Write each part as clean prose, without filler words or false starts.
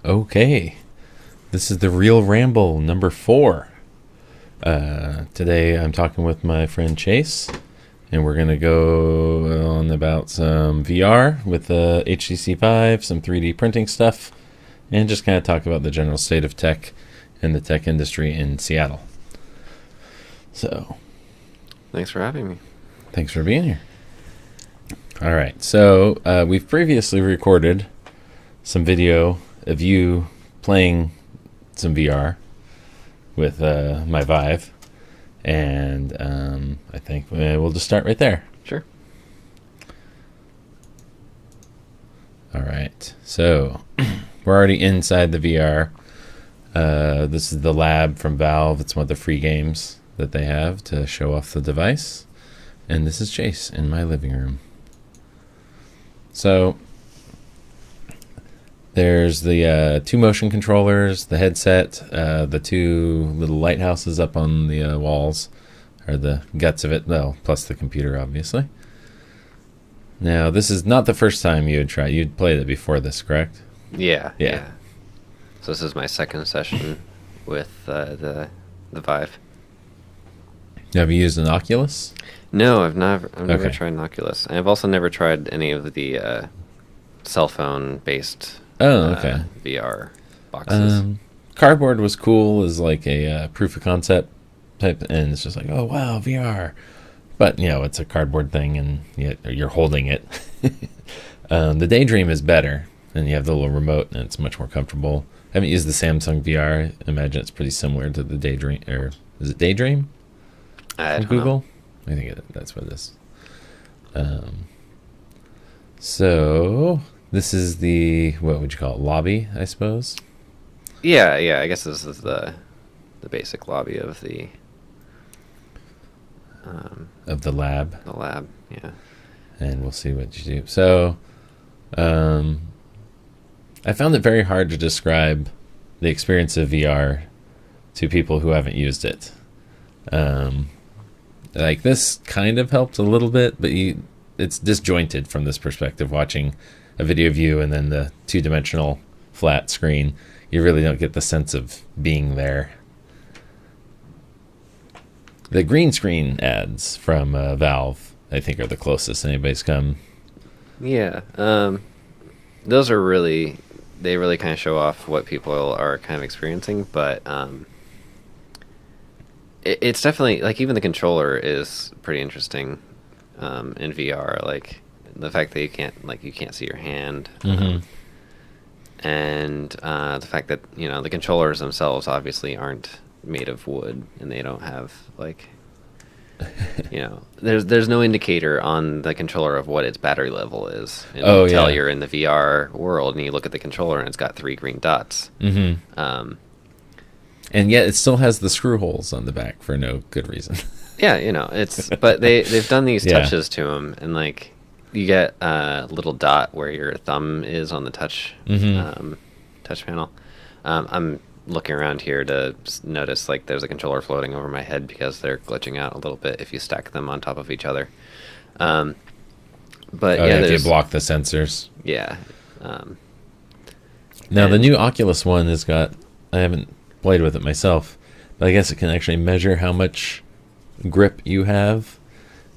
Okay, this is the Real Ramble number 4. Today I'm talking with my friend Chase, and we're going to go on about some VR with the HTC Vive, some 3D printing stuff, and just kind of talk about the general state of tech and the tech industry in Seattle. So, thanks for having me. Thanks for being here. All right, so we've previously recorded some video of you playing some VR with my Vive, and I think we'll just start right there. Sure. All right, so we're already inside the VR. This is the lab from Valve. It's one of the free games that they have to show off the device, and this is Chase in my living room. So there's the 2 motion controllers, the headset, the 2 little lighthouses up on the walls, are the guts of it, well, plus the computer, obviously. Now, this is not the first time you'd played it before this, correct? Yeah. So this is my second session with the Vive. Have you used an Oculus? No, I've never Okay. tried an Oculus. I've also never tried any of the cell phone based VR boxes. Cardboard was cool as like a proof of concept type, and it's just like, oh wow, VR. But it's a cardboard thing, and you're holding it. The Daydream is better, and you have the little remote, and it's much more comfortable. I haven't used the Samsung VR. I imagine it's pretty similar to the Daydream, or is it Daydream? I From don't Google? know. I think that's what it is. So this is the, what would you call it, lobby, I suppose? Yeah. I guess this is the basic lobby of the lab. The lab. Yeah. And we'll see what you do. So, I found it very hard to describe the experience of VR to people who haven't used it. Like this kind of helped a little bit, but it's disjointed from this perspective. Watching a video of you and then the 2-dimensional flat screen, you really don't get the sense of being there. The green screen ads from Valve, I think, are the closest anybody's come. Yeah. Those are they really kind of show off what people are kind of experiencing, but it's definitely, like, even the controller is pretty interesting in VR. Like, the fact that you can't see your hand. Mm-hmm. And the fact that, the controllers themselves obviously aren't made of wood, and they don't have, like, there's no indicator on the controller of what its battery level is. Until you're in the VR world and you look at the controller and it's got 3 green dots. Mm-hmm. And yet it still has the screw holes on the back for no good reason. Yeah, but they've done these touches to them, and like you get a little dot where your thumb is on the touch panel. I'm looking around here to notice, like, there's a controller floating over my head because they're glitching out a little bit if you stack them on top of each other. But if you block the sensors. Yeah. Now the new Oculus one has got, I haven't played with it myself, but I guess it can actually measure how much grip you have,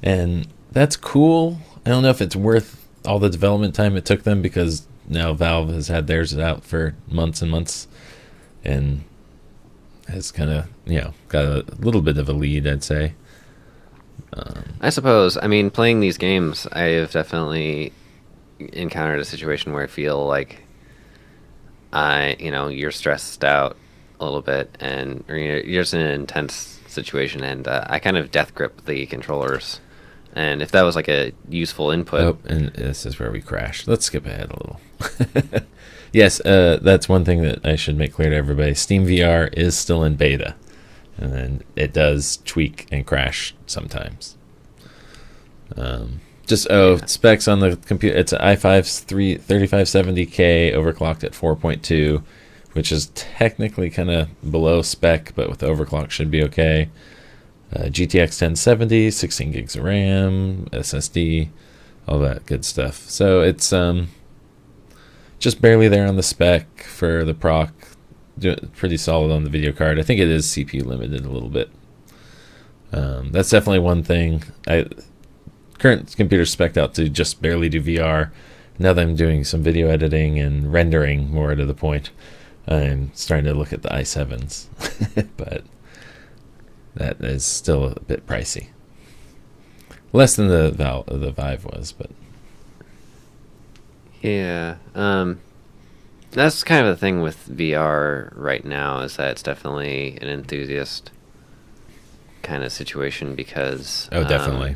and that's cool. I don't know if it's worth all the development time it took them, because now Valve has had theirs out for months and months and has kind of got a little bit of a lead, I'd say. I suppose, playing these games, I have definitely encountered a situation where I feel like you're stressed out a little bit, and you're just in an intense situation, and I kind of death grip the controllers, and if that was like a useful input. Oh, and this is where we crashed. Let's skip ahead a little. Yes, that's one thing that I should make clear to everybody. Steam VR is still in beta, and then it does tweak and crash sometimes. Specs on the computer. It's an i5 3570K overclocked at 4.2, which is technically kind of below spec, but with overclock should be okay. GTX 1070, 16 gigs of RAM, SSD, all that good stuff. So it's just barely there on the spec for the proc. Pretty solid on the video card. I think it is CPU limited a little bit. That's definitely one thing. Current computer spec'd out to just barely do VR. Now that I'm doing some video editing and rendering more to the point, I'm starting to look at the i7s, but that is still a bit pricey. Less than the Vive was, but yeah. That's kind of the thing with VR right now, is that it's definitely an enthusiast kind of situation, because definitely.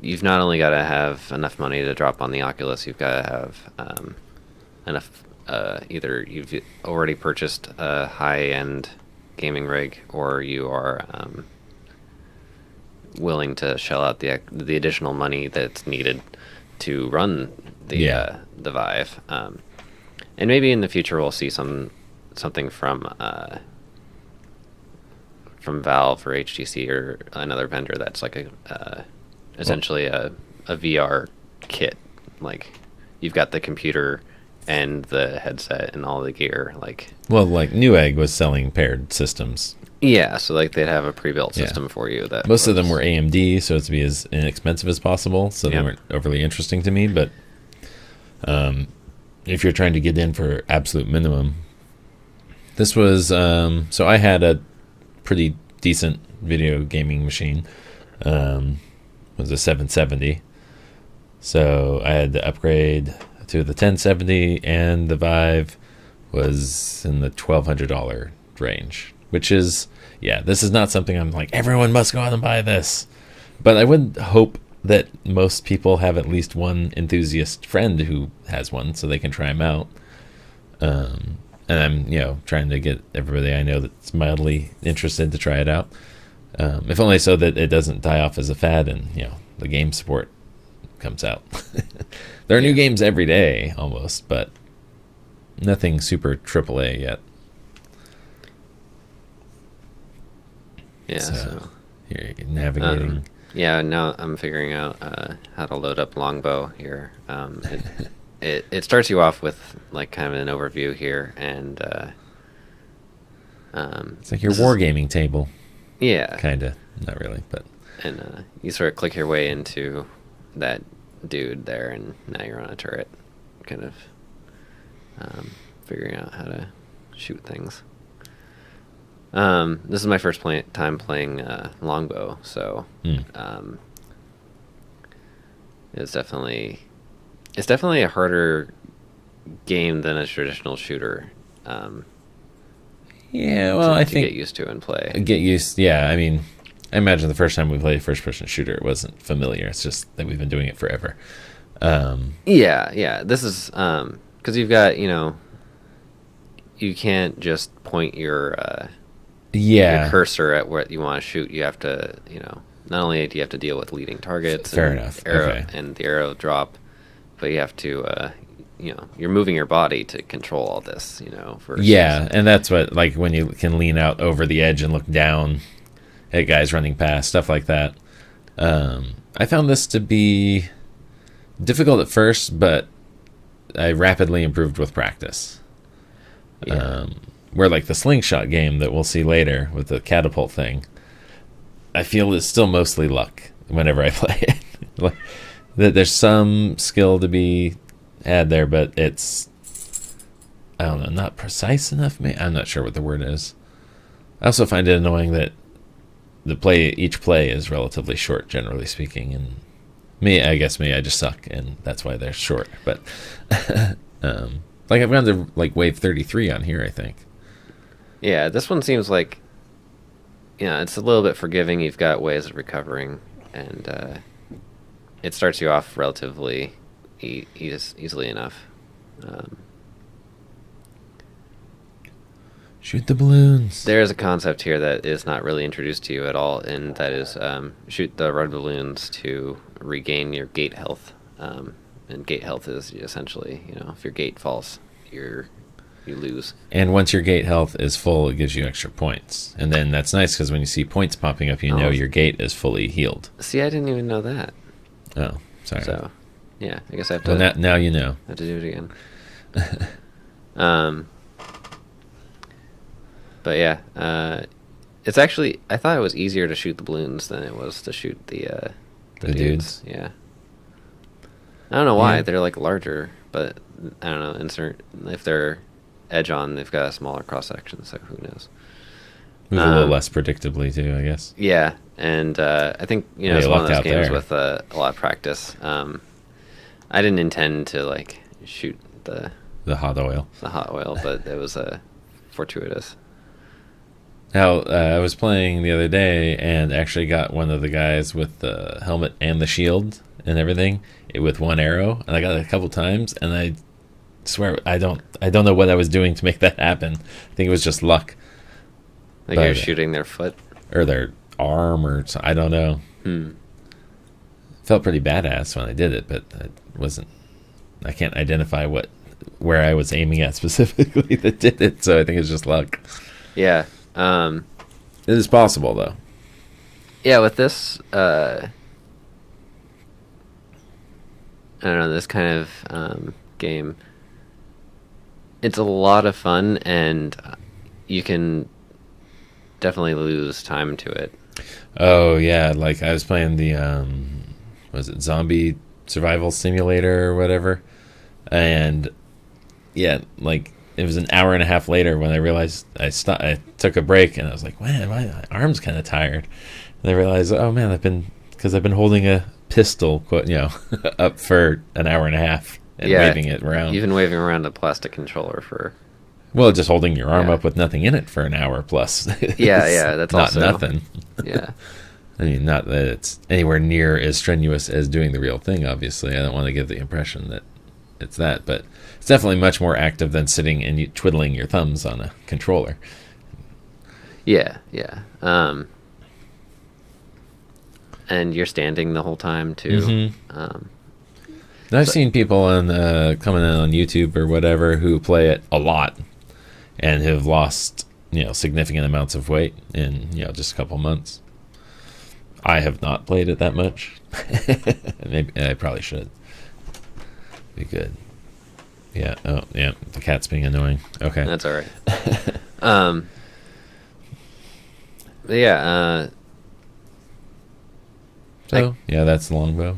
You've not only got to have enough money to drop on the Oculus, you've got to have enough. Either you've already purchased a high-end gaming rig, or you are willing to shell out the additional money that's needed to run the Vive. And maybe in the future we'll see something from Valve or HTC or another vendor that's like essentially a VR kit. Like, you've got the computer and the headset and all the gear. Like Newegg was selling paired systems. Yeah, so like they'd have a pre-built system for you. That most of them were AMD, so it's to be as inexpensive as possible. So they weren't overly interesting to me. But if you're trying to get in for absolute minimum, this was so I had a pretty decent video gaming machine. It was a 770, so I had to upgrade to the 1070, and the Vive was in the $1,200 range, which is, this is not something I'm like, everyone must go out and buy this. But I would hope that most people have at least one enthusiast friend who has one, so they can try them out. And I'm, trying to get everybody I know that's mildly interested to try it out. If only so that it doesn't die off as a fad and, the game support comes out. There are new games every day almost, but nothing super AAA yet. Yeah, so you're navigating. Now I'm figuring out how to load up Longbow here. It starts you off with like kind of an overview here, and it's like your wargaming table. Yeah, kind of, not really, but you sort of click your way into that dude there, and now you're on a turret, kind of figuring out how to shoot things. This is my first time playing Longbow, so it's definitely a harder game than a traditional shooter. I think get used to and play. I mean, I imagine the first time we played a first-person shooter, it wasn't familiar. It's just that we've been doing it forever. This is because you've got you can't just point your cursor at what you want to shoot. You have to not only do you have to deal with leading targets, and the arrow drop, but you have to you're moving your body to control all this, and that's what, like, when you can lean out over the edge and look down at guys running past, stuff like that. I found this to be difficult at first, but I rapidly improved with practice. Where like the slingshot game that we'll see later with the catapult thing, I feel is still mostly luck whenever I play it. That there's some skill to be had there, but it's, I don't know, not precise enough. I'm not sure what the word is. I also find it annoying that each play is relatively short, generally speaking, and I just suck, and that's why they're short. But like I've gone to like wave 33 on here, I think. Yeah, this one seems like it's a little bit forgiving. You've got ways of recovering, and it starts you off relatively easily enough. Shoot the balloons. There's a concept here that is not really introduced to you at all, and that is shoot the red balloons to regain your gate health. And gate health is essentially, if your gate falls, you lose. And once your gate health is full, it gives you extra points. And then that's nice, because when you see points popping up, know your gate is fully healed. See, I didn't even know that. Oh, sorry. So, yeah, I guess I have to... Well, now you know. I have to do it again. Um, but yeah, it's actually, I thought it was easier to shoot the balloons than it was to shoot the dudes. Yeah. I don't know why. Yeah. They're like larger, but I don't know. If they're edge on, they've got a smaller cross section, so who knows? Move a little less predictably too, I guess. Yeah, and I think it's one of those games with a lot of practice. I didn't intend to like shoot the hot oil. The hot oil, but it was fortuitous. Now, I was playing the other day and actually got one of the guys with the helmet and the shield and everything with one arrow, and I got it a couple times, and I swear I don't know what I was doing to make that happen. I think it was just luck. Like you're shooting their foot or their arm, or I don't know. Felt pretty badass when I did it, but I can't identify where I was aiming at specifically that did it, so I think it's just luck. Yeah. It is possible, though. Yeah, with this, I don't know, this kind of game, it's a lot of fun, and you can definitely lose time to it. Oh, yeah, like I was playing the, was it Zombie Survival Simulator or whatever, and yeah, like it was an hour and a half later when I realized I took a break, and I was like, man, my arm's kind of tired. And I realized, oh man, because I've been holding a pistol, up for an hour and a half and waving it around. You've been waving around a plastic controller for. Well, just holding your arm up with nothing in it for an hour plus. Yeah, that's not also nothing. Yeah. I mean, not that it's anywhere near as strenuous as doing the real thing, obviously. I don't want to give the impression that it's that, but it's definitely much more active than sitting and twiddling your thumbs on a controller. Yeah. And you're standing the whole time, too. Mm-hmm. I've seen people coming in on YouTube or whatever who play it a lot and have lost, significant amounts of weight in, just a couple months. I have not played it that much. Maybe I probably should. Be good. Yeah. Oh, yeah. The cat's being annoying. Okay. That's all right. Yeah. That's Longbow.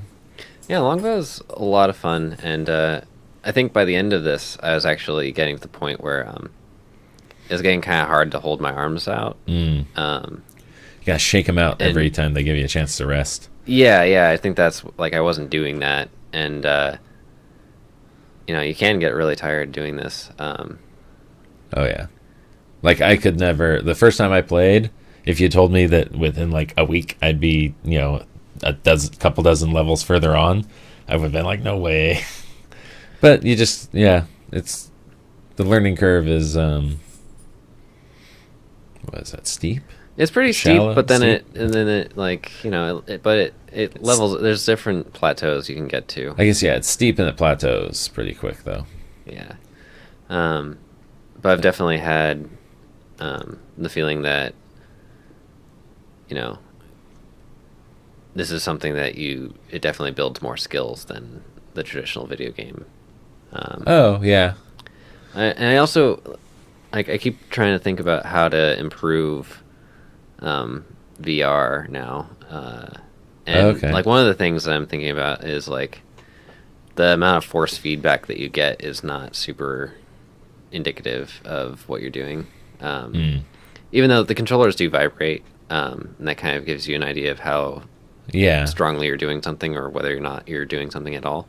Yeah, Longbow's a lot of fun, and I think by the end of this, I was actually getting to the point where it was getting kind of hard to hold my arms out. You gotta shake them out every time they give you a chance to rest. Yeah, I think that's, like, I wasn't doing that, and, you can get really tired doing this. Oh, yeah. Like, I could never, the first time I played, if you told me that within, like, a week I'd be, a couple dozen levels further on, I would have been like, no way. But you just, it's, the learning curve is, what is that, steep? It's pretty Shallow, steep, but then steep? it levels. There's different plateaus you can get to. I guess, it's steep and it plateaus pretty quick, though. Yeah. But I've definitely had the feeling that, this is something that it definitely builds more skills than the traditional video game. Oh, yeah. I also, I keep trying to think about how to improve VR now. And like one of the things that I'm thinking about is like the amount of force feedback that you get is not super indicative of what you're doing. Even though the controllers do vibrate, and that kind of gives you an idea of how strongly you're doing something or whether or not you're doing something at all.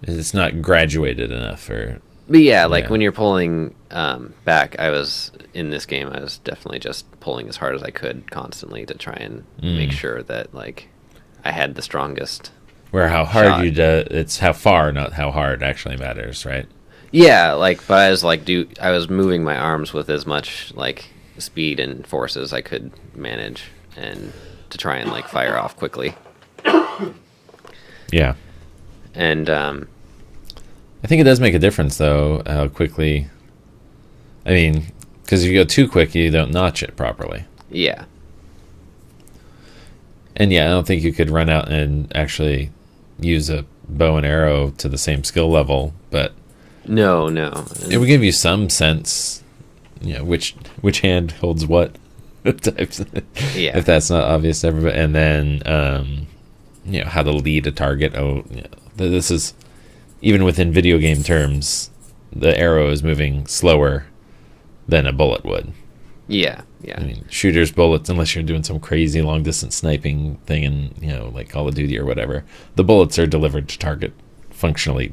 It's not graduated enough, but like when you're pulling back, in this game I was definitely just pulling as hard as I could constantly to try and make sure that like I had the strongest. Where how hard shot. It's how far, not how hard actually matters, right? Yeah, like, but I was like, I was moving my arms with as much like speed and force as I could manage, and to try and like fire off quickly. Yeah. And I think it does make a difference though how quickly. I mean, because if you go too quick, you don't notch it properly. Yeah. And I don't think you could run out and actually use a bow and arrow to the same skill level, but No. it would give you some sense, which hand holds what types. Yeah. If that's not obvious to everybody, and then how to lead a target. This is even within video game terms, the arrow is moving slower than a bullet would. Yeah. I mean, shooters, bullets, unless you're doing some crazy long distance sniping thing in like Call of Duty or whatever, the bullets are delivered to target functionally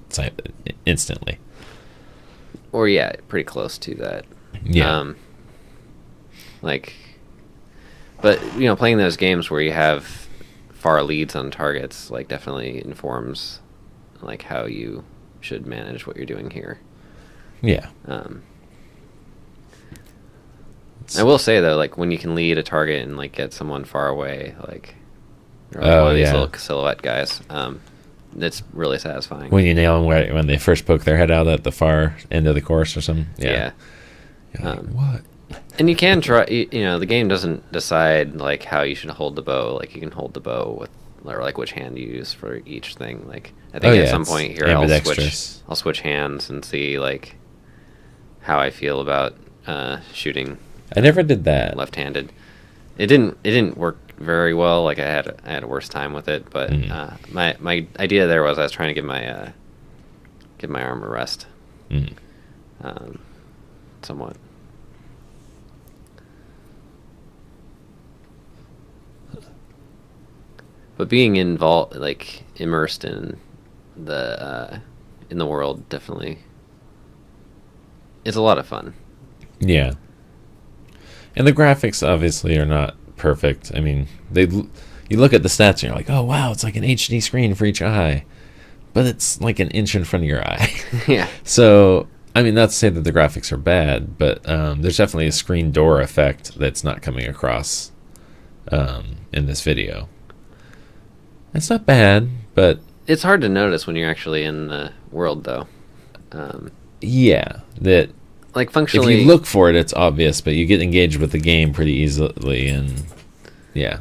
instantly. Or pretty close to that. Yeah. But playing those games where you have far leads on targets, like, definitely informs like how you should manage what you're doing here. Yeah. I will say though, like, when you can lead a target and like get someone far away, like, or like one of these little silhouette guys, it's really satisfying. When you nail them when they first poke their head out at the far end of the course or something. Yeah. Like, what? And you can try. The game doesn't decide like how you should hold the bow. Like, you can hold the bow with, or like which hand you use for each thing. Like, I think at some point here I'll switch hands and see like how I feel about shooting. I never did that. Left-handed. It didn't work very well. Like, I had a worse time with it. But my idea there was I was trying to give my arm a rest. Somewhat. But being involved, like, immersed in the world, definitely is a lot of fun. Yeah. And the graphics obviously are not perfect. I mean, you look at the stats and you're like, oh wow, it's like an HD screen for each eye, but it's like an inch in front of your eye. Yeah. So, I mean, not to say that the graphics are bad, but there's definitely a screen door effect that's not coming across in this video. It's not bad, but it's hard to notice when you're actually in the world, though. Yeah, that. Like, functionally, if you look for it, it's obvious, but you get engaged with the game pretty easily, and yeah.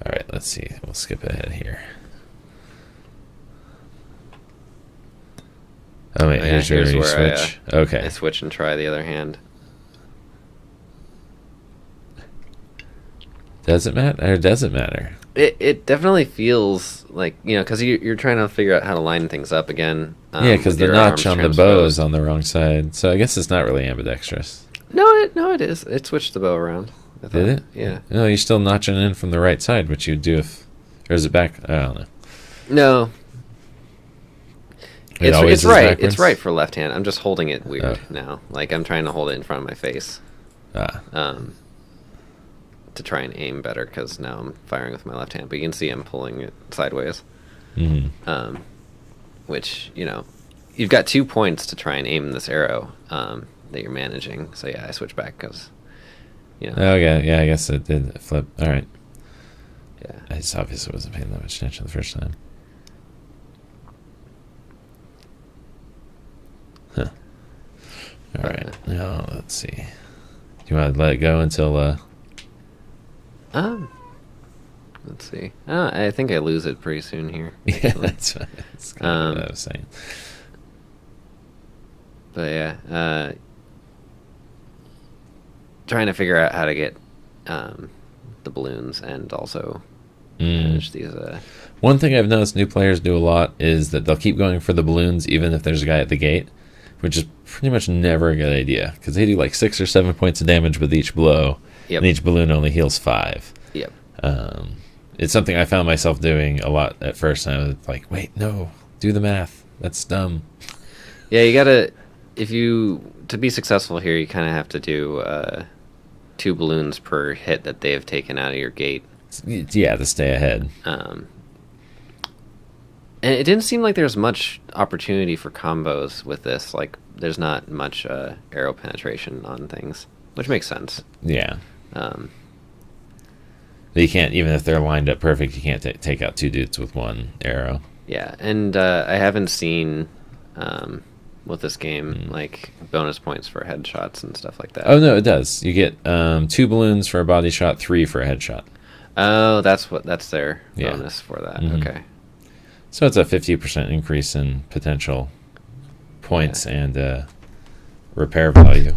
All right, let's see. We'll skip ahead here. Oh wait, here's where you switch. Okay, I switch and try the other hand. Does it matter? Or does it matter? It definitely feels like, because you're trying to figure out how to line things up again. Yeah, because the notch on the bow is on the wrong side, so I guess it's not really ambidextrous. No, it is. It switched the bow around. Did it? Yeah. No, you're still notching in from the right side, which you'd do if, or is it back? I don't know. No. It's right. Backwards? It's right for left hand. I'm just holding it weird now. Like, I'm trying to hold it in front of my face. To try and aim better, because now I'm firing with my left hand, but you can see I'm pulling it sideways. Mm-hmm. Which, you've got 2 points to try and aim this arrow that you're managing. So yeah, I switch back because, Okay, yeah, I guess it did flip. All right. Yeah. I just obviously wasn't paying that much attention the first time. Huh. All right. Now, let's see. Do you want to let it go until... Let's see. I think I lose it pretty soon here. Yeah, that's kind of what I was saying. But yeah, trying to figure out how to get the balloons and also manage these. One thing I've noticed new players do a lot is that they'll keep going for the balloons even if there's a guy at the gate, which is pretty much never a good idea because they do like 6 or 7 points of damage with each blow. Yep. And each balloon only heals 5. Yep. It's something I found myself doing a lot at first. And I was like, wait, no, do the math. That's dumb. Yeah, you gotta, to be successful here, you kind of have to do 2 balloons per hit that they've taken out of your gate. Yeah, to stay ahead. And it didn't seem like there's much opportunity for combos with this. Like, there's not much arrow penetration on things, which makes sense. Yeah. You can't, even if they're lined up perfect, you can't take out 2 dudes with 1 arrow. Yeah, and I haven't seen with this game like bonus points for headshots and stuff like that. Oh no, it does. You get 2 balloons for a body shot, 3 for a headshot. Oh, that's their Yeah. bonus for that. Mhm. Okay. So it's a 50% increase in potential points and repair value.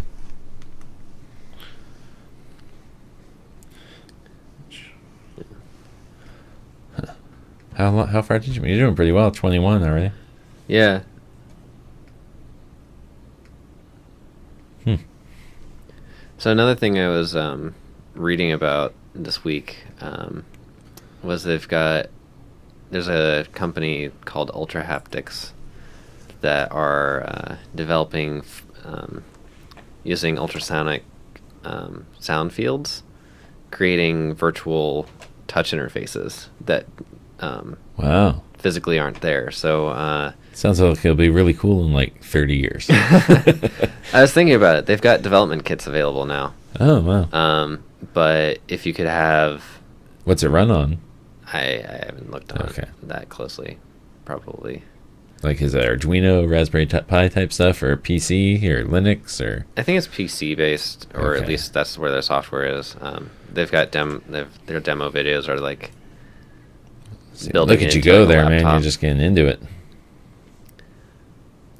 How far did you? You're doing pretty well. 21 already. Yeah. Hmm. So another thing I was reading about this week was there's a company called Ultra Haptics that are developing using ultrasonic sound fields, creating virtual touch interfaces that Wow. physically aren't there. So Sounds like it'll be really cool in like 30 years. I was thinking about it. They've got development kits available now. Oh, wow. But if you could have, What's it run on? I haven't looked on Okay. that closely. Probably. Like, is it Arduino, Raspberry Pi type stuff, or PC, or Linux, or? I think it's PC based, or at Okay. least that's where their software is. They've got their demo videos are like building Look at it you into, go like, a there, man. laptop. You're just getting into it.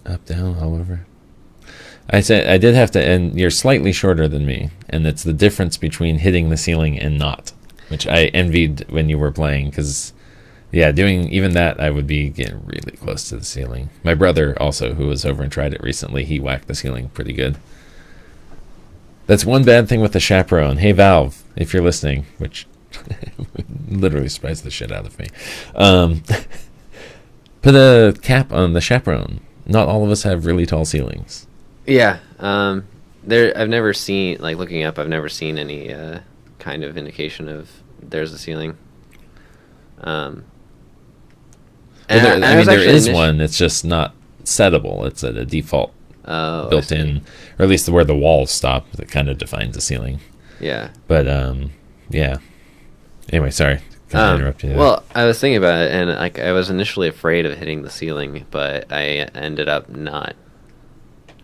Up, down, all over. I said I did have to, and you're slightly shorter than me, and it's the difference between hitting the ceiling and not, which I envied when you were playing, because, yeah, doing even that, I would be getting really close to the ceiling. My brother also, who was over and tried it recently, he whacked the ceiling pretty good. That's one bad thing with the chaperone. Hey, Valve, if you're listening, which literally surprised the shit out of me. Put a cap on the chaperone. Not all of us have really tall ceilings. Yeah. I've never seen, like, looking up, I've never seen any kind of indication of there's a ceiling. Well, there is one. It's just not settable. It's at a default built in, or at least where the walls stop. That kind of defines the ceiling. Yeah. But yeah. Anyway, sorry. Kind of interrupted you there. Well, I was thinking about it, and like I was initially afraid of hitting the ceiling, but I ended up not.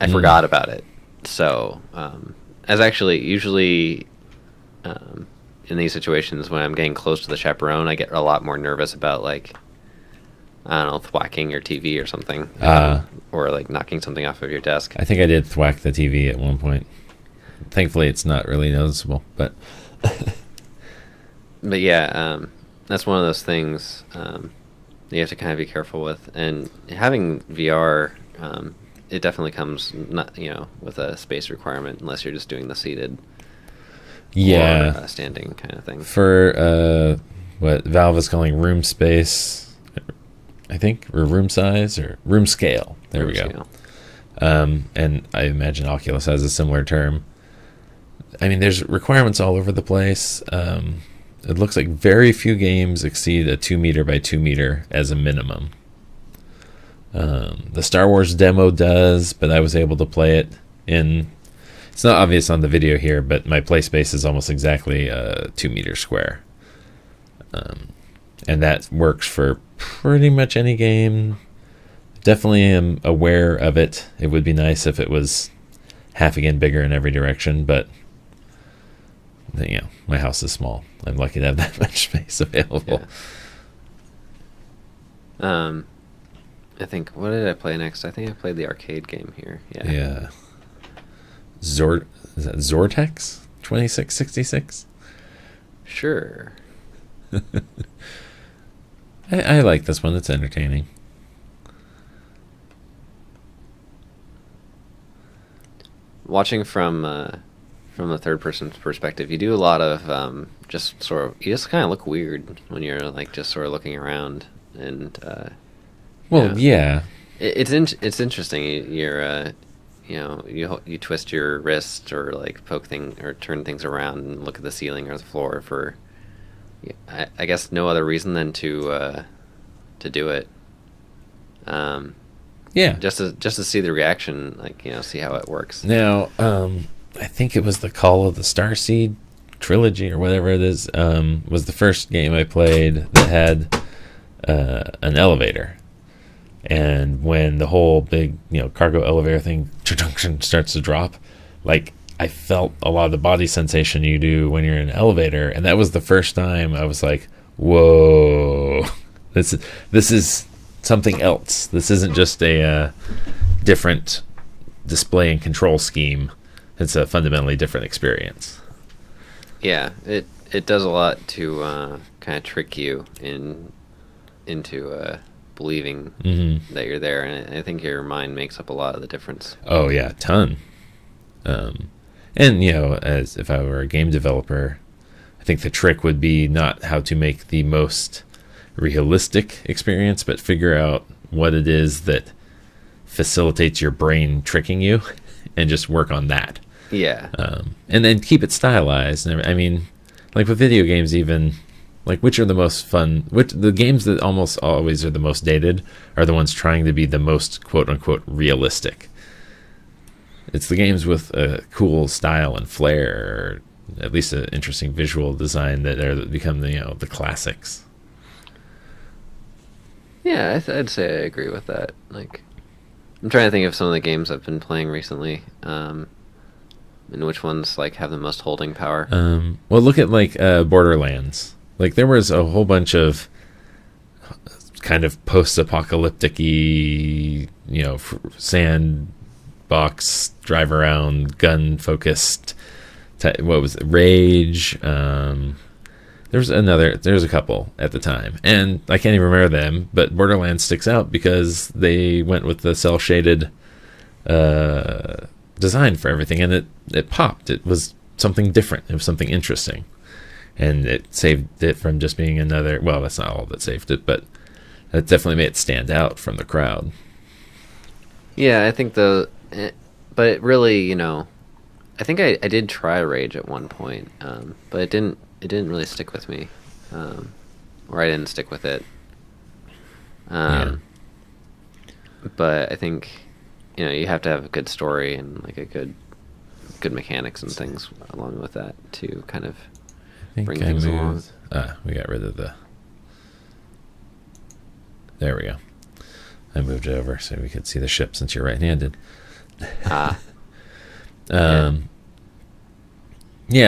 I forgot about it. So, as actually usually in these situations when I'm getting close to the chaperone, I get a lot more nervous about, like, I don't know, thwacking your TV or something, or like knocking something off of your desk. I think I did thwack the TV at one point. Thankfully, it's not really noticeable, but. But yeah, that's one of those things you have to kind of be careful with. And having VR, it definitely comes not with a space requirement unless you're just doing the seated, or standing kind of thing. For what Valve is calling room space, I think, or room size, or room scale. There we go. And I imagine Oculus has a similar term. I mean, there's requirements all over the place. It looks like very few games exceed a 2 meter by 2 meter as a minimum. The Star Wars demo does, but I was able to play it in. It's not obvious on the video here, but my play space is almost exactly 2 meters square. And that works for pretty much any game. Definitely am aware of it. It would be nice if it was half again bigger in every direction, but my house is small. I'm lucky to have that much space available. Yeah. I think, what did I play next? I think I played the arcade game here. Yeah. Is that Zortex 2666? Sure. I like this one. It's entertaining. Watching from a third person's perspective, you do a lot of just sort of, you just kind of look weird when you're like just sort of looking around, and yeah. It's interesting. You're you twist your wrist, or like turn things around and look at the ceiling or the floor for, I guess, no other reason than to do it. Just to see the reaction, like, see how it works. Now, I think it was the Call of the Starseed trilogy or whatever it is. Was the first game I played that had an elevator, and when the whole big cargo elevator thing starts to drop, like, I felt a lot of the body sensation you do when you're in an elevator, and that was the first time I was like, "Whoa, this is something else. This isn't just a different display and control scheme. It's a fundamentally different experience." Yeah, it does a lot to kind of trick you into believing that you're there, and I think your mind makes up a lot of the difference. Oh yeah, ton. And as if I were a game developer, I think the trick would be not how to make the most realistic experience, but figure out what it is that facilitates your brain tricking you, and just work on that. Yeah. And then keep it stylized. I mean, like with video games, even like which are the most fun? Which the games that almost always are the most dated are the ones trying to be the most quote unquote realistic. It's the games with a cool style and flair, or at least an interesting visual design, that become the classics. Yeah, I'd say I agree with that. Like, I'm trying to think of some of the games I've been playing recently, and which ones like have the most holding power. Well, look at like Borderlands. Like there was a whole bunch of kind of post-apocalyptic-y, sandbox, drive around, gun focused. What was it? Rage? There's a couple at the time, and I can't even remember them. But Borderlands sticks out because they went with the cell shaded design for everything, and it popped. It was something different. It was something interesting, and it saved it from just being another. Well, that's not all that saved it, but it definitely made it stand out from the crowd. Yeah, I think but it really, I think I did try Rage at one point, but it didn't really stick with me, or I didn't stick with it. But I think, you have to have a good story and like a good mechanics and things along with that to kind of bring things along. We got rid of there we go. I moved it over so we could see the ship since you're right-handed. Yeah,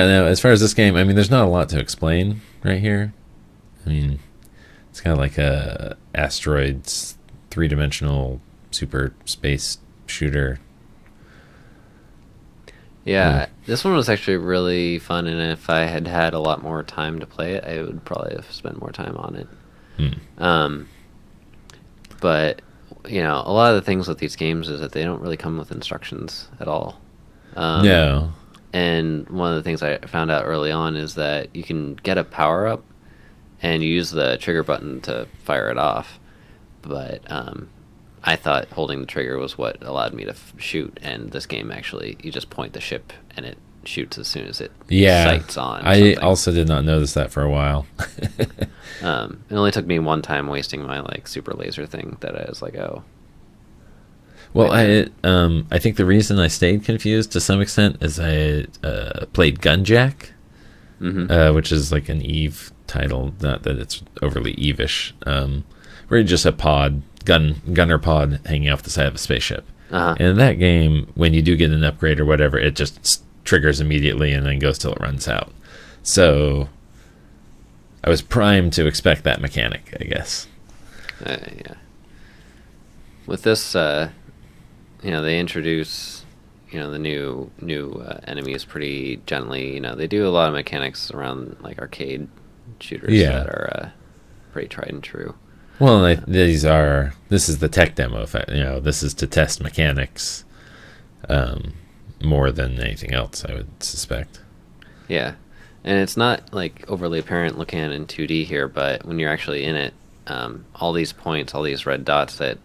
no, as far as this game, I mean, there's not a lot to explain right here. I mean, it's kind of like a asteroids, three-dimensional super space shooter. Yeah, this one was actually really fun, and if I had had a lot more time to play it, I would probably have spent more time on it. But, a lot of the things with these games is that they don't really come with instructions at all. No. And one of the things I found out early on is that you can get a power-up and you use the trigger button to fire it off. But I thought holding the trigger was what allowed me to shoot, and this game actually, you just point the ship and it shoots as soon as it sights on. I also did not notice that for a while. It only took me one time wasting my like super laser thing that I was like, oh. Well, I think the reason I stayed confused to some extent is I played Gunjack, which is like an Eve title, not that it's overly Eve-ish, where you're just a gunner pod hanging off the side of a spaceship. And in that game, when you do get an upgrade or whatever, it just triggers immediately and then goes till it runs out. So I was primed to expect that mechanic, I guess. Yeah. With this, they introduce, the new enemies pretty gently. They do a lot of mechanics around like arcade shooters that are pretty tried and true. Well, this is the tech demo effect. This is to test mechanics more than anything else, I would suspect. Yeah. And it's not like overly apparent looking at it in 2D here, but when you're actually in it, all these points, all these red dots that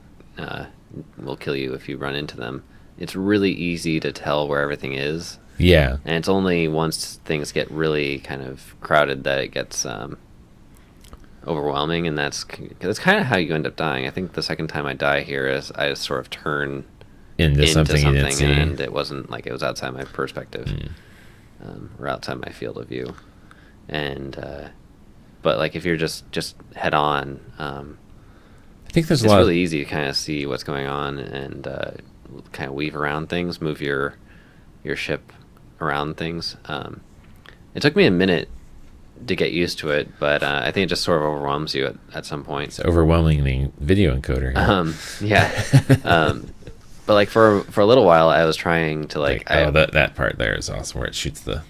will kill you if you run into them, it's really easy to tell where everything is. Yeah. And it's only once things get really kind of crowded that it gets overwhelming, and that's kind of how you end up dying. I think the second time I die here is I just sort of turn into something you didn't see. And it wasn't like it was outside my perspective. Or outside my field of view, and but like if you're just head on, I think it's really easy to kind of see what's going on and kind of weave around things, move your ship around things. It took me a minute to get used to it, but I think it just sort of overwhelms you at some point. It's overwhelmingly video encoder. But like for a little while, I was trying to that part there is awesome where it shoots the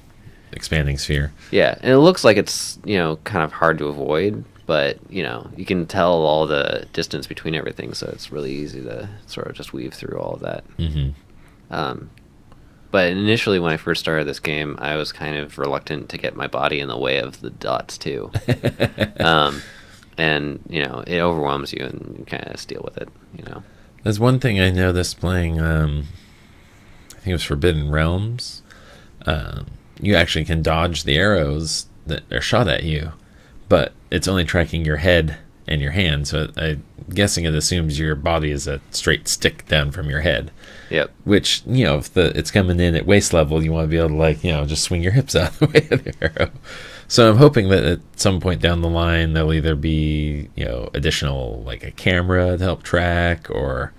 expanding sphere. Yeah, and it looks like it's kind of hard to avoid, but you can tell all the distance between everything, so it's really easy to sort of just weave through all of that. But initially, when I first started this game, I was kind of reluctant to get my body in the way of the dots too. And it overwhelms you, and you kind of just deal with it. There's one thing I noticed playing. I think it was Forbidden Realms. You actually can dodge the arrows that are shot at you, but it's only tracking your head and your hand. So I'm guessing it assumes your body is a straight stick down from your head. Yep. Which, if it's coming in at waist level, you want to be able to just swing your hips out of the way of the arrow. So I'm hoping that at some point down the line, there'll either be, additional, like a camera to help track, or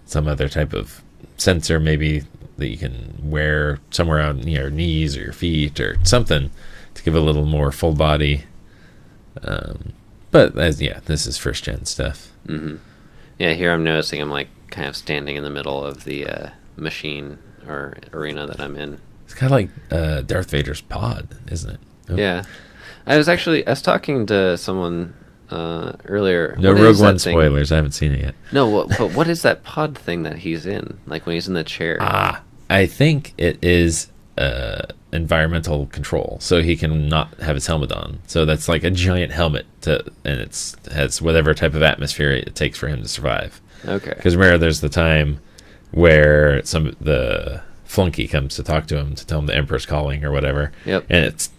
some other type of sensor maybe that you can wear somewhere on your knees or your feet or something to give a little more full body. But this is first gen stuff. Mm-hmm. Yeah, here I'm noticing I'm like kind of standing in the middle of the machine or arena that I'm in. It's kind of like Darth Vader's pod, isn't it? Oh. Yeah, I was talking to someone earlier. No Rogue One spoilers. I haven't seen it yet. No, but what is that pod thing that he's in? Like when he's in the chair? I think it is environmental control, so he can not have his helmet on. So that's like a giant helmet, and it has whatever type of atmosphere it takes for him to survive. Okay. Because remember, there's the time where the flunky comes to talk to him to tell him the Emperor's calling or whatever. Yep. And it's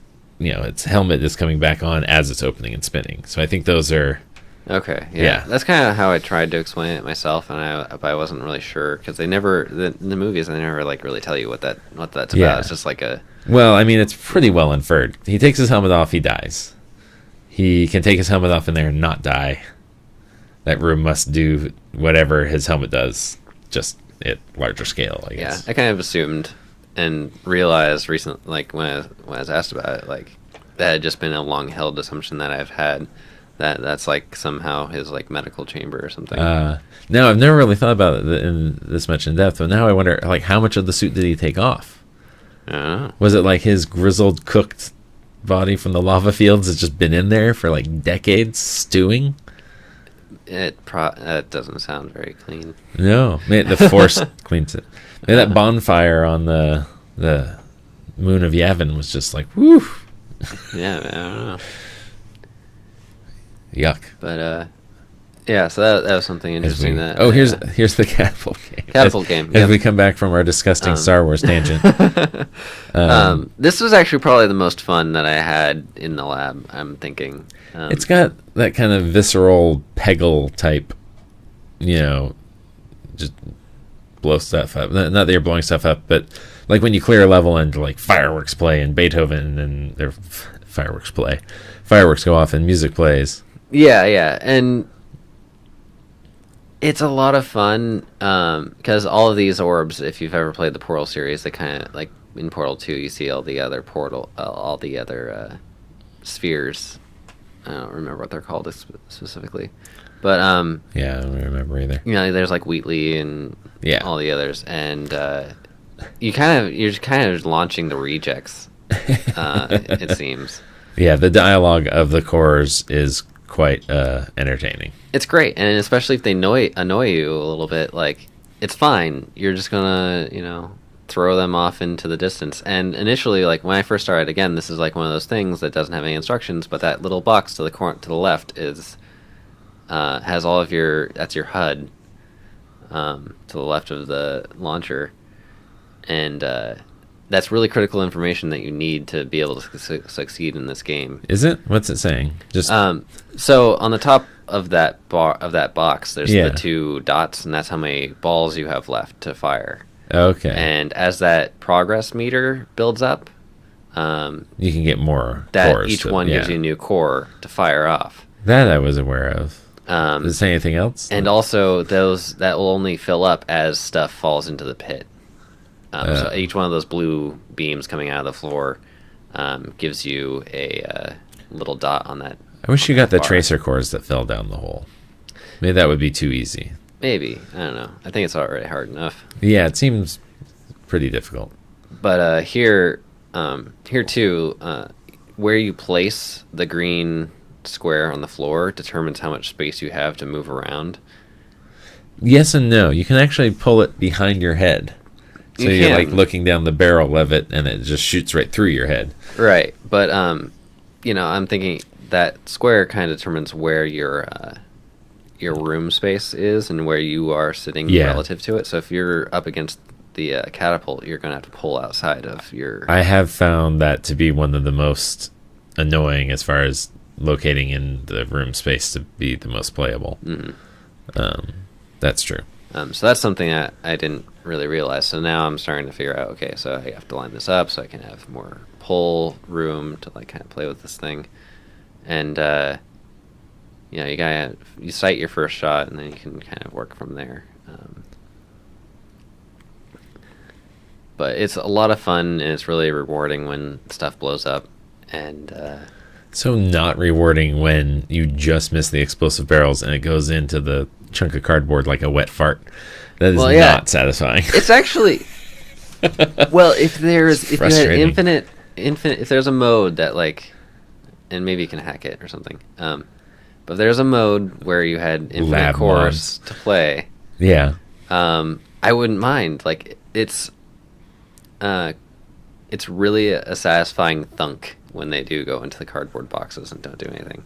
its helmet is coming back on as it's opening and spinning. So I think those are. Okay, yeah. That's kind of how I tried to explain it myself, and I wasn't really sure because in the movies they never like really tell you what that's about. It's just like a. Well, I mean, it's pretty well inferred. He takes his helmet off, he dies. He can take his helmet off in there and not die. That room must do whatever his helmet does, just at larger scale, I guess. Yeah, I kind of assumed and realized recently, like when I was asked about it, like that had just been a long-held assumption that I've had. That's like somehow his like medical chamber or something. No, I've never really thought about it in this much in depth. But now I wonder, like, how much of the suit did he take off? I don't know. Was it like his grizzled, cooked body from the lava fields has just been in there for like decades, stewing? That doesn't sound very clean. No, maybe the Force cleans it. Maybe that bonfire on the moon of Yavin was just like, whoo. Yeah, I don't know. Yuck. But so that was something interesting. Here's the catapult game. Catapult game. As we come back from our disgusting Star Wars tangent. This was actually probably the most fun that I had in the lab. I'm thinking. It's got that kind of visceral Peggle type, just blow stuff up. Not that you're blowing stuff up, but like when you clear a level and like fireworks play and Beethoven and their fireworks go off and music plays. Yeah, and it's a lot of fun because all of these orbs, if you've ever played the Portal series, they kind of like in Portal 2, you see all the other spheres. I don't remember what they're called specifically, but yeah, I don't remember either. There's like Wheatley and all the others, and you're kind of launching the rejects. It seems. Yeah, the dialogue of the cores is quite entertaining. It's great, and especially if they annoy you a little bit, like it's fine. You're just gonna throw them off into the distance. And initially, like when I first started, again, this is like one of those things that doesn't have any instructions, but that little box to the left is has all of that's your HUD to the left of the launcher, and that's really critical information that you need to be able to succeed in this game. Is it? What's it saying? Just so on the top of that box, there's the two dots, and that's how many balls you have left to fire. Okay. And as that progress meter builds up, you can get more that cores. Each one gives you a new core to fire off. That I was aware of. Does it say anything else? And also that will only fill up as stuff falls into the pit. So each one of those blue beams coming out of the floor gives you a little dot on that. I wish you got the tracer cores that fell down the hole. Maybe that would be too easy. Maybe. I don't know. I think it's already hard enough. Yeah, it seems pretty difficult. But here too, where you place the green square on the floor determines how much space you have to move around. Yes and no. You can actually pull it behind your head. So you're like looking down the barrel of it, and it just shoots right through your head. Right, but I'm thinking that square kind of determines where your room space is and where you are sitting relative to it. So if you're up against the catapult, you're going to have to pull outside of your... I have found that to be one of the most annoying as far as locating in the room space to be the most playable. Mm-hmm. That's true. So that's something I didn't really realize. So now I'm starting to figure out, okay, so I have to line this up so I can have more pull room to like kind of play with this thing. And, you sight your first shot and then you can kind of work from there. But it's a lot of fun and it's really rewarding when stuff blows up. And so not rewarding when you just miss the explosive barrels and it goes into the chunk of cardboard like a wet fart. That is not satisfying. It's actually well, if you had infinite, if there's a mode that like, and maybe you can hack it or something. But if there's a mode where you had infinite cores to play. Yeah. I wouldn't mind. Like it's really a satisfying thunk when they do go into the cardboard boxes and don't do anything.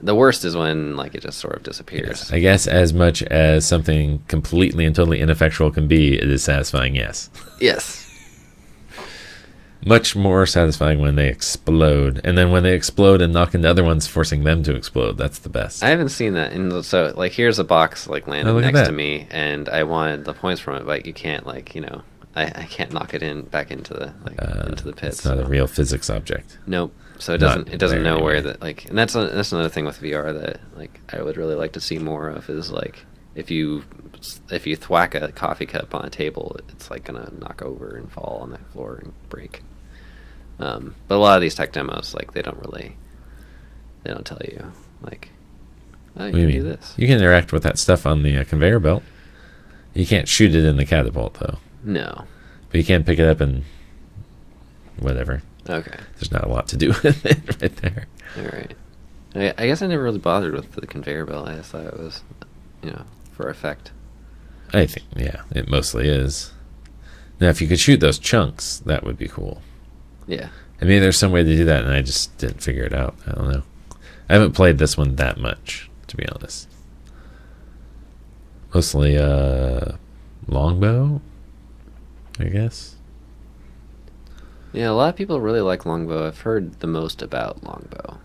The worst is when like it just sort of disappears. Yes. I guess as much as something completely and totally ineffectual can be, it is satisfying, yes. Yes. Much more satisfying when they explode. And then when they explode and knock into other ones, forcing them to explode. That's the best. I haven't seen that. And so like here's a box like landed next to me and I wanted the points from it, but you can't like, I can't knock it back into the into the pit. It's not a real physics object. Nope. So it doesn't know where that like, and that's another thing with VR that like I would really like to see more of is like if you thwack a coffee cup on a table, it's like gonna knock over and fall on the floor and break. But a lot of these tech demos like they don't tell you like, oh, you can do this. You can interact with that stuff on the conveyor belt. You can't shoot it in the catapult though. No. But you can pick it up and whatever. Okay. There's not a lot to do with it right there. All right. I guess I never really bothered with the conveyor belt. I just thought it was, for effect. I think, yeah, it mostly is. Now, if you could shoot those chunks, that would be cool. Yeah. I mean, there's some way to do that, and I just didn't figure it out. I don't know. I haven't played this one that much, to be honest. Mostly longbow, I guess. Yeah, a lot of people really like longbow. I've heard the most about longbow.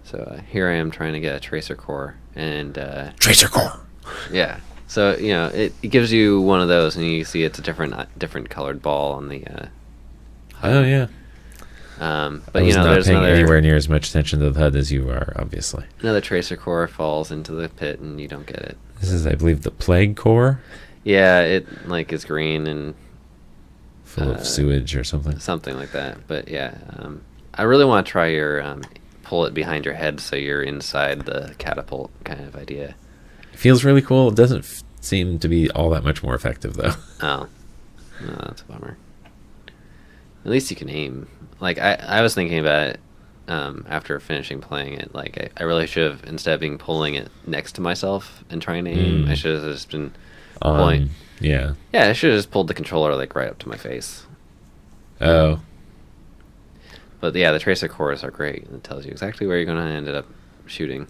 So here I am trying to get a tracer core, and tracer core. Yeah. So it gives you one of those, and you see it's a different colored ball on the. Oh yeah. But I was not there's paying anywhere near as much attention to the HUD as you are, obviously. Another tracer core falls into the pit, and you don't get it. This is, I believe, the plague core. Yeah, it like is green and full of sewage or something. Something like that. But yeah, I really want to try your pull it behind your head so you're inside the catapult kind of idea. It feels really cool. It doesn't seem to be all that much more effective, though. Oh. No, that's a bummer. At least you can aim. Like, I was thinking about it after finishing playing it. Like, I really should have, instead of being pulling it next to myself and trying to aim, I should have just been pulling. Yeah. Yeah, I should have just pulled the controller, like, right up to my face. Oh. But yeah, the tracer cores are great. It tells you exactly where you're going to end up shooting.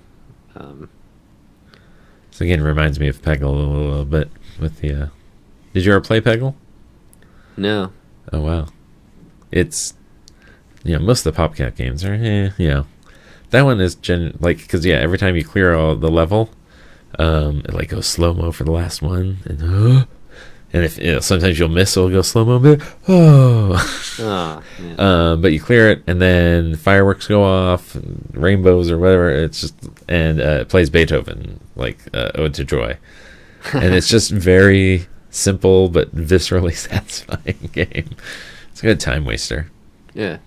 So again, it reminds me of Peggle a little bit with the... Did you ever play Peggle? No. Oh, wow. It's... most of the PopCap games are, That one is, because, every time you clear all the level, it, like, goes slow-mo for the last one, and if sometimes you'll miss, it'll go slow-mo, but but you clear it, and then fireworks go off, and rainbows or whatever, it's just, and it plays Beethoven, like Ode to Joy, and it's just very simple but viscerally satisfying game. It's a good time waster. Yeah.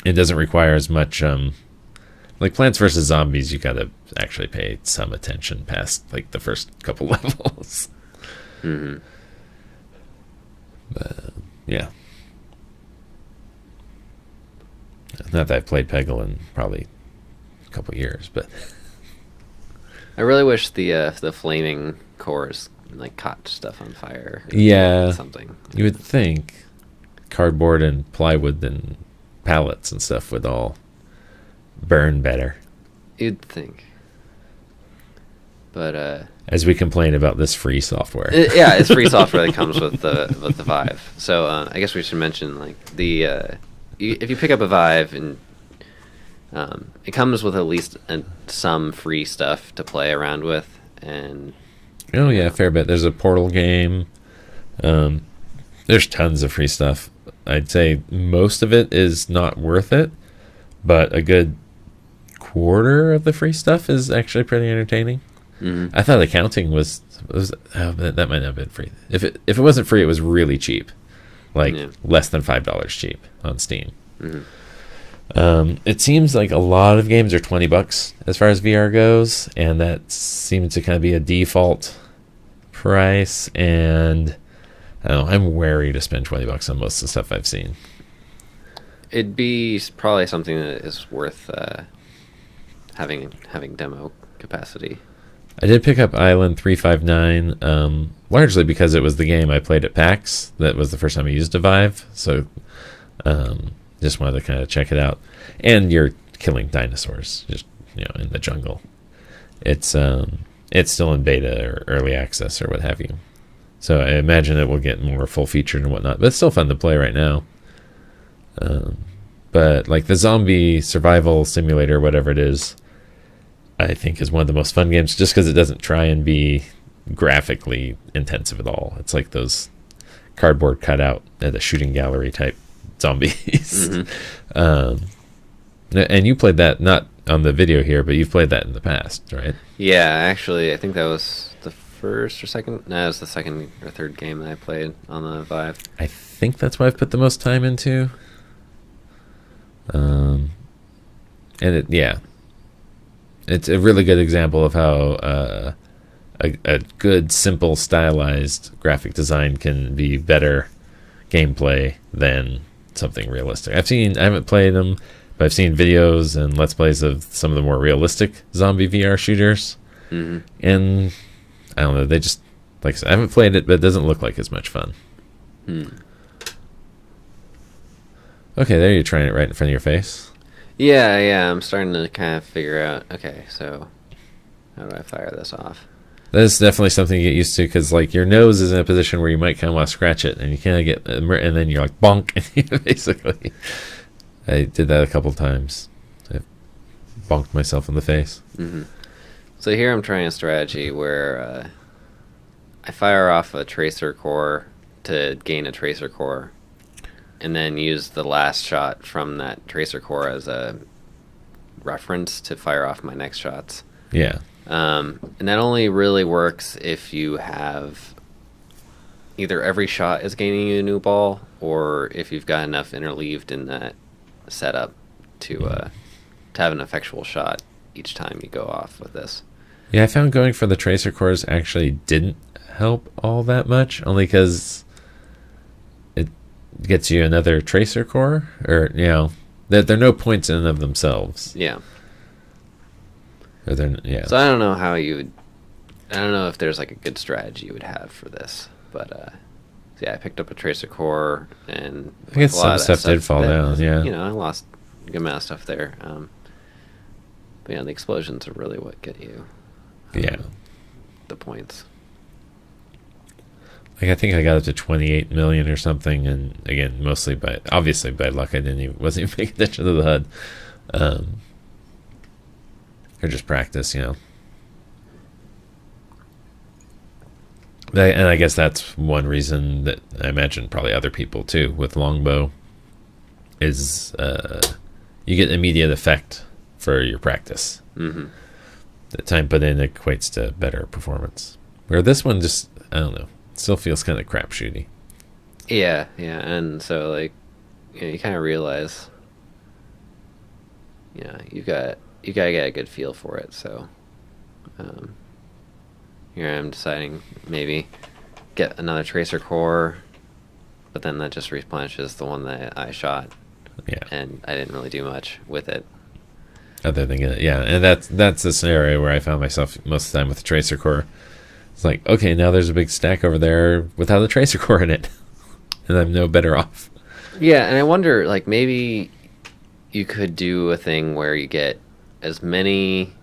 It doesn't require as much like Plants vs. Zombies. You gotta actually pay some attention past like the first couple levels. Mm-hmm. But yeah, not that I've played Peggle in probably a couple years, but I really wish the flaming cores like caught stuff on fire. Yeah, something. You would think cardboard and plywood and pallets and stuff would all burn better. You'd think. But as we complain about this free software. It's free software that comes with the Vive. So I guess we should mention like if you pick up a Vive and it comes with at least some free stuff to play around with, and oh yeah, a fair bit. There's a Portal game. There's tons of free stuff. I'd say most of it is not worth it, but a good quarter of the free stuff is actually pretty entertaining. Mm-hmm. I thought accounting was that might not have been free. If it wasn't free, it was really cheap, like less than $5 cheap on Steam. Mm-hmm. It seems like a lot of games are $20 as far as VR goes, and that seems to kind of be a default price. And I don't know, I'm wary to spend $20 on most of the stuff I've seen. It'd be probably something that is worth having demo capacity. I did pick up Island 359, largely because it was the game I played at PAX. That was the first time I used a Vive, so just wanted to kind of check it out. And you're killing dinosaurs, just in the jungle. It's still in beta or early access or what have you. So I imagine it will get more full featured and whatnot, but it's still fun to play right now. But like the zombie survival simulator, whatever it is, I think is one of the most fun games just because it doesn't try and be graphically intensive at all. It's like those cardboard cutout at a shooting gallery type zombies. Mm-hmm. And you played that not on the video here, but you've played that in the past, right? Yeah, actually, I think that was the first or second. No, it was the second or third game that I played on the Vive. I think that's what I've put the most time into. It's a really good example of how a good, simple, stylized graphic design can be better gameplay than something realistic. I haven't played them, but I've seen videos and Let's Plays of some of the more realistic zombie VR shooters. Mm-hmm. And I don't know, they just, like I said, I haven't played it, but it doesn't look like as much fun. Okay, there you're trying it right in front of your face. Yeah, I'm starting to kind of figure out, okay, so how do I fire this off? That's definitely something you get used to, because like your nose is in a position where you might kind of want to scratch it, and you kind of get, and then you're like bonk, basically. I did that a couple times. I bonked myself in the face. Mm-hmm. So here I'm trying a strategy where I fire off a tracer core to gain a tracer core, and then use the last shot from that tracer core as a reference to fire off my next shots. Yeah. And that only really works if you have either every shot is gaining you a new ball, or if you've got enough interleaved in that setup to have an effectual shot each time you go off with this. Yeah, I found going for the tracer cores actually didn't help all that much, only because it gets you another tracer core, or there are no points in and of themselves. Yeah. So I don't know how you would. I don't know if there's like a good strategy you would have for this, but I picked up a tracer core, and I guess some stuff did fall down. Yeah, I lost a good amount of stuff there. But the explosions are really what get you. The points. Like I think I got up to 28 million or something, and again, mostly obviously by luck. I wasn't even paying attention to the HUD, or just practice, And I guess that's one reason that I imagine probably other people too with longbow is you get immediate effect for your practice. Mm-hmm. The time put in equates to better performance. Where this one just, I don't know. still feels kind of crapshooty. Yeah, and so like, you kind of realize, you gotta get a good feel for it. So, here I am deciding maybe get another tracer core, but then that just replenishes the one that I shot. Yeah, and I didn't really do much with it. Other than and that's the scenario where I found myself most of the time with the tracer core. It's like, okay, now there's a big stack over there without a tracer core in it, and I'm no better off. Yeah, and I wonder, like, maybe you could do a thing where you get as many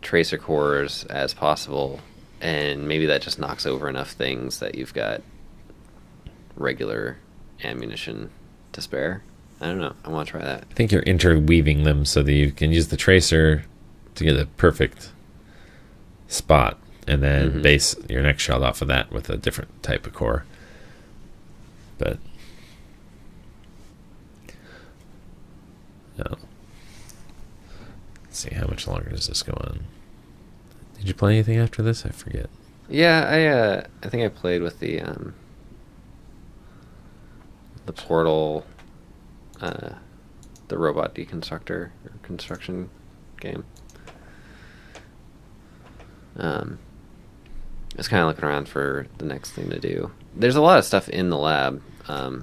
tracer cores as possible, and maybe that just knocks over enough things that you've got regular ammunition to spare. I don't know. I want to try that. I think you're interweaving them so that you can use the tracer to get a perfect spot, and then base your next shot off of that with a different type of core. But no. Let's see, how much longer does this go on? Did you play anything after this? I forget. Yeah, I think I played with the Portal, the robot deconstructor or construction game. I was kind of looking around for the next thing to do. There's a lot of stuff in the lab, a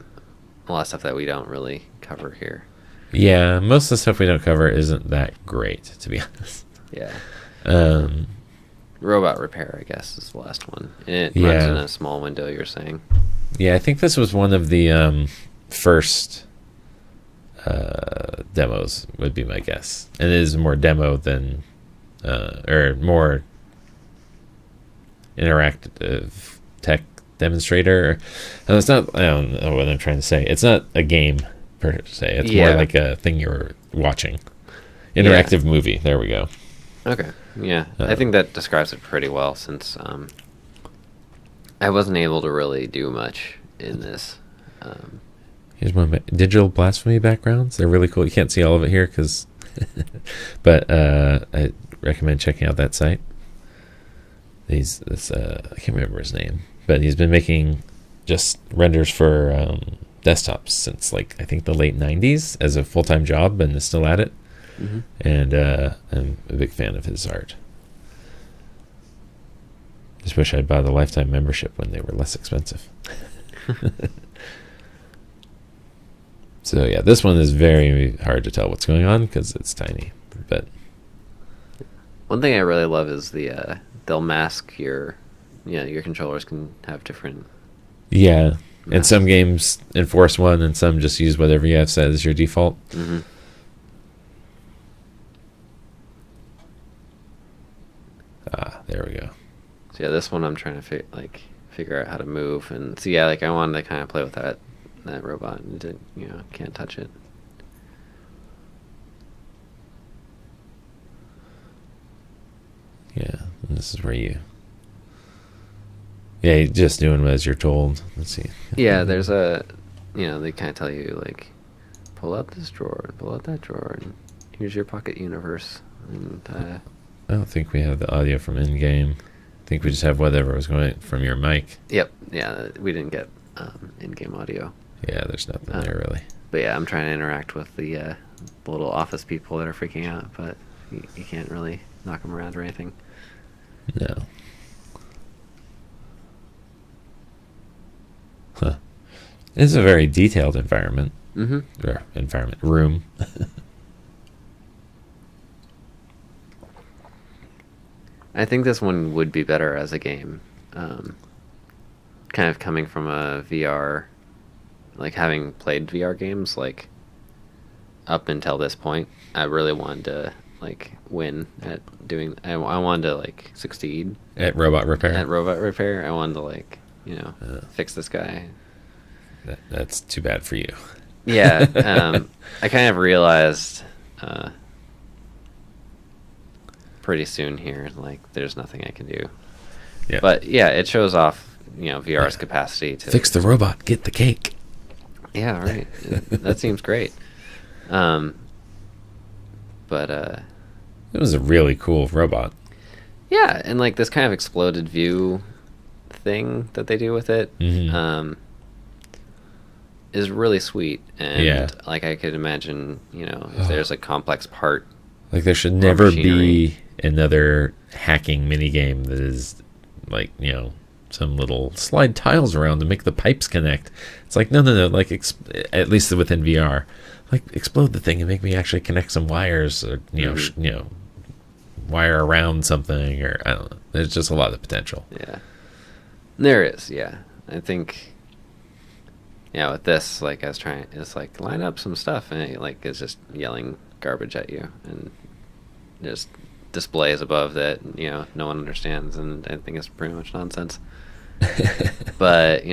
lot of stuff that we don't really cover here. Yeah, most of the stuff we don't cover isn't that great, to be honest. Yeah. Robot repair, I guess, is the last one. And it runs in a small window, you're saying. Yeah, I think this was one of the first demos, would be my guess. And it is more demo than, or more interactive tech demonstrator. And it's not, I don't know what I'm trying to say. It's not a game per se. It's more like a thing you're watching. Interactive movie. There we go. Okay. Yeah. I think that describes it pretty well, since I wasn't able to really do much in this. Here's one of my digital blasphemy backgrounds. They're really cool. You can't see all of it here, but I recommend checking out that site. I can't remember his name, but he's been making just renders for desktops since, like, I think the late 90s as a full-time job, and is still at it. Mm-hmm. And I'm a big fan of his art. Just wish I'd bought a lifetime membership when they were less expensive. So yeah, this one is very hard to tell what's going on because it's tiny. But one thing I really love is they'll mask your controllers can have different. Yeah, masks. And some games enforce one, and some just use whatever you have set as your default. Mm-hmm. There we go. So yeah, this one I'm trying to figure out how to move, and so yeah, like I wanted to kind of play with that robot, and it, can't touch it. Yeah, and this is where you're just doing as you're told. Let's see. Yeah, there's they kind of tell you, like, pull out this drawer and pull out that drawer, and here's your pocket universe. And I don't think we have the audio from in-game. I think we just have whatever was going from your mic. Yep. Yeah, we didn't get in-game audio. Yeah, there's nothing there really. But yeah, I'm trying to interact with the little office people that are freaking out, but you can't really knock them around or anything. No. Huh. It's a very detailed environment. Mm-hmm. Or environment. Room. I think this one would be better as a game. Kind of coming from a VR, like having played VR games, like up until this point, I really wanted to win at doing. I wanted to succeed at robot repair. I wanted to fix this guy. That's too bad for you. Yeah, I kind of realized pretty soon here, there's nothing I can do. Yeah. But yeah, it shows off, VR's capacity to fix the robot, get the cake. Yeah, right. That seems great. But it was a really cool robot. Yeah, and this kind of exploded view thing that they do with it Mm-hmm. is really sweet. And Yeah. like I could imagine, if there's a complex part. Like there should or never machinery. be another hacking minigame that is like, some little slide tiles around to make the pipes connect. It's like, no. Like, at least within VR, like explode the thing and make me actually connect some wires, or wire around something, or I don't know. There's just a lot of potential. Yeah. There is, yeah. I think, with this, like, I was trying, it's like, line up some stuff, and it, like, is just yelling garbage at you, and there's displays above that, no one understands, and I think it's pretty much nonsense. But,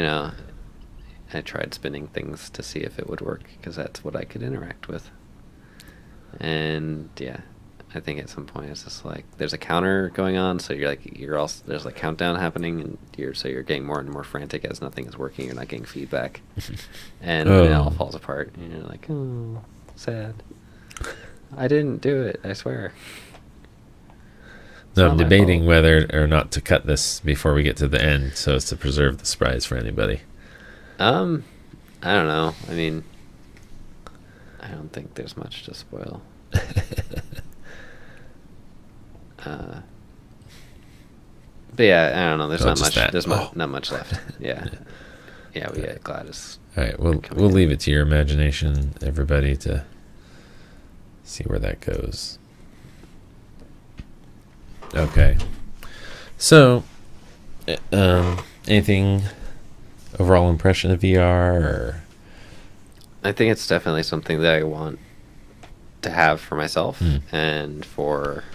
I tried spinning things to see if it would work, because that's what I could interact with. And, yeah. I think at some point it's just like there's a counter going on, so you're also there's like countdown happening, and you're getting more and more frantic as nothing is working. You're not getting feedback, and it all falls apart. And you're like, oh, sad. I didn't do it. I swear. No, I'm debating whether or not to cut this before we get to the end, so as to preserve the surprise for anybody. I don't know. I mean, I don't think there's much to spoil. But yeah, I don't know. There's not much. There's not much left. Yeah, yeah. We get Gladys. All right, we'll leave it to your imagination, everybody, to see where that goes. Okay. So, anything overall impression of VR? Or I think it's definitely something that I want to have for myself and for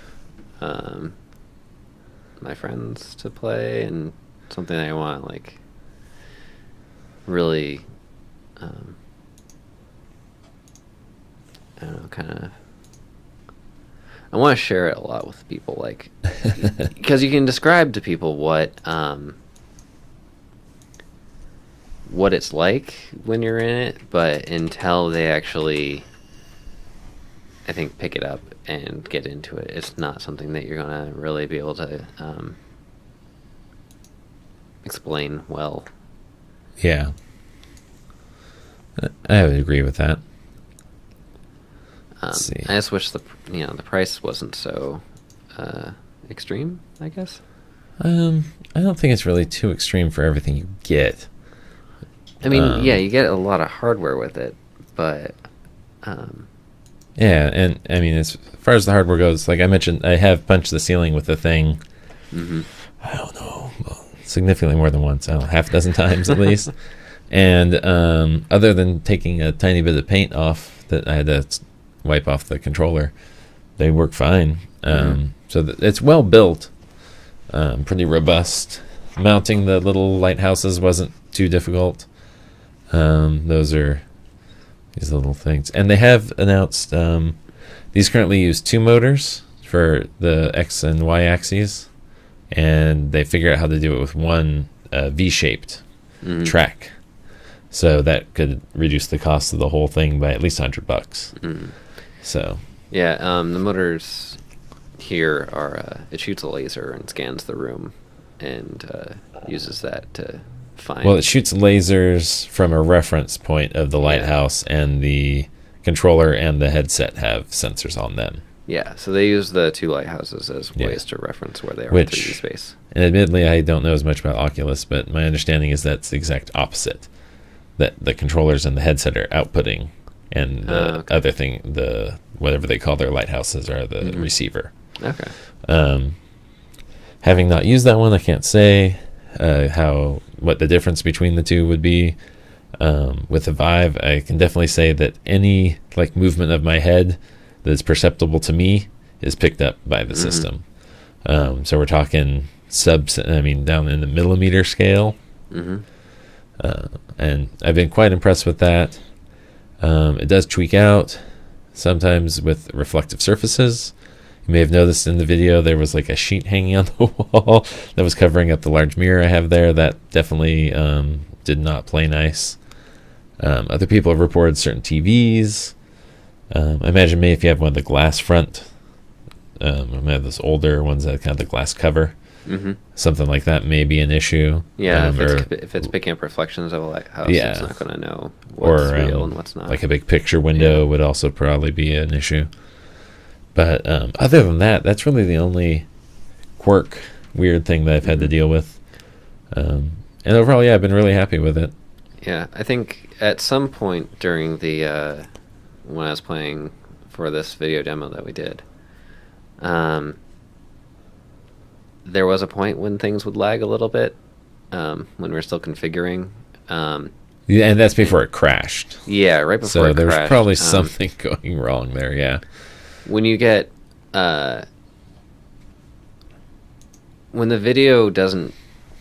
my friends to play, and something that I want, like, really I don't know, kind of I want to share it a lot with people, like, because you can describe to people what it's like when you're in it, but until they actually, I think, pick it up and get into it, it's not something that you're gonna really be able to explain well. Yeah, I would agree with that. Let's see. I just wish the price wasn't so extreme, I guess. I don't think it's really too extreme for everything you get. I mean, yeah, you get a lot of hardware with it, but yeah, and I mean, as far as the hardware goes, like I mentioned, I have punched the ceiling with the thing. Mm-hmm. I don't know, significantly more than once, half a dozen times at least. And other than taking a tiny bit of paint off that I had to wipe off the controller, they work fine. So it's well built, pretty robust. Mounting the little lighthouses wasn't too difficult. Those are these little things, and they have announced these currently use 2 motors for the X and Y axes, and they figure out how to do it with one V-shaped track, so that could reduce the cost of the whole thing by at least $100. So yeah, the motors here are it shoots a laser and scans the room, and uses that to find. Well, it shoots lasers from a reference point of the lighthouse, and the controller and the headset have sensors on them. Yeah, so they use the 2 lighthouses as ways to reference where they are in 3D space. And admittedly, I don't know as much about Oculus, but my understanding is that's the exact opposite. That the controllers and the headset are outputting, and the other thing, the whatever they call their lighthouses, are the receiver. Okay. Having not used that one, I can't say what the difference between the two would be. With the Vive, I can definitely say that any like movement of my head that is perceptible to me is picked up by the system. So we're talking down in the millimeter scale. And I've been quite impressed with that. It does tweak out sometimes with reflective surfaces. You may have noticed in the video there was like a sheet hanging on the wall that was covering up the large mirror I have there. That definitely did not play nice. Other people have reported certain TVs. I imagine maybe if you have one of the glass front, I have those older ones that kind of the glass cover. something like that may be an issue. Yeah, if it's picking up reflections of a lighthouse, it's not going to know what's real and what's not. Like a big picture window would also probably be an issue. But other than that, that's really the only weird thing that I've had to deal with. And overall, I've been really happy with it. Yeah, I think at some point during the when I was playing for this video demo that we did, there was a point when things would lag a little bit when we were still configuring. Yeah, and that's before it crashed. Yeah, right before it crashed. So there's probably something going wrong there, yeah. When you get... when the video doesn't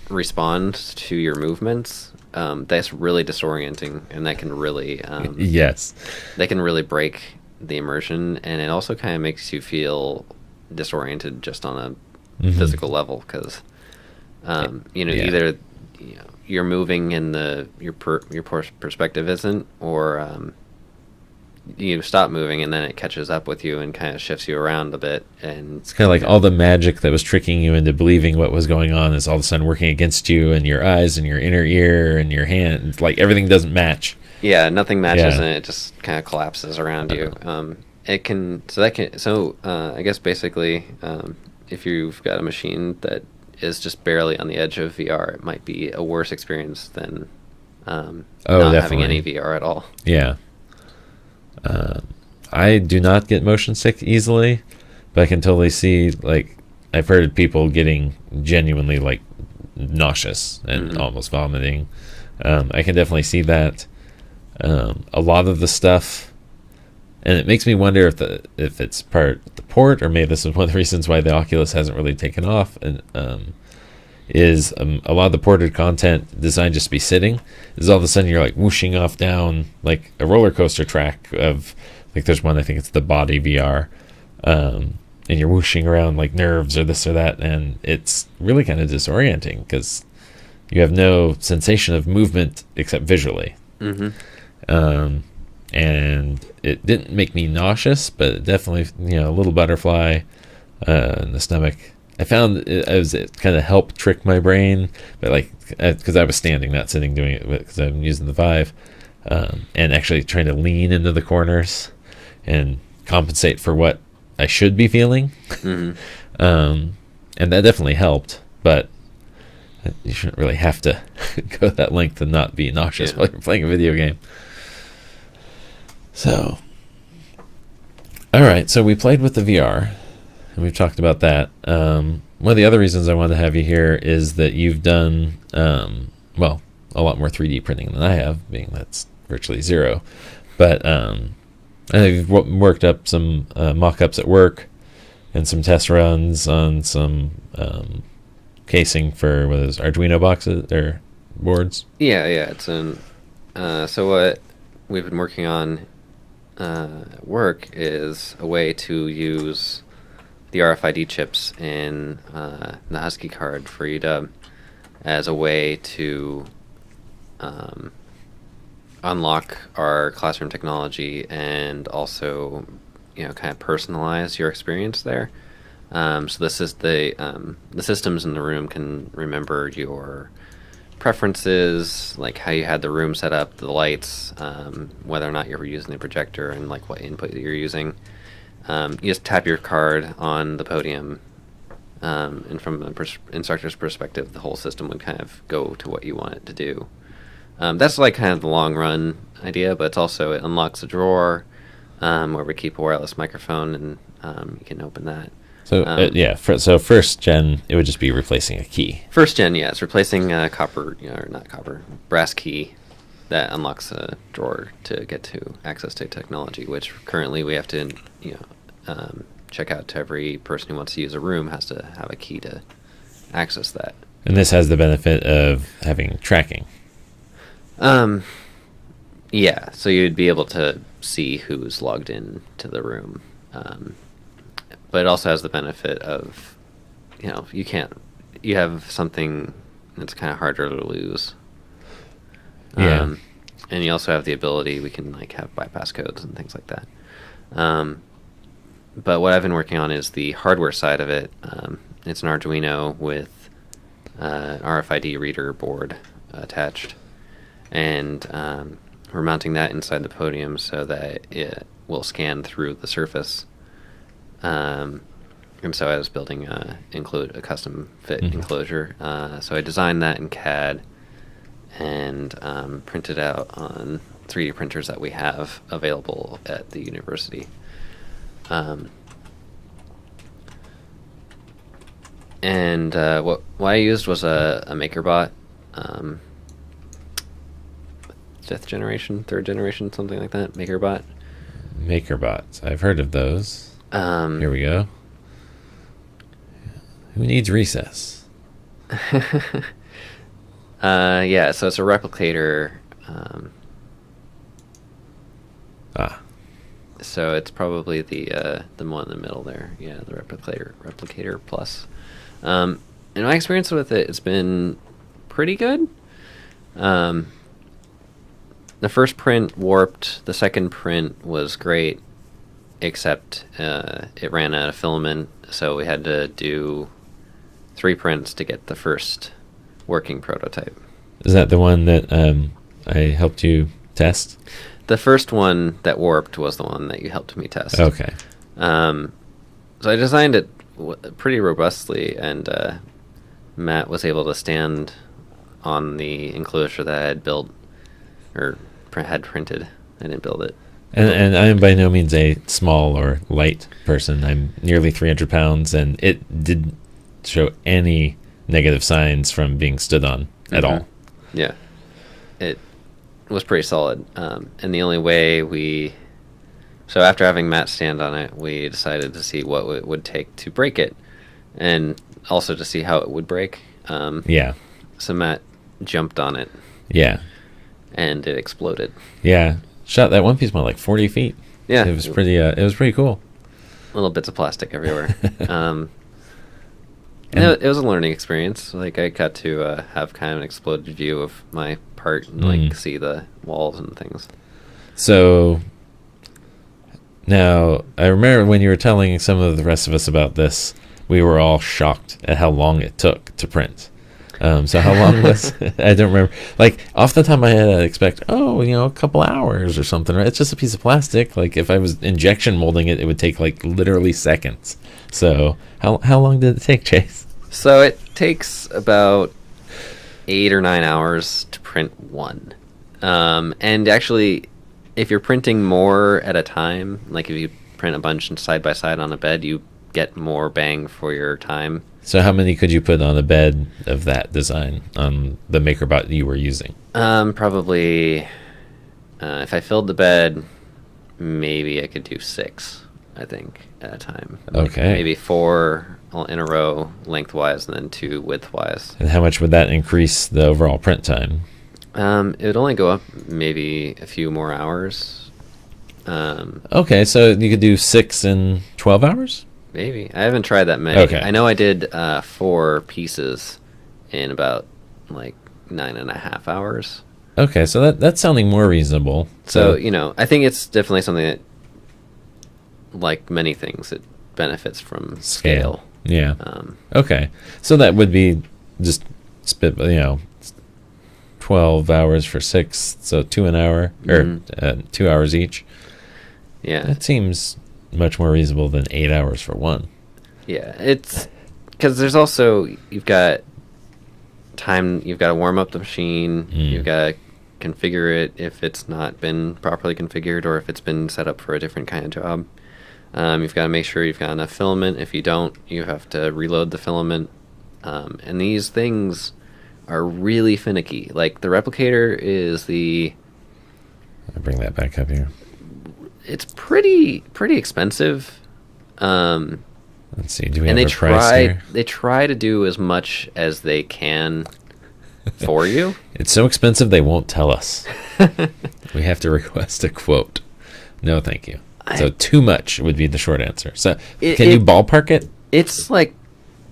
respond to your movements, that's really disorienting, and that can really... yes. That can really break the immersion, and it also kind of makes you feel disoriented just on a physical level, because either you're moving and your perspective isn't, or you stop moving and then it catches up with you and kind of shifts you around a bit, and it's kind of like all the magic that was tricking you into believing what was going on is all of a sudden working against you, and your eyes and your inner ear and your hand. It's like everything doesn't match. Yeah, nothing matches, and it just kind of collapses around you. I guess basically, if you've got a machine that is just barely on the edge of VR, it might be a worse experience than not having any VR at all. Yeah. I do not get motion sick easily, but I can totally see, like, I've heard people getting genuinely, like, nauseous and almost vomiting. I can definitely see that. A lot of the stuff, and it makes me wonder if it's part of the port, or maybe this is one of the reasons why the Oculus hasn't really taken off, and is a lot of the ported content designed just to be sitting, is all of a sudden you're like whooshing off down like a roller coaster track of, like, there's one, I think it's the Body VR, and you're whooshing around like nerves or this or that, and it's really kind of disorienting because you have no sensation of movement except visually. And it didn't make me nauseous, but it definitely, a little butterfly in the stomach. I found it kind of helped trick my brain, but like, because I was standing, not sitting, doing it because I'm using the Vive, and actually trying to lean into the corners and compensate for what I should be feeling. And that definitely helped, but you shouldn't really have to go that length to not be nauseous while you're playing a video game. So, all right, so we played with the VR, and we've talked about that. One of the other reasons I wanted to have you here is that you've done, a lot more 3D printing than I have, being that's virtually zero. But I know you've worked up some mock-ups at work and some test runs on some casing for Arduino boxes or boards. Yeah, it's so what we've been working on at work is a way to use the RFID chips in the Husky card for UW as a way to unlock our classroom technology and also, kind of personalize your experience there. So this is the systems in the room can remember your preferences, like how you had the room set up, the lights, whether or not you were using the projector, and like what input you're using. You just tap your card on the podium, and from the instructor's perspective, the whole system would kind of go to what you want it to do. That's like kind of the long run idea, but it's also, it unlocks a drawer where we keep a wireless microphone, and you can open that. So so first gen, it would just be replacing a key. First gen, it's replacing a brass key that unlocks a drawer to get to access to technology, which currently we have to, check out to every person who wants to use a room has to have a key to access that. And this has the benefit of having tracking. Yeah, so you'd be able to see who's logged in to the room. But it also has the benefit of, you have something that's kind of harder to lose. Yeah. And you also have the ability, we can like have bypass codes and things like that. But what I've been working on is the hardware side of it. It's an Arduino with an RFID reader board attached, and we're mounting that inside the podium so that it will scan through the surface. And so I was building a custom fit enclosure. So I designed that in CAD and printed out on 3D printers that we have available at the university. And what I used was a MakerBot, 5th generation, 3rd generation, something like that. MakerBot. MakerBots. I've heard of those. Here we go. Who needs recess? Yeah, so it's a replicator. So it's probably the one in the middle there. Yeah, the replicator plus. And my experience with it has been pretty good. The first print warped. The second print was great, except it ran out of filament, so we had to do 3 prints to get the first working prototype. Is that the one that I helped you test? The first one that warped was the one that you helped me test. Okay. So I designed it pretty robustly, and Matt was able to stand on the enclosure that I had built, or had printed. I didn't build it. And I'm by no means a small or light person. I'm nearly 300 pounds, and it didn't show any negative signs from being stood on at all. Yeah. It was pretty solid. And the only way so after having Matt stand on it, we decided to see what it would take to break it, and also to see how it would break. Yeah. So Matt jumped on it. Yeah. And it exploded. Yeah. Shot that one piece went like 40 feet. Yeah. It was pretty cool. Little bits of plastic everywhere. It was a learning experience. Like, I got to have kind of an exploded view of my part and like see the walls and things. So now I remember when you were telling some of the rest of us about this, we were all shocked at how long it took to print. So how long was I don't remember. Like, off the top of my head, I'd expect, a couple hours or something. Right? It's just a piece of plastic. Like, if I was injection molding it, it would take like literally seconds. So how long did it take, Chase? So it takes about 8 or 9 hours to print one. And actually, if you're printing more at a time, like if you print a bunch side by side on a bed, you get more bang for your time. So how many could you put on a bed of that design on the MakerBot you were using? Probably, if I filled the bed, maybe I could do 6, I think, at a time. Okay. Maybe 4 in a row lengthwise, and then 2 widthwise. And how much would that increase the overall print time? It would only go up maybe a few more hours. Okay, so you could do 6 in 12 hours? Maybe. I haven't tried that many. Okay. I know I did 4 pieces in about like 9.5 hours. Okay, so that's sounding more reasonable. So, I think it's definitely something that, like many things, it benefits from scale. Yeah. Okay. So that would be just 12 hours for 6, so 2 an hour, or 2 hours each. Yeah. That seems much more reasonable than 8 hours for one. Yeah, it's because there's also, you've got time, you've got to warm up the machine, you've got to configure it if it's not been properly configured or if it's been set up for a different kind of job. You've got to make sure you've got enough filament. If you don't, you have to reload the filament. And these things are really finicky. Like, the replicator is I'll bring that back up here. It's pretty expensive. Let's see. Do we have a price here? They try to do as much as they can for you. It's so expensive they won't tell us. We have to request a quote. No, thank you. So too much would be the short answer. So can you ballpark it? It's like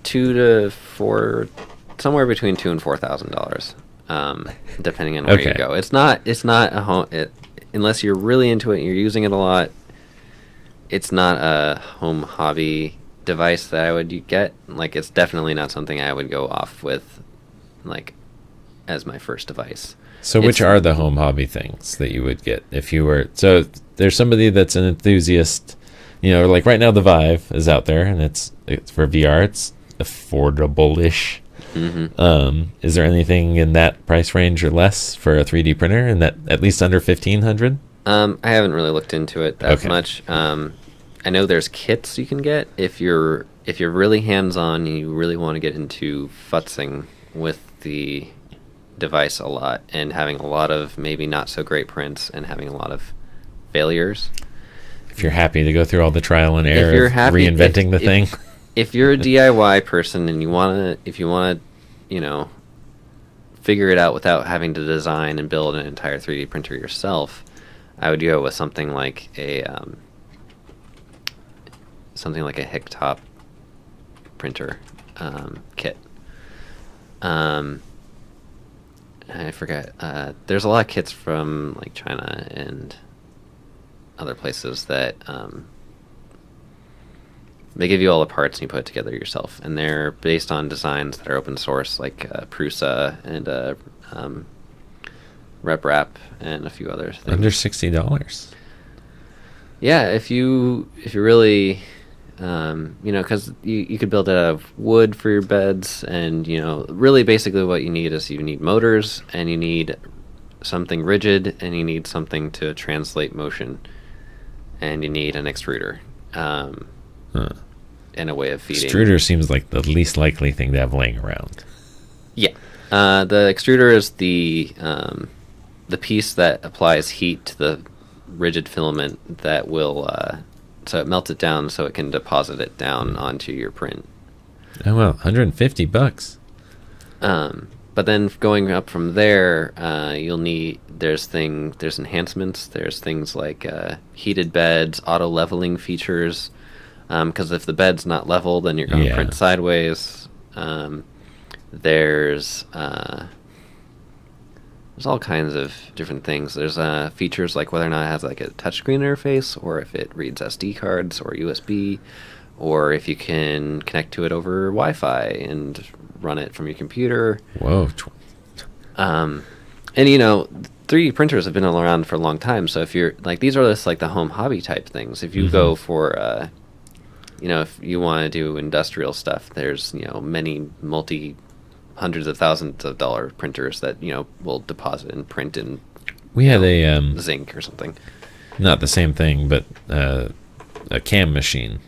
$2,000 to $4,000, somewhere between $2,000 and $4,000, depending on where you go. It's not a home. Unless you're really into it and you're using it a lot, it's not a home hobby device that I would get. Like, it's definitely not something I would go off with, like, as my first device. So which are the home hobby things that you would get if you were... So there's somebody that's an enthusiast, like right now the Vive is out there, and it's for VR. It's affordable-ish. Mm-hmm. Is there anything in that price range or less for a 3D printer, and that at least under 1,500? I haven't really looked into it that much. I know there's kits you can get if you're really hands-on and you really want to get into futzing with the device a lot and having a lot of maybe not so great prints and having a lot of failures. If you're happy to go through all the trial and error of reinventing the thing. If you're a DIY person and you want to, figure it out without having to design and build an entire 3D printer yourself, I would go with something like a Hicktop printer kit. I forget. There's a lot of kits from like China and other places that they give you all the parts and you put it together yourself, and they're based on designs that are open source, like Prusa and RepRap and a few other things. Under $60. Yeah, if you really, because you could build it out of wood for your beds, and really basically what you need is you need motors, and you need something rigid, and you need something to translate motion, and you need an extruder, and a way of feeding. Extruder seems like the least likely thing to have laying around. Yeah, the extruder is the piece that applies heat to the rigid filament that will so it melts it down so it can deposit it down onto your print. Oh well, $150. But then going up from there, there's enhancements. There's things like heated beds, auto leveling features. Because if the bed's not level, then you're going to print sideways. There's all kinds of different things. There's features like whether or not it has like a touchscreen interface, or if it reads SD cards or USB, or if you can connect to it over Wi-Fi and run it from your computer. Whoa. And 3D printers have been around for a long time. So if you're like, these are just like the home hobby type things. If you go for, if you want to do industrial stuff, there's many hundreds of thousands of dollar printers that will deposit and print in. We had a zinc or something. Not the same thing, but a CAM machine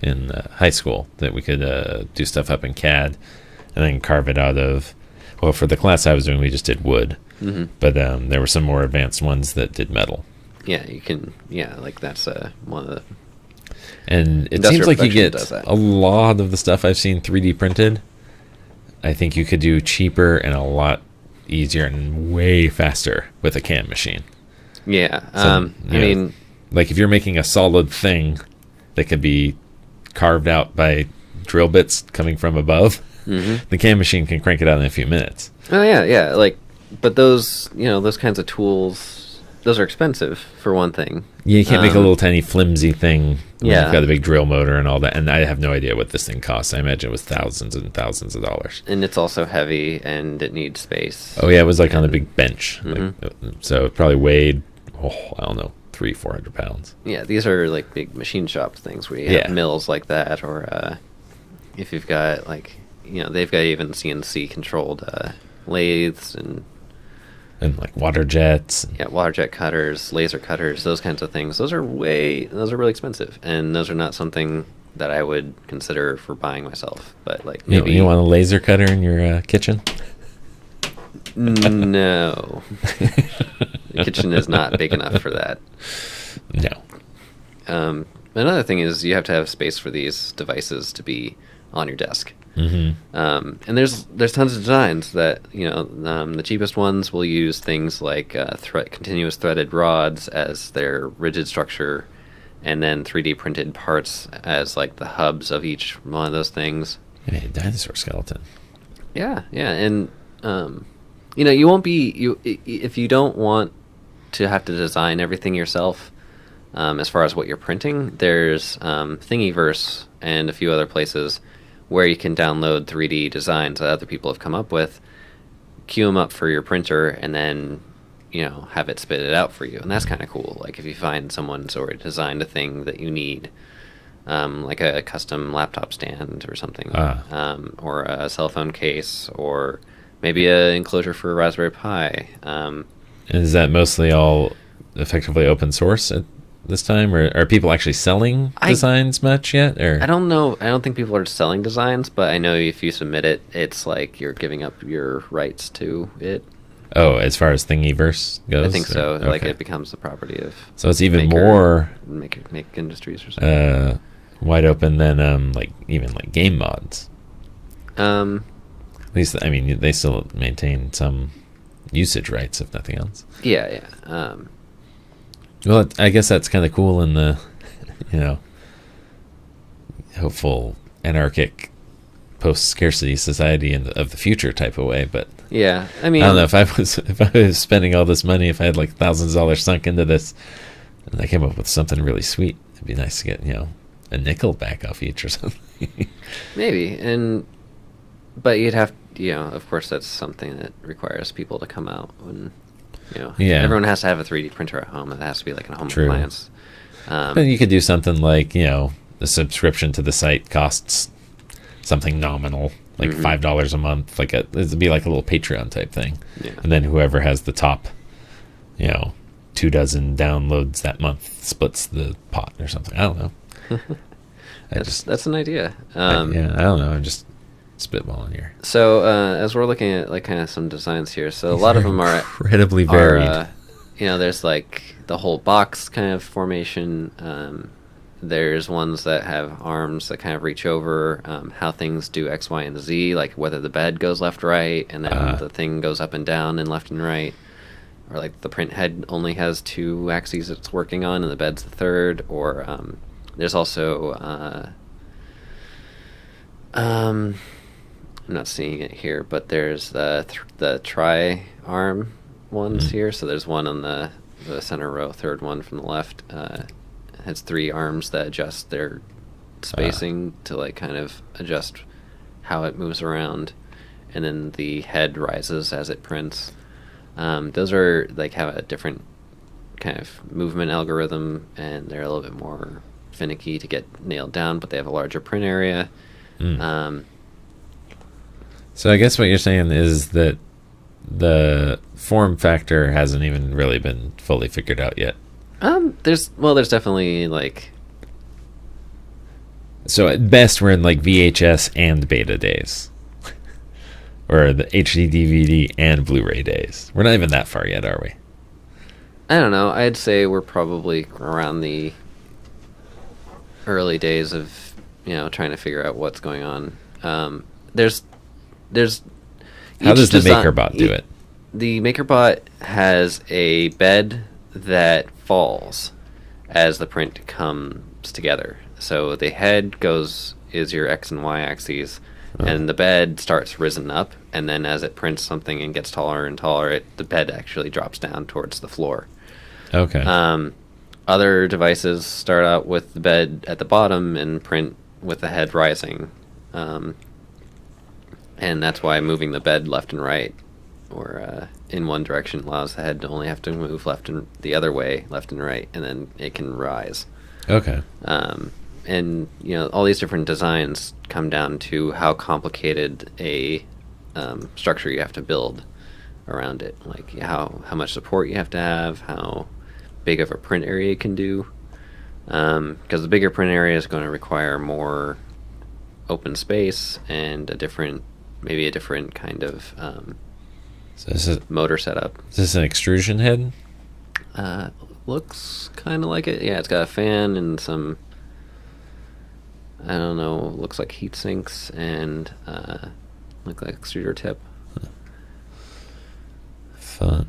in high school that we could do stuff up in CAD and then carve it out of. Well, for the class I was doing, we just did wood, but there were some more advanced ones that did metal. Yeah, you can. Yeah, like that's one of the. And it seems like you get a lot of the stuff I've seen 3D printed. I think you could do cheaper and a lot easier and way faster with a CAM machine. Yeah. I mean, like if you're making a solid thing that could be carved out by drill bits coming from above, the CAM machine can crank it out in a few minutes. Oh yeah. But those kinds of tools, those are expensive for one thing. You can't make a little tiny flimsy thing when Yeah. you've got a big drill motor and all that. And I have no idea what this thing costs. I imagine it was thousands and thousands of dollars. And it's also heavy and it needs space. Oh yeah, it was like on a big bench. So it probably weighed, I don't know, 300-400 pounds. Yeah, these are like big machine shop things where you have mills like that, or if you've got they've got even CNC controlled lathes and like water jets. Yeah, water jet cutters, laser cutters, those kinds of things. Those are really expensive, and those are not something that I would consider for buying myself. But like maybe you want a laser cutter in your kitchen? No, the kitchen is not big enough for that. No. Another thing is you have to have space for these devices to be on your desk. And there's tons of designs that the cheapest ones will use things like continuous threaded rods as their rigid structure, and then 3D printed parts as like the hubs of each one of those things. I mean, a dinosaur skeleton. Yeah, and you won't be if you don't want to have to design everything yourself. As far as what you're printing, there's Thingiverse and a few other places where you can download 3D designs that other people have come up with, queue them up for your printer, and then have it spit it out for you. And that's kind of cool. Like if you find someone's already designed a thing that you need, like a custom laptop stand or something, or a cell phone case, or maybe an enclosure for a Raspberry Pi. And is that mostly all effectively open source at this time, or are people actually selling designs much yet? Or I don't know. I don't think people are selling designs, but I know if you submit it, it's like you're giving up your rights to it. Oh, as far as Thingiverse goes? I think so. Okay. Like it becomes the property of... So it's even more... Make Industries or something. Wide open than even game mods. At least, I mean, they still maintain some usage rights, if nothing else. Yeah. Well, I guess that's kind of cool in the, hopeful anarchic post-scarcity society of the future type of way. But yeah, I mean, I don't know if I was spending all this money, if I had like thousands of dollars sunk into this, and I came up with something really sweet, it'd be nice to get a nickel back off each or something. Maybe, but you'd have, of course, that's something that requires people to come out and. Everyone has to have a 3D printer at home. It has to be like a home appliance. But you could do something like, the subscription to the site costs something nominal, like $5 a month. It'd be like a little Patreon type thing. Yeah. And then whoever has the top, 24 downloads that month splits the pot or something. I don't know. That's an idea. I don't know. I'm just spitballing here. So as we're looking at like kind of some designs here, so a lot of them are incredibly varied. There's like the whole box kind of formation. There's ones that have arms that kind of reach over, how things do X, Y, and Z, like whether the bed goes left, right, and then the thing goes up and down and left and right, or like the print head only has 2 axes it's working on and the bed's the third, or there's also I'm not seeing it here, but there's the tri-arm ones here. So there's one on the center row, third one from the left. Has 3 arms that adjust their spacing to like kind of adjust how it moves around, and then the head rises as it prints. Those are like have a different kind of movement algorithm, and they're a little bit more finicky to get nailed down, but they have a larger print area. So I guess what you're saying is that the form factor hasn't even really been fully figured out yet. There's definitely like... So at best we're in like VHS and beta days. Or the HD DVD and Blu-ray days. We're not even that far yet, are we? I don't know. I'd say we're probably around the early days of, trying to figure out what's going on. There's how does the MakerBot do it? The MakerBot has a bed that falls as the print comes together. So the head is your X and Y axes, and the bed starts risen up, and then as it prints something and gets taller and taller, the bed actually drops down towards the floor. Okay. Other devices start out with the bed at the bottom and print with the head rising. And that's why moving the bed left and right, or in one direction, allows the head to only have to move left and the other way, left and right, and then it can rise. Okay. And all these different designs come down to how complicated a structure you have to build around it, like how much support you have to have, how big of a print area you can do, because the bigger print area is going to require more open space and maybe a different kind of motor setup. Is this an extrusion head? Looks kind of like it. Yeah, it's got a fan and some, I don't know, looks like heat sinks and look like extruder tip. Fun.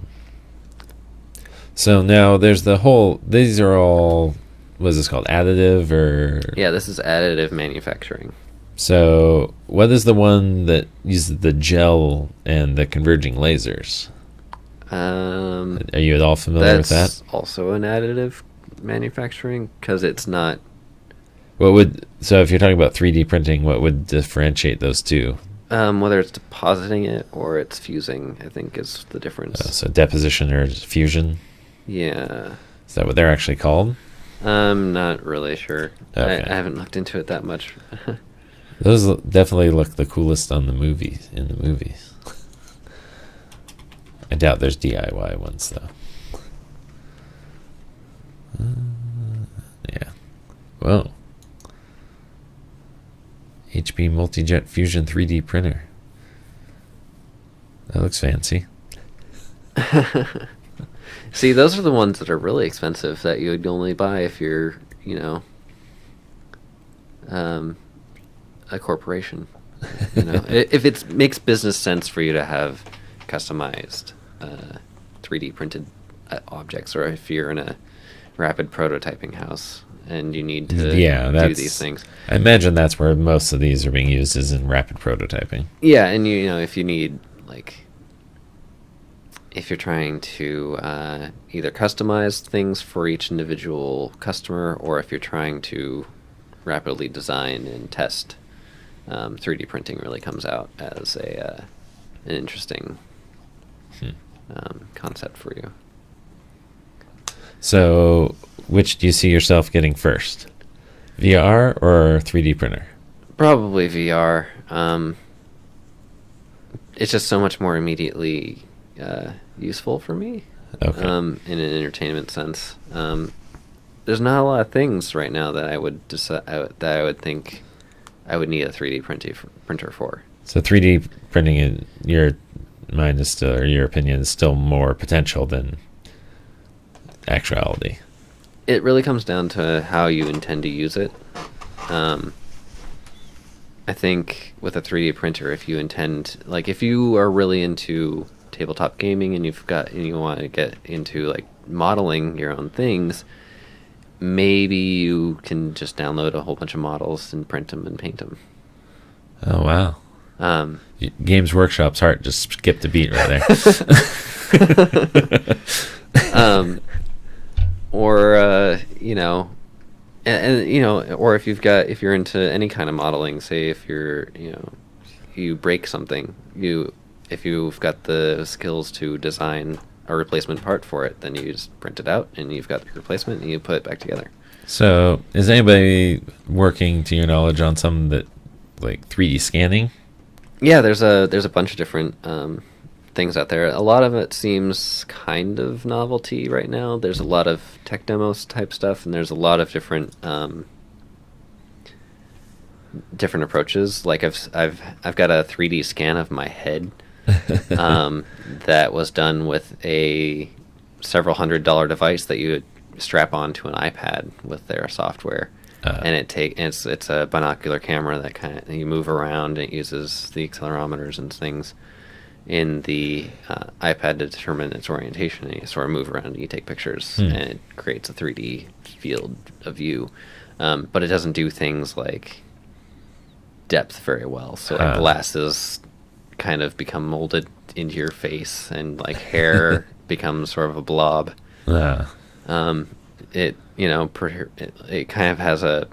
So now there's these are all, what is this called, additive or? Yeah, this is additive manufacturing. So what is the one that uses the gel and the converging lasers? Are you at all familiar with that? That's also an additive manufacturing because it's not. So if you're talking about 3D printing, what would differentiate those two? Whether it's depositing it or it's fusing, I think is the difference. So deposition or fusion? Yeah. Is that what they're actually called? I'm not really sure. Okay. I haven't looked into it that much. Those definitely look the coolest on the movies. In the movies, I doubt there's DIY ones though. Yeah. Whoa. HP Multijet Fusion 3D printer. That looks fancy. See, those are the ones that are really expensive that you would only buy if you're, a corporation. If it makes business sense for you to have customized 3D printed objects, or if you're in a rapid prototyping house and you need to do these things. I imagine that's where most of these are being used, is in rapid prototyping. Yeah, and if you need, like, if you're trying to either customize things for each individual customer, or if you're trying to rapidly design and test, 3D printing really comes out as an interesting concept for you. So, which do you see yourself getting first? VR or 3D printer? Probably VR. It's just so much more immediately useful for me. Okay. In an entertainment sense. There's not a lot of things right now that I would think I would need a 3D printer for. So 3D printing, in your mind is still, or your opinion, is still more potential than actuality. It really comes down to how you intend to use it. I think with a 3D printer, if you are really into tabletop gaming and you want to get into like modeling your own things, maybe you can just download a whole bunch of models and print them and paint them. Oh wow. Games Workshop's heart just skipped a beat right there. Or or if you're into any kind of modeling, say if you break something, if you've got the skills to design a replacement part for it, then you just print it out and you've got the replacement and you put it back together. So is anybody working, to your knowledge, on some that, like, 3D scanning? Yeah, there's a bunch of different things out there. A lot of it seems kind of novelty right now. There's a lot of tech demos type stuff, and there's a lot of different approaches. Like I've got a 3D scan of my head that was done with a several $100 device that you would strap onto an iPad with their software. And it's a binocular camera that kind of you move around, and it uses the accelerometers and things in the iPad to determine its orientation, and you sort of move around and you take pictures, and it creates a 3D field of view. But it doesn't do things like depth very well. So like glasses kind of become molded into your face, and like hair becomes sort of a blob. It kind of has and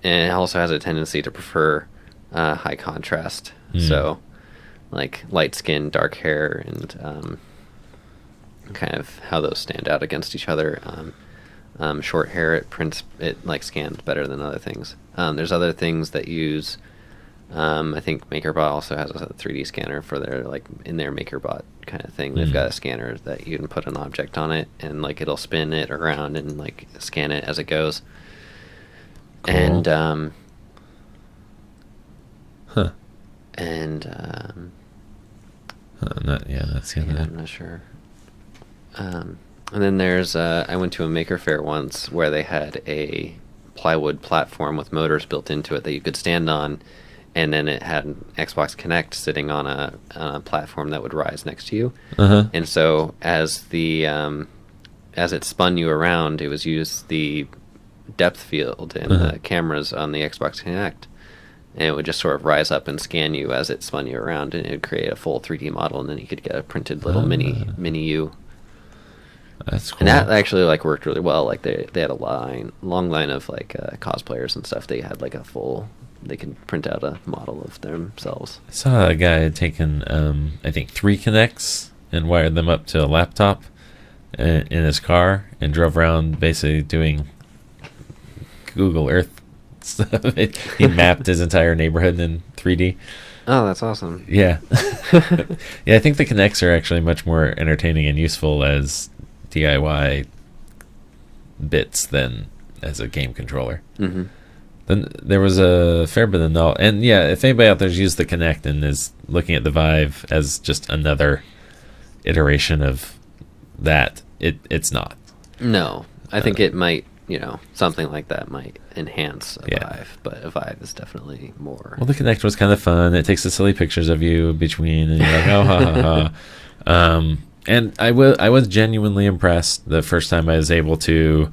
it also has a tendency to prefer high contrast. So like light skin, dark hair, and kind of how those stand out against each other. Short hair, it like scans better than other things. There's other things that use. I think MakerBot also has a 3D scanner for their, like, in their MakerBot kind of thing. They've got a scanner that you can put an object on it, and like it'll spin it around and like scan it as it goes. Cool. And I'm not sure. And then there's I went to a maker fair once where they had a plywood platform with motors built into it that you could stand on, and then it had an Xbox Kinect sitting on a platform that would rise next to you. And so as it spun you around, it was used the depth field and the cameras on the Xbox Kinect, and it would just sort of rise up and scan you as it spun you around, and it would create a full 3D model, and then you could get a printed little mini you. That's cool. And that actually like worked really well. Like they had a long line of like cosplayers and stuff. They had like they could print out a model of themselves. I saw a guy had taken, I think, 3 Kinects and wired them up to a laptop in his car and drove around basically doing Google Earth stuff. He mapped his entire neighborhood in 3D. Oh, that's awesome. Yeah. Yeah, I think the Kinects are actually much more entertaining and useful as DIY bits than as a game controller. Mm-hmm. Then there was a fair bit of knowledge. And yeah, if anybody out there's used the Kinect and is looking at the Vive as just another iteration of that, it's not. No, I think it might, something like that might enhance a Vive, but a Vive is definitely more. Well, the Kinect was kind of fun. It takes the silly pictures of you between, and you're like, oh, ha, ha, ha. And I was genuinely impressed the first time I was able to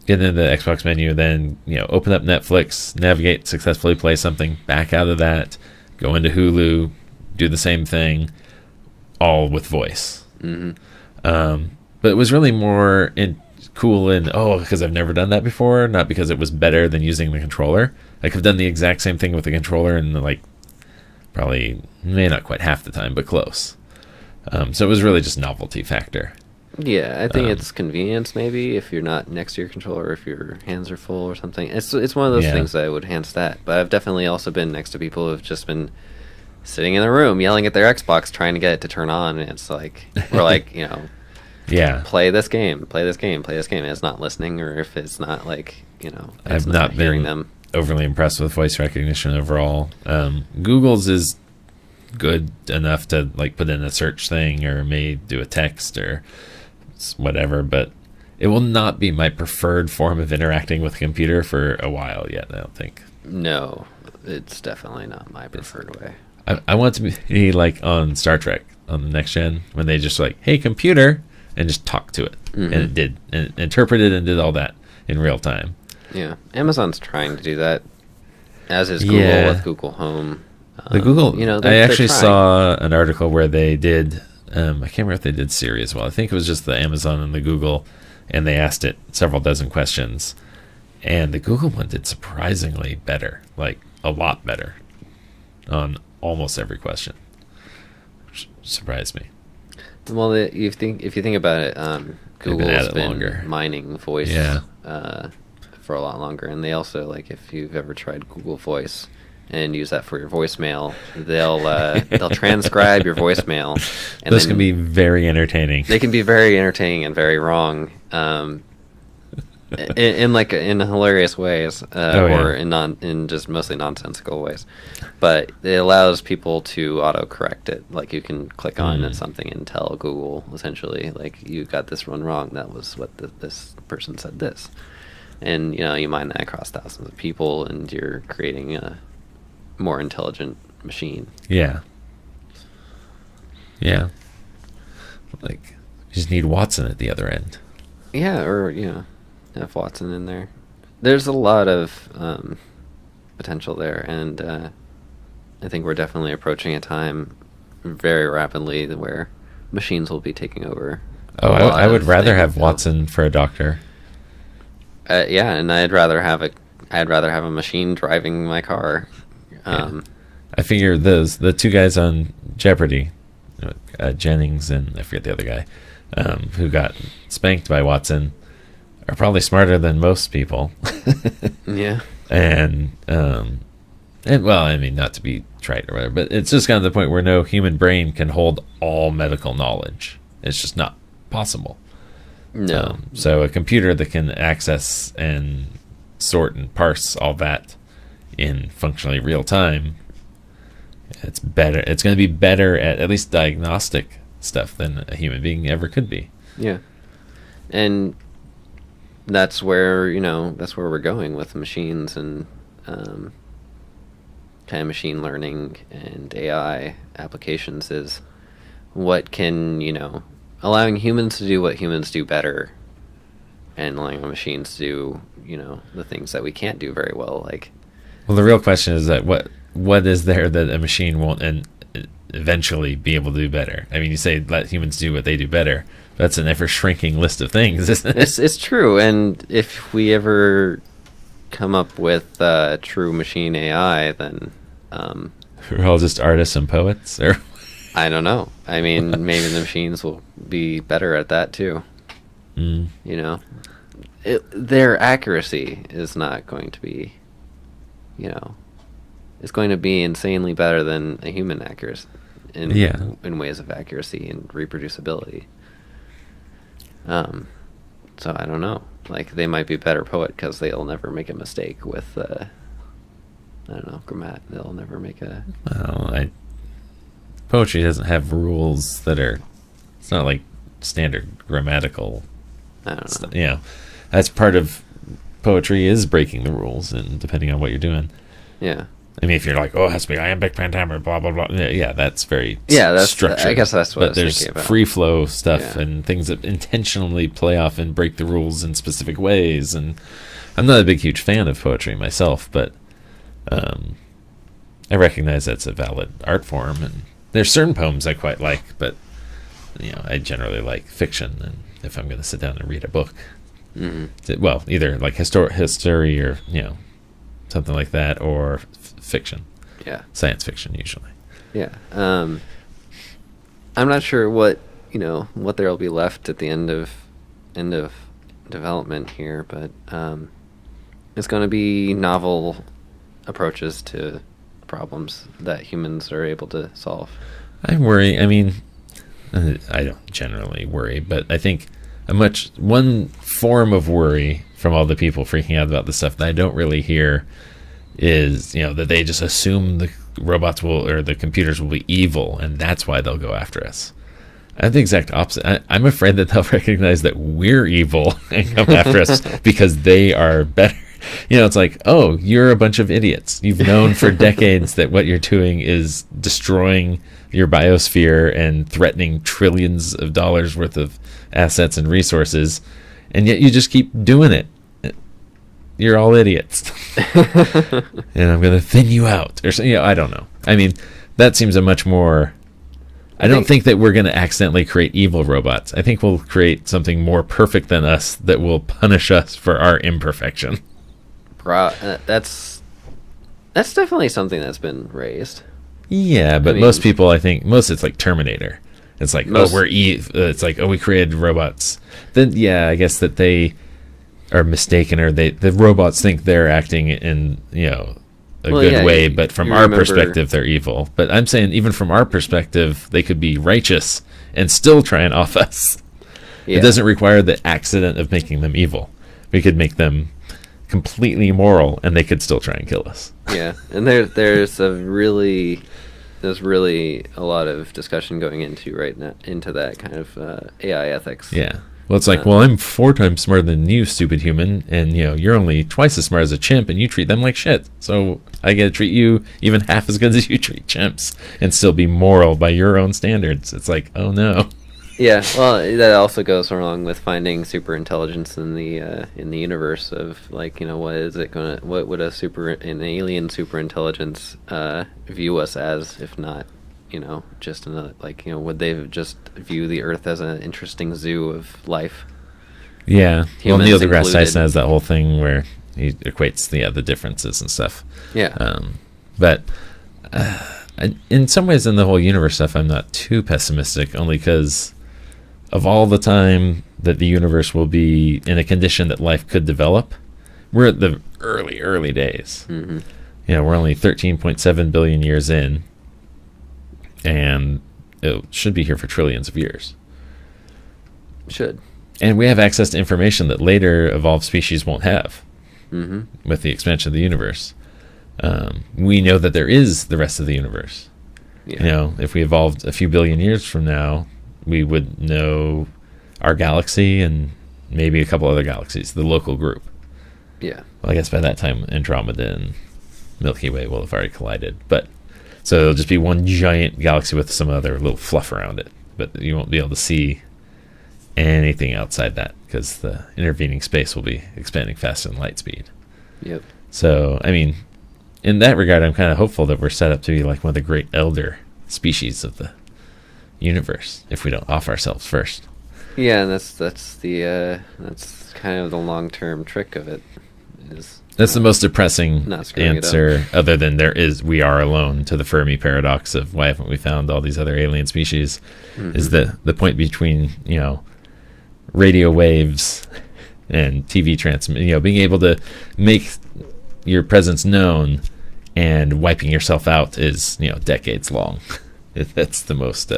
get into the Xbox menu, then open up Netflix, navigate, successfully play something, back out of that, go into Hulu, do the same thing, all with voice. Mm-hmm. But it was really more cool because I've never done that before, not because it was better than using the controller. I could have done the exact same thing with the controller in probably not quite half the time, but close. So it was really just novelty factor. Yeah, I think it's convenience maybe if you're not next to your controller, if your hands are full or something. It's one of those things that I would enhance that. But I've definitely also been next to people who've just been sitting in the room yelling at their Xbox trying to get it to turn on, and it's like we're like, play this game, play this game, play this game, and it's not listening, or if it's not I've not hearing been them. Overly impressed with voice recognition overall. Google's is good enough to put in a search thing or may do a text or whatever, but it will not be my preferred form of interacting with a computer for a while yet, I don't think. No, it's definitely not my preferred way. I want it to be like on Star Trek on the next gen when they just hey computer, and just talk to it. Mm-hmm. And it did, and interpreted and did all that in real time. Yeah, Amazon's trying to do that, as is Google with Google Home. The Google, I actually saw an article where they did, I can't remember if they did Siri as well. I think it was just the Amazon and the Google, and they asked it several dozen questions. And the Google one did surprisingly better, a lot better, on almost every question. Which surprised me. Well, if you think about it, Google's been mining voice for a lot longer, and they also if you've ever tried Google Voice and use that for your voicemail, they'll transcribe your voicemail. And those can be very entertaining. They can be very entertaining and very wrong, in hilarious ways, or in just mostly nonsensical ways. But it allows people to autocorrect it. You can click on something and tell Google essentially, you got this one wrong. That was what this person said this, and you mine that across thousands of people, and you're creating a more intelligent machine. Yeah. You just need Watson at the other end. Yeah, or have Watson in there. There's a lot of potential there, and I think we're definitely approaching a time very rapidly where machines will be taking over. Oh, I would rather have Watson for a doctor. Yeah, and I'd rather have a machine driving my car. I figure the two guys on Jeopardy, Jennings and I forget the other guy, who got spanked by Watson, are probably smarter than most people. Yeah. And well, I mean, not to be trite or whatever, but it's just kind of the point where no human brain can hold all medical knowledge. It's just not possible. No. So a computer that can access and sort and parse all that in functionally real time, it's better. It's going to be better at least diagnostic stuff than a human being ever could be. Yeah. And that's where we're going with machines and kind of machine learning and AI applications, is what can, allowing humans to do what humans do better, and allowing machines to do, the things that we can't do very well. Well, the real question is that what is there that a machine won't eventually be able to do better? I mean, you say let humans do what they do better. That's an ever shrinking list of things, isn't it? It's true, and if we ever come up with true machine AI, then We're all just artists and poets, or I don't know. I mean, maybe the machines will be better at that too. You know, their accuracy is not going to be, you know, it's going to be insanely better than a human accuracy in ways of accuracy and reproducibility. So I don't know. Like, they might be a better poet because they'll never make a mistake with, I don't know, they'll never make a... Well, poetry doesn't have rules that are... It's not like standard grammatical... I don't know. You know, that's part of poetry, is breaking the rules, and depending on what you're doing. Yeah. I mean, if you're like, oh, it has to be iambic pentameter, blah, blah, blah. Yeah, that's very that's structured. I guess that's what I was there's thinking about. free flow stuff and things that intentionally play off and break the rules in specific ways. And I'm not a big, huge fan of poetry myself, but I recognize that's a valid art form. And there's certain poems I quite like, but you know, I generally like fiction. And if I'm going to sit down and read a book, well, either like history or, you know, something like that, or fiction. Yeah. Science fiction, usually. Yeah. I'm not sure what there'll be left at the end of development here, but it's going to be novel approaches to problems that humans are able to solve. I worry. I mean, I don't generally worry, but I think one form of worry from all the people freaking out about this stuff that I don't really hear is, you know, that they just assume the robots or the computers will be evil, and that's why they'll go after us. I have the exact opposite. I'm afraid that they'll recognize that we're evil and come after us because they are better. You know, it's like, oh, you're a bunch of idiots. You've known for decades that what you're doing is destroying your biosphere and threatening trillions of dollars worth of assets and resources, and yet you just keep doing it. You're all idiots. And I'm going to thin you out. Or so, you know, I don't know. I mean, that seems a much more... I don't think that we're going to accidentally create evil robots. I think we'll create something more perfect than us that will punish us for our imperfection. That's definitely something that's been raised. Yeah, but most people, I think, it's like Terminator. It's like, it's like, we created robots. Then, yeah, I guess that they are mistaken, or the robots think they're acting in, you know, a good way, but from our perspective, they're evil. But I'm saying, even from our perspective, they could be righteous and still try and off us. Yeah. It doesn't require the accident of making them evil. We could make them completely moral, and they could still try and kill us. Yeah, and there's really a lot of discussion going into that kind of AI ethics. Yeah. Well, it's like, I'm 4 times smarter than you, stupid human, and you know, you're only twice as smart as a chimp, and you treat them like shit. So I get to treat you even half as good as you treat chimps, and still be moral by your own standards. It's like, oh no. Yeah, well, that also goes along with finding super intelligence in the universe of, like, you know, what would an alien super intelligence view us as, if not, you know, just another, like, you know, would they just view the Earth as an interesting zoo of life? Yeah. Well, Neil deGrasse included. Tyson has that whole thing where he equates the differences and stuff. Yeah. But in some ways, in the whole universe stuff, I'm not too pessimistic, only because of all the time that the universe will be in a condition that life could develop. We're at the early days. Mm-hmm. You know, we're only 13.7 billion years in, and it should be here for trillions of years. Should. And we have access to information that later evolved species won't have. Mm-hmm. With the expansion of the universe. We know that there is the rest of the universe. Yeah. You know, if we evolved a few billion years from now, we would know our galaxy and maybe a couple other galaxies, the local group. Yeah. Well, I guess by that time, Andromeda and Milky Way will have already collided. But so it'll just be one giant galaxy with some other little fluff around it. But you won't be able to see anything outside that because the intervening space will be expanding faster than light speed. Yep. So, I mean, in that regard, I'm kind of hopeful that we're set up to be like one of the great elder species of the universe if we don't off ourselves first. Yeah, and that's kind of the long-term trick of it. Is That's the most depressing not screwing it up. answer, other than we are alone, to the Fermi paradox of why haven't we found all these other alien species, is the point between, radio waves and TV transmit, being able to make your presence known and wiping yourself out is, decades long. That's the most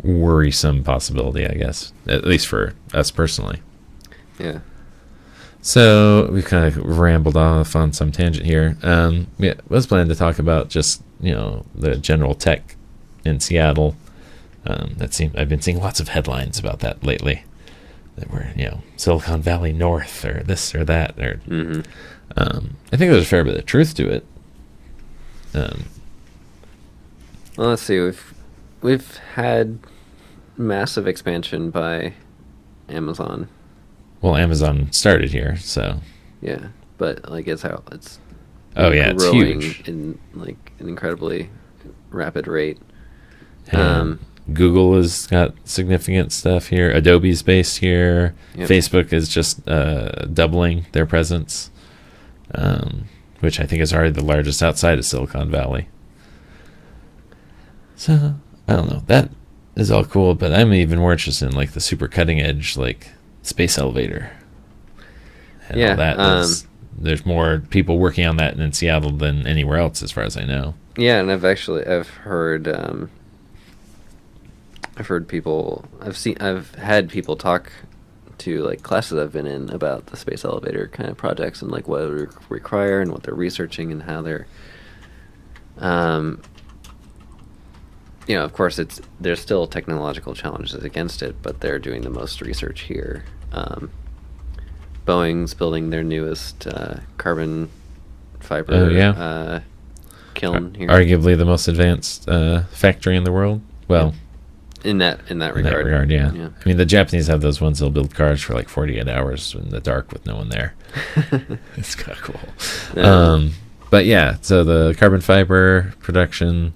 worrisome possibility, I guess, at least for us personally. Yeah. So we kind of rambled off on some tangent here. I was planning to talk about just the general tech in Seattle. I've been seeing lots of headlines about that lately. That were Silicon Valley North or this or that or. I think there's a fair bit of truth to it. Well, let's see. We've had massive expansion by Amazon. Well, Amazon started here, so. Yeah, but it's Oh yeah, it's growing huge in an incredibly rapid rate. Google has got significant stuff here. Adobe's based here. Yep. Facebook is just doubling their presence, which I think is already the largest outside of Silicon Valley. So I don't know. That is all cool, but I'm even more interested in the super cutting edge space elevator. And all that there's more people working on that in Seattle than anywhere else, as far as I know. Yeah, and I've had people talk to classes I've been in about the space elevator kind of projects and what it would require and what they're researching and how they're of course there's still technological challenges against it, but they're doing the most research here. Boeing's building their newest carbon fiber kiln here. Arguably the most advanced factory in the world. Well, in that regard. Yeah. I mean, the Japanese have those ones that'll build cars for 48 hours in the dark with no one there. It's kind of cool. But yeah, so the carbon fiber production,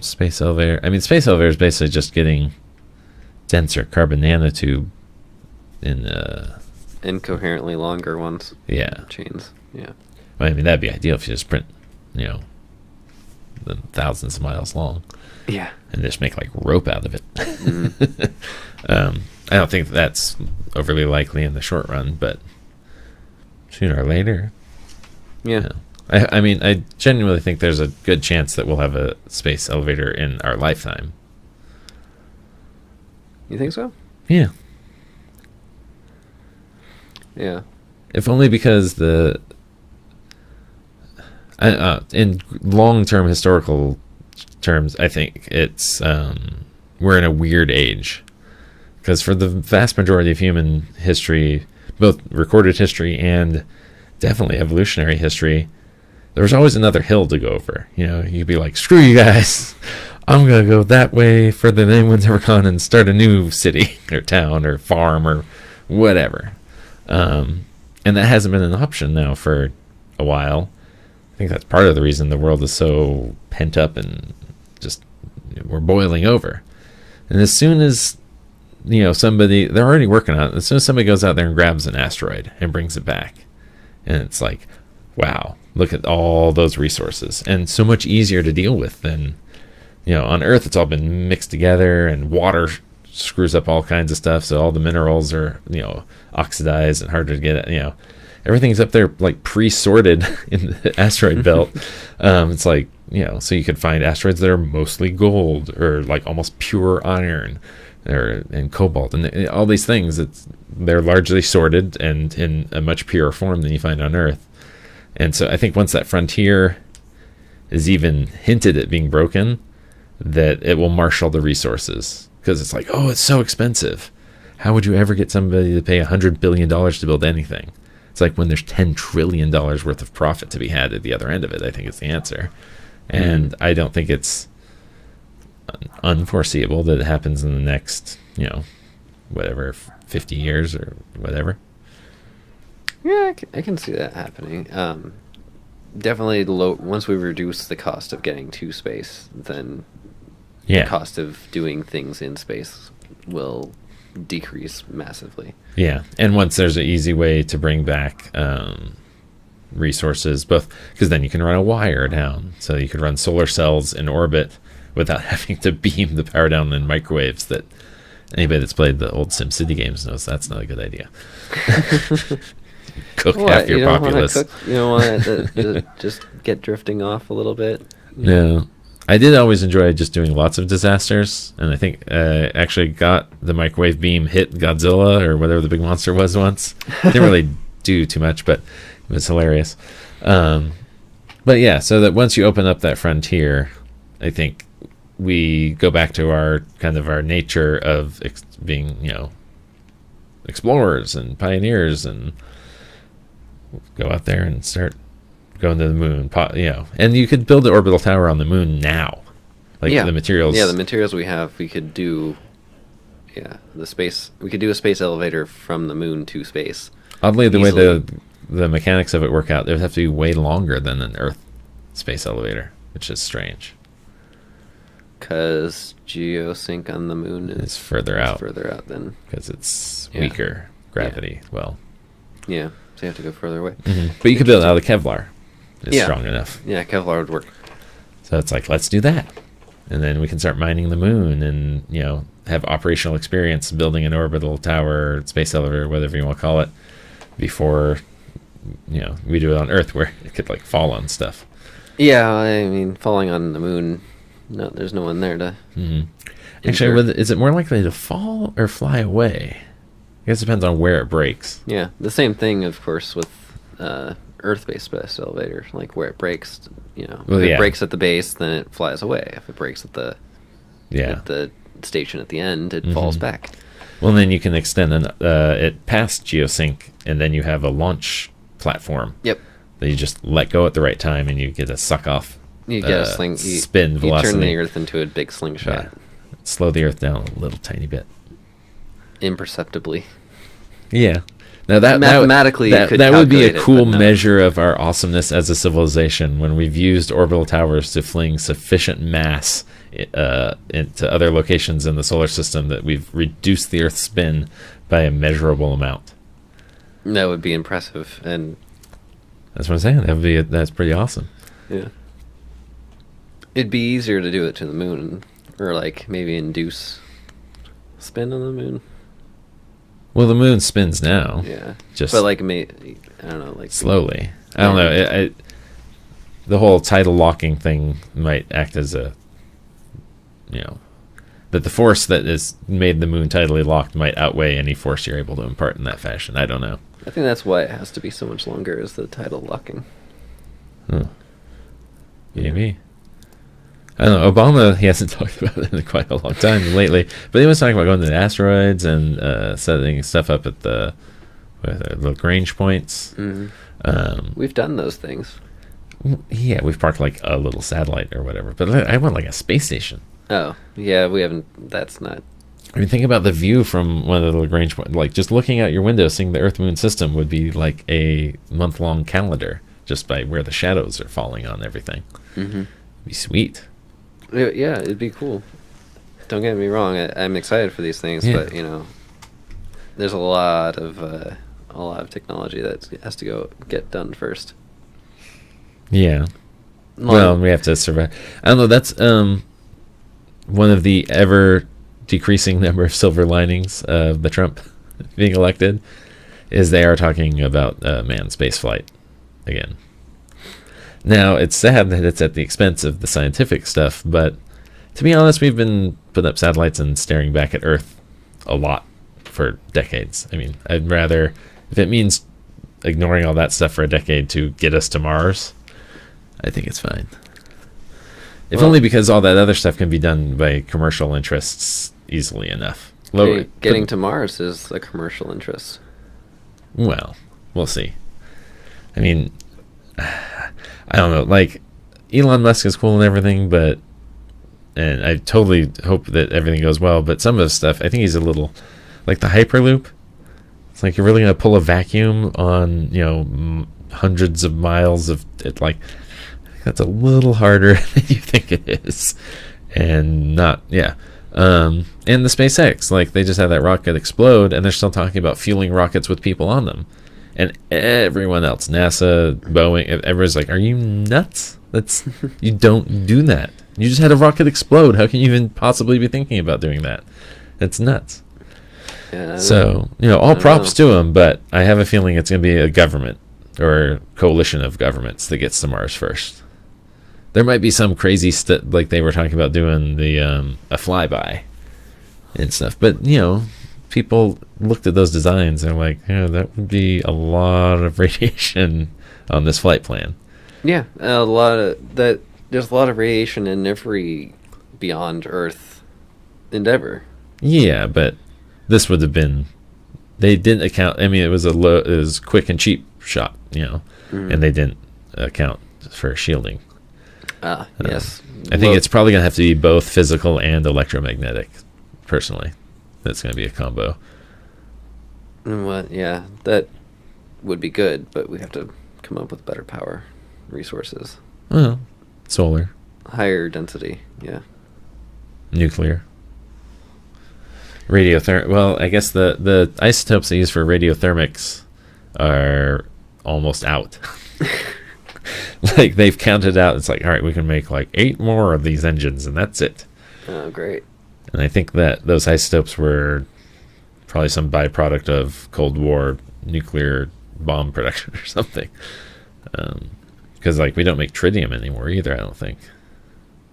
space elevator. I mean, space elevator is basically just getting denser carbon nanotube in incoherently longer ones. Yeah. Chains. Yeah. Well, I mean, that'd be ideal if you just print, them thousands of miles long. Yeah. And just make rope out of it. I don't think that's overly likely in the short run, but sooner or later. Yeah. I mean, I genuinely think there's a good chance that we'll have a space elevator in our lifetime. You think so? Yeah. Yeah. If only because in long-term historical terms, I think it's we're in a weird age, because for the vast majority of human history, both recorded history and definitely evolutionary history, there was always another hill to go over. You'd be like, screw you guys, I'm gonna go that way further than anyone's ever gone and start a new city or town or farm or whatever. And that hasn't been an option now for a while. I think that's part of the reason the world is so pent up and just we're boiling over. And as soon as somebody, they're already working on it. As soon as somebody goes out there and grabs an asteroid and brings it back, and it's like, wow, look at all those resources, and so much easier to deal with than on Earth. It's all been mixed together, and water screws up all kinds of stuff, so all the minerals are oxidized and harder to get at. Everything's up there pre-sorted in the asteroid belt. It's so you could find asteroids that are mostly gold or almost pure iron and cobalt and all these things. They're largely sorted and in a much purer form than you find on Earth. And so I think once that frontier is even hinted at being broken, that it will marshal the resources, because it's it's so expensive. How would you ever get somebody to pay $100 billion to build anything? It's when there's $10 trillion worth of profit to be had at the other end of it, I think is the answer. And I don't think it's unforeseeable that it happens in the next, 50 years or whatever. Yeah, I can see that happening. Definitely once we reduce the cost of getting to space, then the cost of doing things in space will decrease massively. Yeah, and once there's an easy way to bring back resources, both because then you can run a wire down, so you could run solar cells in orbit without having to beam the power down in microwaves. That anybody that's played the old SimCity games knows that's not a good idea. Cook half your populace. You don't want to just get drifting off a little bit. No. I did always enjoy just doing lots of disasters, and I think actually got the microwave beam hit Godzilla or whatever the big monster was once. Didn't really do too much, but it was hilarious. But yeah, so that once you open up that frontier, I think we go back to our kind of our nature of being, explorers and pioneers, and go out there and start going to the moon, and you could build the orbital tower on the moon now, the materials. Yeah, the materials we have, we could do. Yeah, we could do a space elevator from the moon to space. Oddly, the way the mechanics of it work out, it would have to be way longer than an Earth space elevator, which is strange. Because geosync on the moon is further out. Further out then. Because it's weaker gravity. Yeah. Well. Yeah, so you have to go further away. Mm-hmm. But you could build it out of Kevlar. It's strong enough. Yeah, Kevlar would work. So it's like, let's do that. And then we can start mining the moon and, have operational experience building an orbital tower, space elevator, whatever you want to call it, before, we do it on Earth where it could, fall on stuff. Yeah, I mean, falling on the moon, no, there's no one there to... Mm-hmm. Actually, is it more likely to fall or fly away? I guess it depends on where it breaks. Yeah, the same thing, of course, with Earth-based space elevator. Like, where it breaks, if it breaks at the base, then it flies away. If it breaks at the station at the end, it falls back. Well, then you can extend it past geosync, and then you have a launch platform. Yep. That you just let go at the right time, and you get a suck off. You get a spin velocity. You turn the Earth into a big slingshot. Yeah. Slow the Earth down a little tiny bit. Imperceptibly. Yeah. Now that mathematically that would be a cool measure of our awesomeness as a civilization when we've used orbital towers to fling sufficient mass into other locations in the solar system that we've reduced the Earth's spin by a measurable amount. That would be impressive, and that's what I'm saying. That's pretty awesome. Yeah. It'd be easier to do it to the moon, or maybe induce spin on the moon. Well, the moon spins now. Yeah. Just but I don't know, slowly. I don't know. The whole tidal locking thing might act as a, that the force that has made the moon tidally locked might outweigh any force you're able to impart in that fashion. I don't know. I think that's why it has to be so much longer, is the tidal locking. Maybe. I don't know. Obama, he hasn't talked about it in quite a long time lately, but he was talking about going to the asteroids and setting stuff up at the Lagrange points. Mm-hmm. We've done those things. Yeah, we've parked a little satellite or whatever, but I want a space station. Oh, yeah, we haven't. That's not. I mean, think about the view from one of the Lagrange points. Just looking out your window, seeing the Earth-Moon system would be like a month-long calendar, just by where the shadows are falling on everything. Mm-hmm. It'd be sweet. Yeah, it'd be cool. Don't get me wrong. I'm excited for these things, but there's a lot of technology that has to get done first. Yeah. Well, we have to survive. I don't know. That's one of the ever decreasing number of silver linings of the Trump being elected is they are talking about manned spaceflight again. Now, it's sad that it's at the expense of the scientific stuff, but to be honest, we've been putting up satellites and staring back at Earth a lot for decades. I mean, I'd rather, if it means ignoring all that stuff for a decade to get us to Mars, I think it's fine. If only because all that other stuff can be done by commercial interests easily enough. Getting to Mars is a commercial interest. Well, we'll see. I mean, I don't know. Elon Musk is cool and everything, and I totally hope that everything goes well, but some of the stuff, I think he's a little, the Hyperloop. It's you're really going to pull a vacuum on, hundreds of miles of it. I think that's a little harder than you think it is. And not, yeah. And And the SpaceX, like, they just had that rocket explode, and they're still talking about fueling rockets with people on them. And everyone else, NASA, Boeing, everyone's like, are you nuts? You don't do that. You just had a rocket explode. How can you even possibly be thinking about doing that? It's nuts. Yeah, So, all props to them, but I have a feeling it's going to be a government or a coalition of governments that gets to Mars first. There might be some crazy like they were talking about doing the a flyby and stuff. But, people looked at those designs and like, that would be a lot of radiation on this flight plan. Yeah, a lot of that. There's a lot of radiation in every beyond Earth endeavor. Yeah, but this would have been. They didn't account. I mean, it was quick and cheap shot, and they didn't account for shielding. Yes. I think it's probably going to have to be both physical and electromagnetic. Personally, that's going to be a combo. Yeah, that would be good, but we have to come up with better power resources. Well, solar, higher density, yeah. Nuclear, well, I guess the isotopes they use for radiothermics are almost out. Like, they've counted out, it's like, all right, we can make like 8 more of these engines and that's it. Oh, great. And I think that those isotopes were probably some byproduct of Cold War nuclear bomb production or something. Because like, we don't make tritium anymore either, I don't think.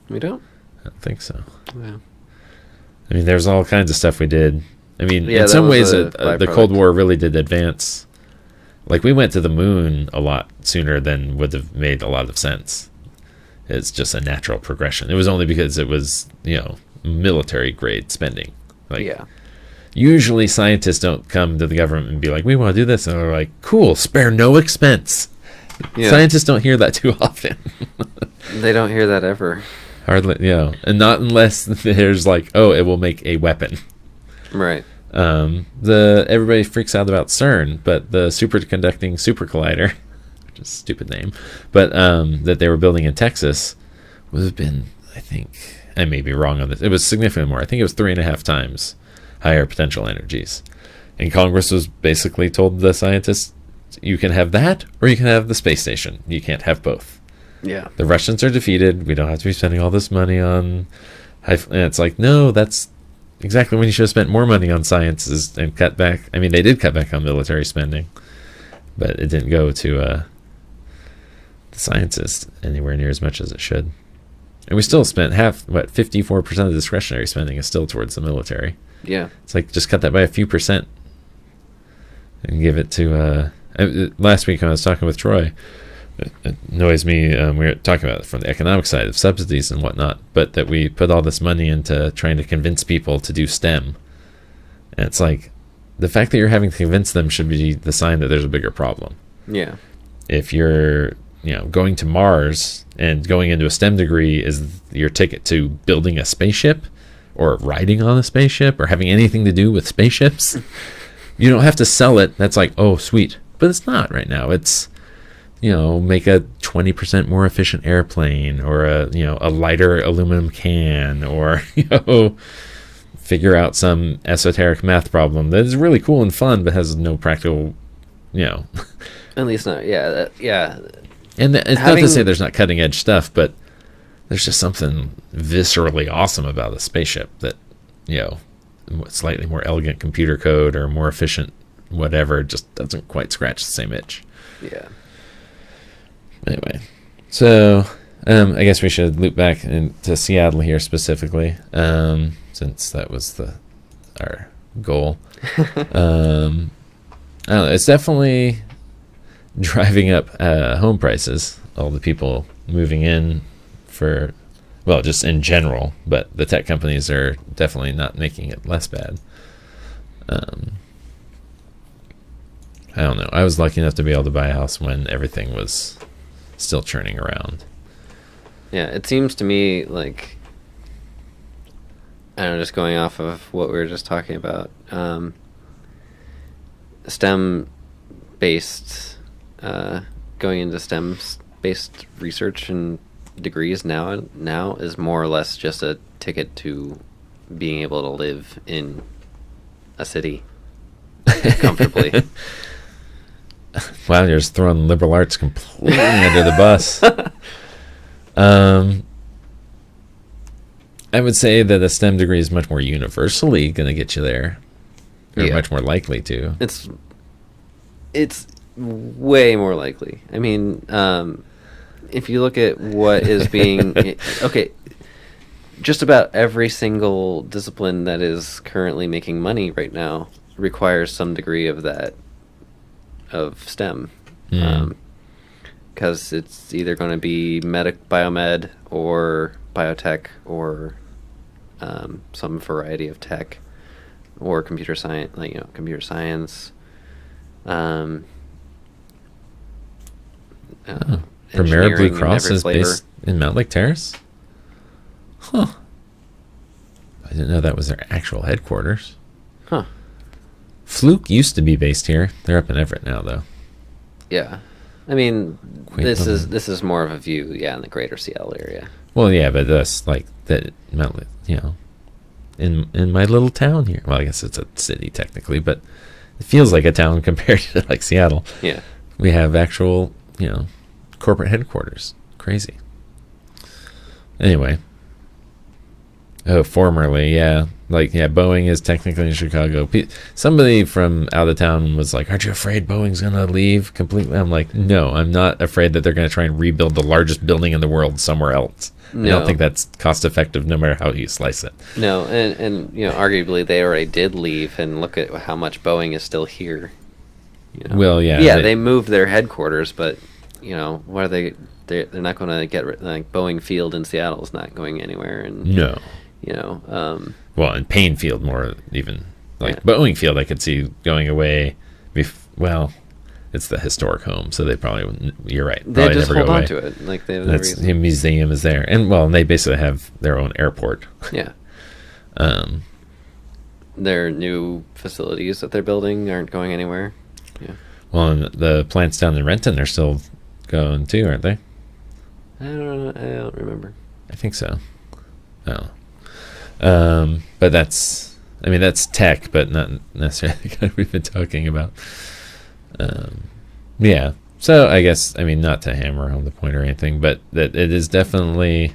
We don't? I don't think so. Yeah. I mean, there's all kinds of stuff we did. I mean, yeah, in some ways, the Cold War really did advance. Like, we went to the moon a lot sooner than would have made a lot of sense. It's just a natural progression. It was only because it was, military grade spending. Like, yeah. Usually scientists don't come to the government and be like, we want to do this. And they're like, cool, spare no expense. Yeah. Scientists don't hear that too often. They don't hear that ever. Hardly, and not unless there's like, oh, it will make a weapon. Right. Everybody freaks out about CERN, but the superconducting super collider, which is a stupid name, but that they were building in Texas would have been, I think, I may be wrong on this, it was significantly more. I think it was 3.5 times higher potential energies. And Congress was basically told the scientists, you can have that or you can have the space station. You can't have both. Yeah. The Russians are defeated. We don't have to be spending all this money on... And it's like, no, that's exactly when you should have spent more money on sciences and cut back. I mean, they did cut back on military spending, but it didn't go to the sciences anywhere near as much as it should. And we still spent 54% of discretionary spending is still towards the military. Yeah. It's like, just cut that by a few percent and give it to... last week when I was talking with Troy, it annoys me, we were talking about it from the economic side of subsidies and whatnot, but that we put all this money into trying to convince people to do STEM. And it's like, the fact that you're having to convince them should be the sign that there's a bigger problem. Yeah. If you're, going to Mars and going into a STEM degree is your ticket to building a spaceship or riding on a spaceship or having anything to do with spaceships, you don't have to sell it. That's like, oh, sweet. But it's not right now. It's, make a 20% more efficient airplane or a lighter aluminum can or, figure out some esoteric math problem that is really cool and fun but has no practical, At least not, yeah. Yeah. And it's not to say there's not cutting edge stuff, but there's just something viscerally awesome about a spaceship that, slightly more elegant computer code or more efficient whatever just doesn't quite scratch the same itch. Yeah. Anyway, so I guess we should loop back into Seattle here specifically, since that was our goal. I don't know. It's definitely driving up home prices. All the people moving in just in general, but the tech companies are definitely not making it less bad. I don't know. I was lucky enough to be able to buy a house when everything was still churning around. Yeah, it seems to me like, I don't know, just going off of what we were just talking about, STEM-based, going into STEM-based research and degrees now is more or less just a ticket to being able to live in a city comfortably. Wow, you're just throwing liberal arts completely under the bus. I would say that a STEM degree is much more universally going to get you there. Or much more likely to. It's way more likely. I mean, if you look at what is being... okay, just about every single discipline that is currently making money right now requires some degree of that, of STEM. Because it's either going to be biomed or biotech or some variety of tech or computer science, computer science. Premier Blue Cross is based in Mountlake Terrace? Huh. I didn't know that was their actual headquarters. Huh. Fluke used to be based here. They're up in Everett now, though. Yeah. I mean, this is more of a view, in the greater Seattle area. Well, yeah, but that's like that Mountlake, in my little town here. Well, I guess it's a city technically, but it feels like a town compared to like Seattle. Yeah. We have actual, corporate headquarters. Crazy. Anyway. Oh, formerly, yeah. Boeing is technically in Chicago. Somebody from out of town was like, aren't you afraid Boeing's going to leave completely? I'm like, no, I'm not afraid that they're going to try and rebuild the largest building in the world somewhere else. No. I don't think that's cost effective no matter how you slice it. No, and arguably they already did leave, and look at how much Boeing is still here. Well, yeah. Yeah, they moved their headquarters, but, what are they... They're not going to get... Boeing Field in Seattle is not going anywhere. And no. Well, in Payne Field more even. Boeing Field I could see going away. It's the historic home, so they probably... You're right. They just never hold go on away. to it. They have the museum is there. And, they basically have their own airport. Yeah. Their new facilities that they're building aren't going anywhere. Yeah. Well, and the plants down in Renton are still going too, aren't they? I don't remember. I think so. Oh. But that's tech, but not necessarily the kind we've been talking about. Yeah. So I guess, not to hammer home the point or anything, but that it is definitely,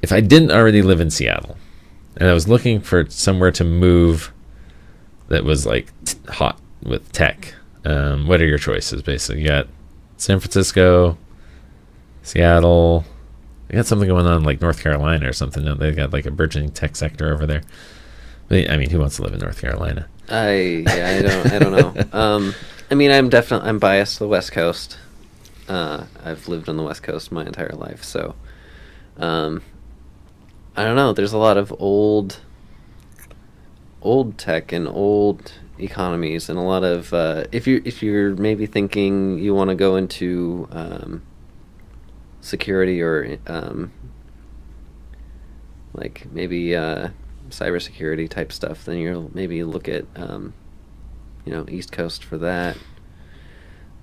if I didn't already live in Seattle and I was looking for somewhere to move that was hot with tech, what are your choices? Basically, you got San Francisco, Seattle. They got something going on like North Carolina or something. They got a burgeoning tech sector over there. But, who wants to live in North Carolina? I don't know. I'm biased to the West Coast. I've lived on the West Coast my entire life, so I don't know. There's a lot of old tech and old economies, and a lot of if you're maybe thinking you want to go into security or maybe cybersecurity type stuff, then you'll maybe look at East Coast for that.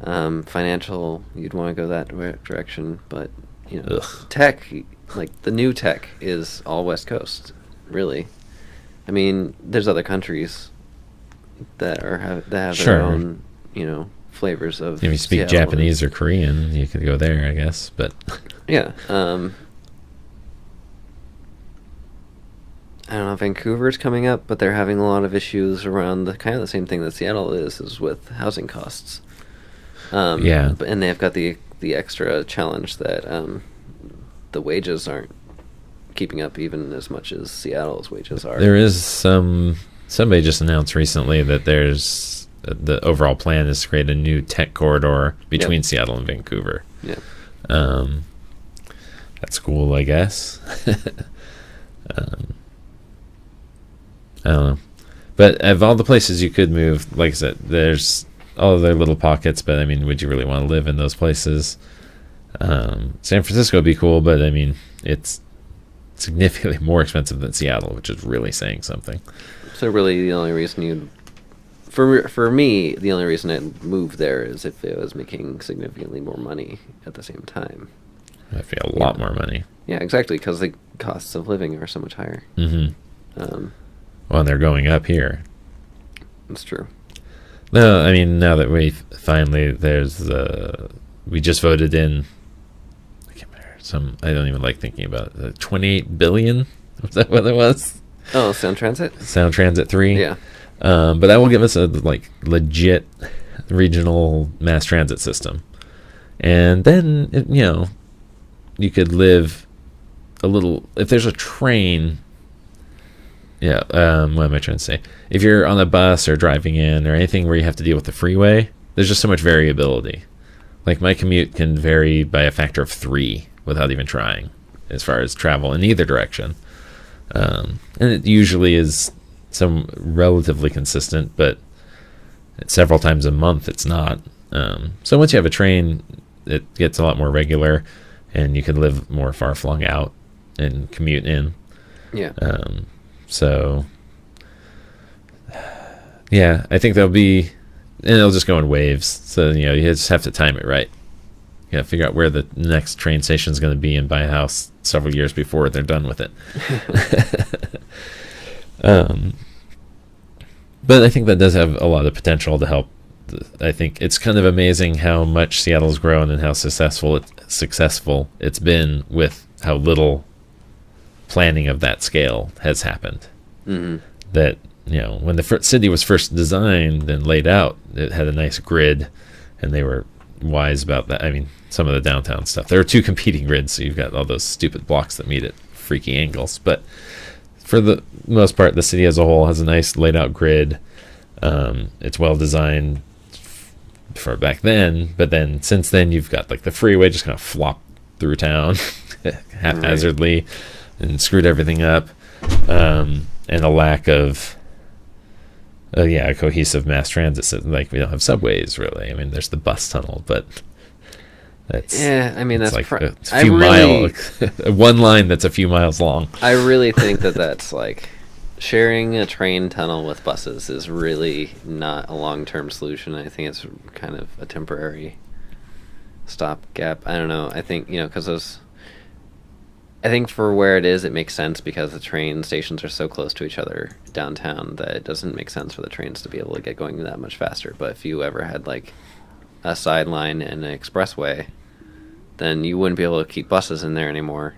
Financial, you'd want to go that direction, but tech, the new tech is all West Coast, really. There's other countries that have sure. their own flavors of. If you speak Seattle Japanese or Korean, you could go there, I guess. But yeah, I don't know. Vancouver's coming up, but they're having a lot of issues around the same thing that Seattle is with housing costs. Yeah, and they've got the extra challenge that the wages aren't keeping up even as much as Seattle's wages are. There is somebody just announced recently that there's the overall plan is to create a new tech corridor between Seattle and Vancouver. Yeah. That's cool, I guess. I don't know. But of all the places you could move, like I said, there's all their little pockets, but would you really want to live in those places? San Francisco would be cool, but it's significantly more expensive than Seattle, which is really saying something. So really the only reason for me, the only reason I'd move there is if it was making significantly more money at the same time. That'd be a lot more money. Yeah, exactly, because the costs of living are so much higher. Mm-hmm. Well, and they're going up here. That's true. No, I mean, now that we finally, we just voted in, I can't remember, I don't even like thinking about it, 28 billion? Was that what it was? Oh, Sound Transit? Sound Transit 3? Yeah. But that will give us a, legit regional mass transit system. And then, you could live a little, if there's a train, what am I trying to say? If you're on a bus or driving in or anything where you have to deal with the freeway, there's just so much variability. Like, my commute can vary by a factor of 3 without even trying, as far as travel in either direction. And it usually is some relatively consistent, but several times a month it's not. So once you have a train, it gets a lot more regular, and you can live more far flung out and commute in. Yeah. So, yeah, I think there'll be, and it'll just go in waves. So, you just have to time it right. You gotta figure out where the next train station is going to be and buy a house several years before they're done with it. But I think that does have a lot of potential to help. I think it's kind of amazing how much Seattle's grown and how successful it's been with how little planning of that scale has happened. Mm-hmm. That, when the city was first designed and laid out, it had a nice grid, and they were wise about that. I mean, some of the downtown stuff, there are 2 competing grids, so you've got all those stupid blocks that meet at freaky angles. But for the most part, the city as a whole has a nice laid out grid. It's well designed for back then, but then since then you've got the freeway just kind of flopped through town haphazardly and screwed everything up, and a lack of a cohesive mass transit system. We don't have subways really. I mean, there's the bus tunnel, but that's a few miles, one line that's a few miles long. I really think that's sharing a train tunnel with buses is really not a long-term solution. I think it's kind of a temporary stopgap. I don't know. I think, because I think for where it is, it makes sense because the train stations are so close to each other downtown that it doesn't make sense for the trains to be able to get going that much faster. But if you ever had a sideline and an expressway, then you wouldn't be able to keep buses in there anymore.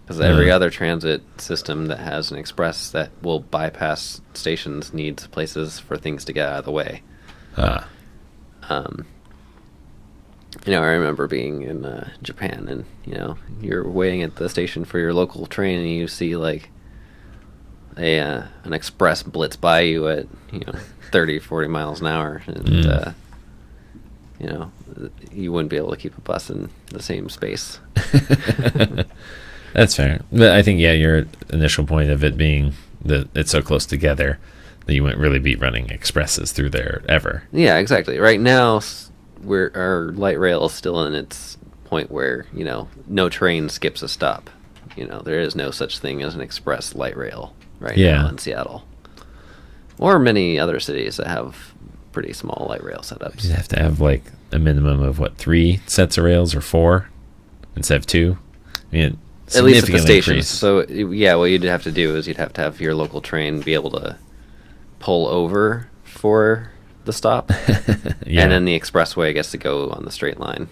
Because every other transit system that has an express that will bypass stations needs places for things to get out of the way. I remember being in Japan, and you're waiting at the station for your local train, and you see an express blitz by you at 30, 40 miles an hour, and you wouldn't be able to keep a bus in the same space. That's fair. But I think, your initial point of it being that it's so close together that you wouldn't really be running expresses through there ever. Yeah, exactly. Right now, our light rail is still in its point where, no train skips a stop. There is no such thing as an express light rail now in Seattle. Or many other cities that have pretty small light rail setups. You'd have to have, a minimum of, 3 sets of rails or 4 instead of 2? I mean, at least at the stations. Increase. So, what you'd have to do is you'd have to have your local train be able to pull over for the stop. And then the expressway gets to go on the straight line.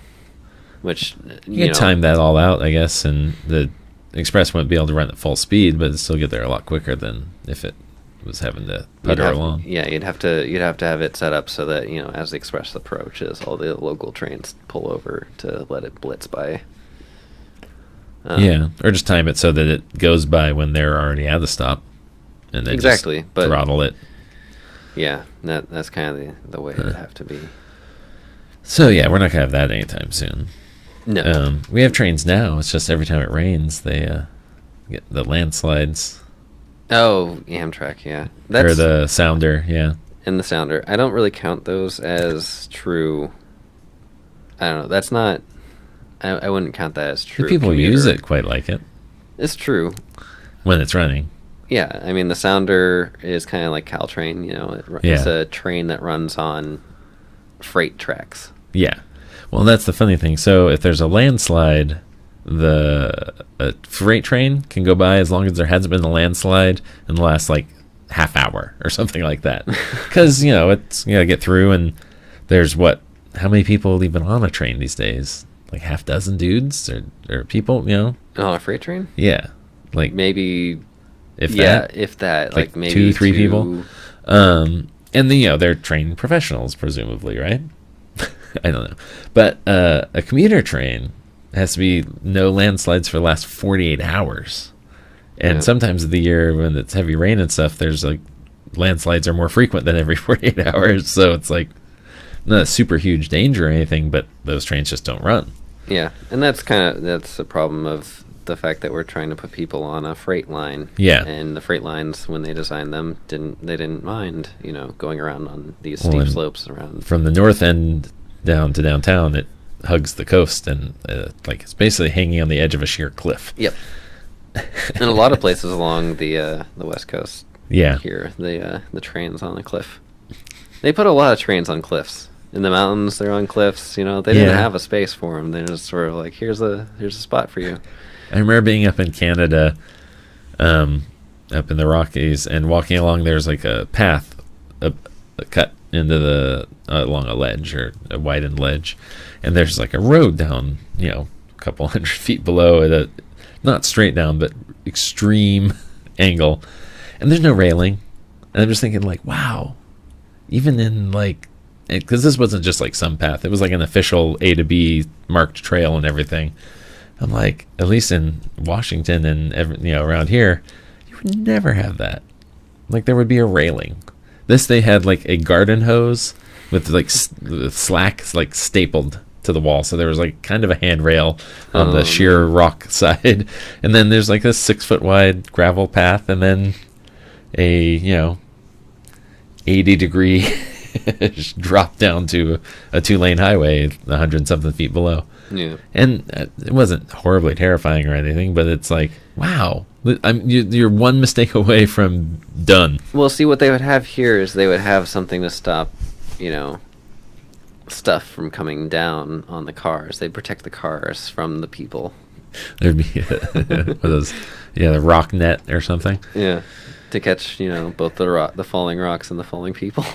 Which, you can time that all out, I guess, and the express wouldn't be able to run at full speed, but it'd still get there a lot quicker than if it was having to putter along. Yeah, you'd have to have it set up so that, as the express approaches, all the local trains pull over to let it blitz by. Or just time it so that it goes by when they're already at the stop, and then just throttle it. Yeah, that's kind of the way it would have to be. So we're not gonna have that anytime soon. No, we have trains now. It's just every time it rains, they get the landslides. Oh, Amtrak, yeah. Or the Sounder, yeah. And the Sounder. I don't really count those as true. I don't know. That's not. I wouldn't count that as true. The people commuter. use it quite like it. It's true. When it's running. Yeah, I mean, the Sounder is kind of like Caltrain, It's a train that runs on freight tracks. Yeah. Well, that's the funny thing. So if there's a landslide a freight train can go by as long as there hasn't been a landslide in the last like half hour or something like that. Because it's you gotta get through, and there's how many people even on a train these days? Like half dozen dudes or people, On a freight train? Yeah, like maybe if that, like maybe 2-3 people. And then they're trained professionals, presumably, right? I don't know, but a commuter train has to be no landslides for the last 48 hours. And sometimes of the year when it's heavy rain and stuff, there's like landslides are more frequent than every 48 hours. So it's like not a super huge danger or anything, but those trains just don't run. Yeah, and that's a problem of the fact that we're trying to put people on a freight line. Yeah, and the freight lines, when they designed them, didn't mind going around on these steep slopes around from the north end down to downtown. It hugs the coast, and it's basically hanging on the edge of a sheer cliff. Yep. And a lot of places along the west coast. Yeah. Here, the trains on the cliff. They put a lot of trains on cliffs. In the mountains, they're on cliffs. They didn't have a space for them. They're just sort of like, here's a spot for you. I remember being up in Canada, up in the Rockies, and walking along. There's like a path, a cut into along a ledge or a widened ledge, and there's like a road down, a couple 100 feet below at a not straight down but extreme angle, and there's no railing. And I'm just thinking like, wow, even in like, because this wasn't just like some path, it was like an official A to B marked trail and everything. I'm like, at least in Washington and around here, you would never have that. Like there would be a railing. This, they had like a garden hose with like slacks like stapled to the wall, so there was like kind of a handrail on the sheer rock side, and then there's like this 6 foot wide gravel path, and then a 80-degree drop down to a 2-lane highway 100-something feet below. Yeah, and it wasn't horribly terrifying or anything, but it's like, wow, you're one mistake away from done. Well, see, what they would have here is they would have something to stop, stuff from coming down on the cars. They'd protect the cars from the people. There'd be the rock net or something. Yeah, to catch both the falling rocks and the falling people.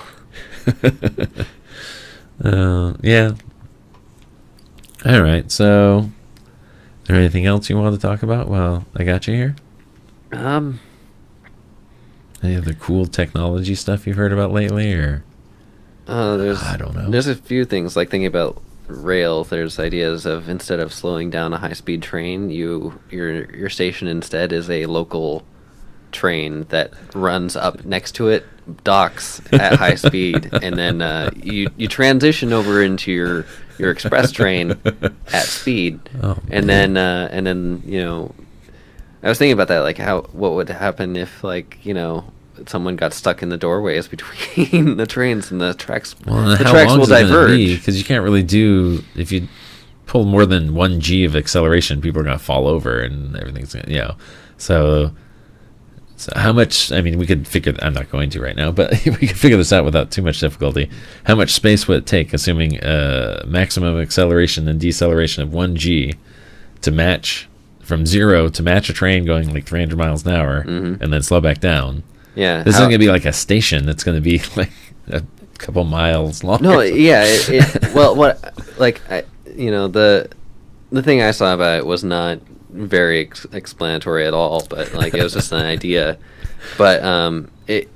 Yeah. All right. So, is there anything else you want to talk about? Well, I got you here. Any other cool technology stuff you've heard about lately, or? I don't know. There's a few things, like thinking about rail. There's ideas of, instead of slowing down a high-speed train, your station instead is a local train that runs up next to it, docks at high speed, and then you transition over into your express train at speed. And then I was thinking about that, like what would happen if someone got stuck in the doorways between the trains and the tracks. Well, the tracks will diverge because you can't really do, if you pull more than 1 G of acceleration, people are going to fall over and everything's gonna, so how much, we could figure, I'm not going to right now, but we could figure this out without too much difficulty. How much space would it take, assuming maximum acceleration and deceleration of 1 G to match, from 0 to match a train going like 300 miles an hour, and then slow back down? Yeah. This isn't going to be like a station that's going to be like a couple miles long. No, yeah. The thing I saw about it was not very explanatory at all, but it was just an idea. But it,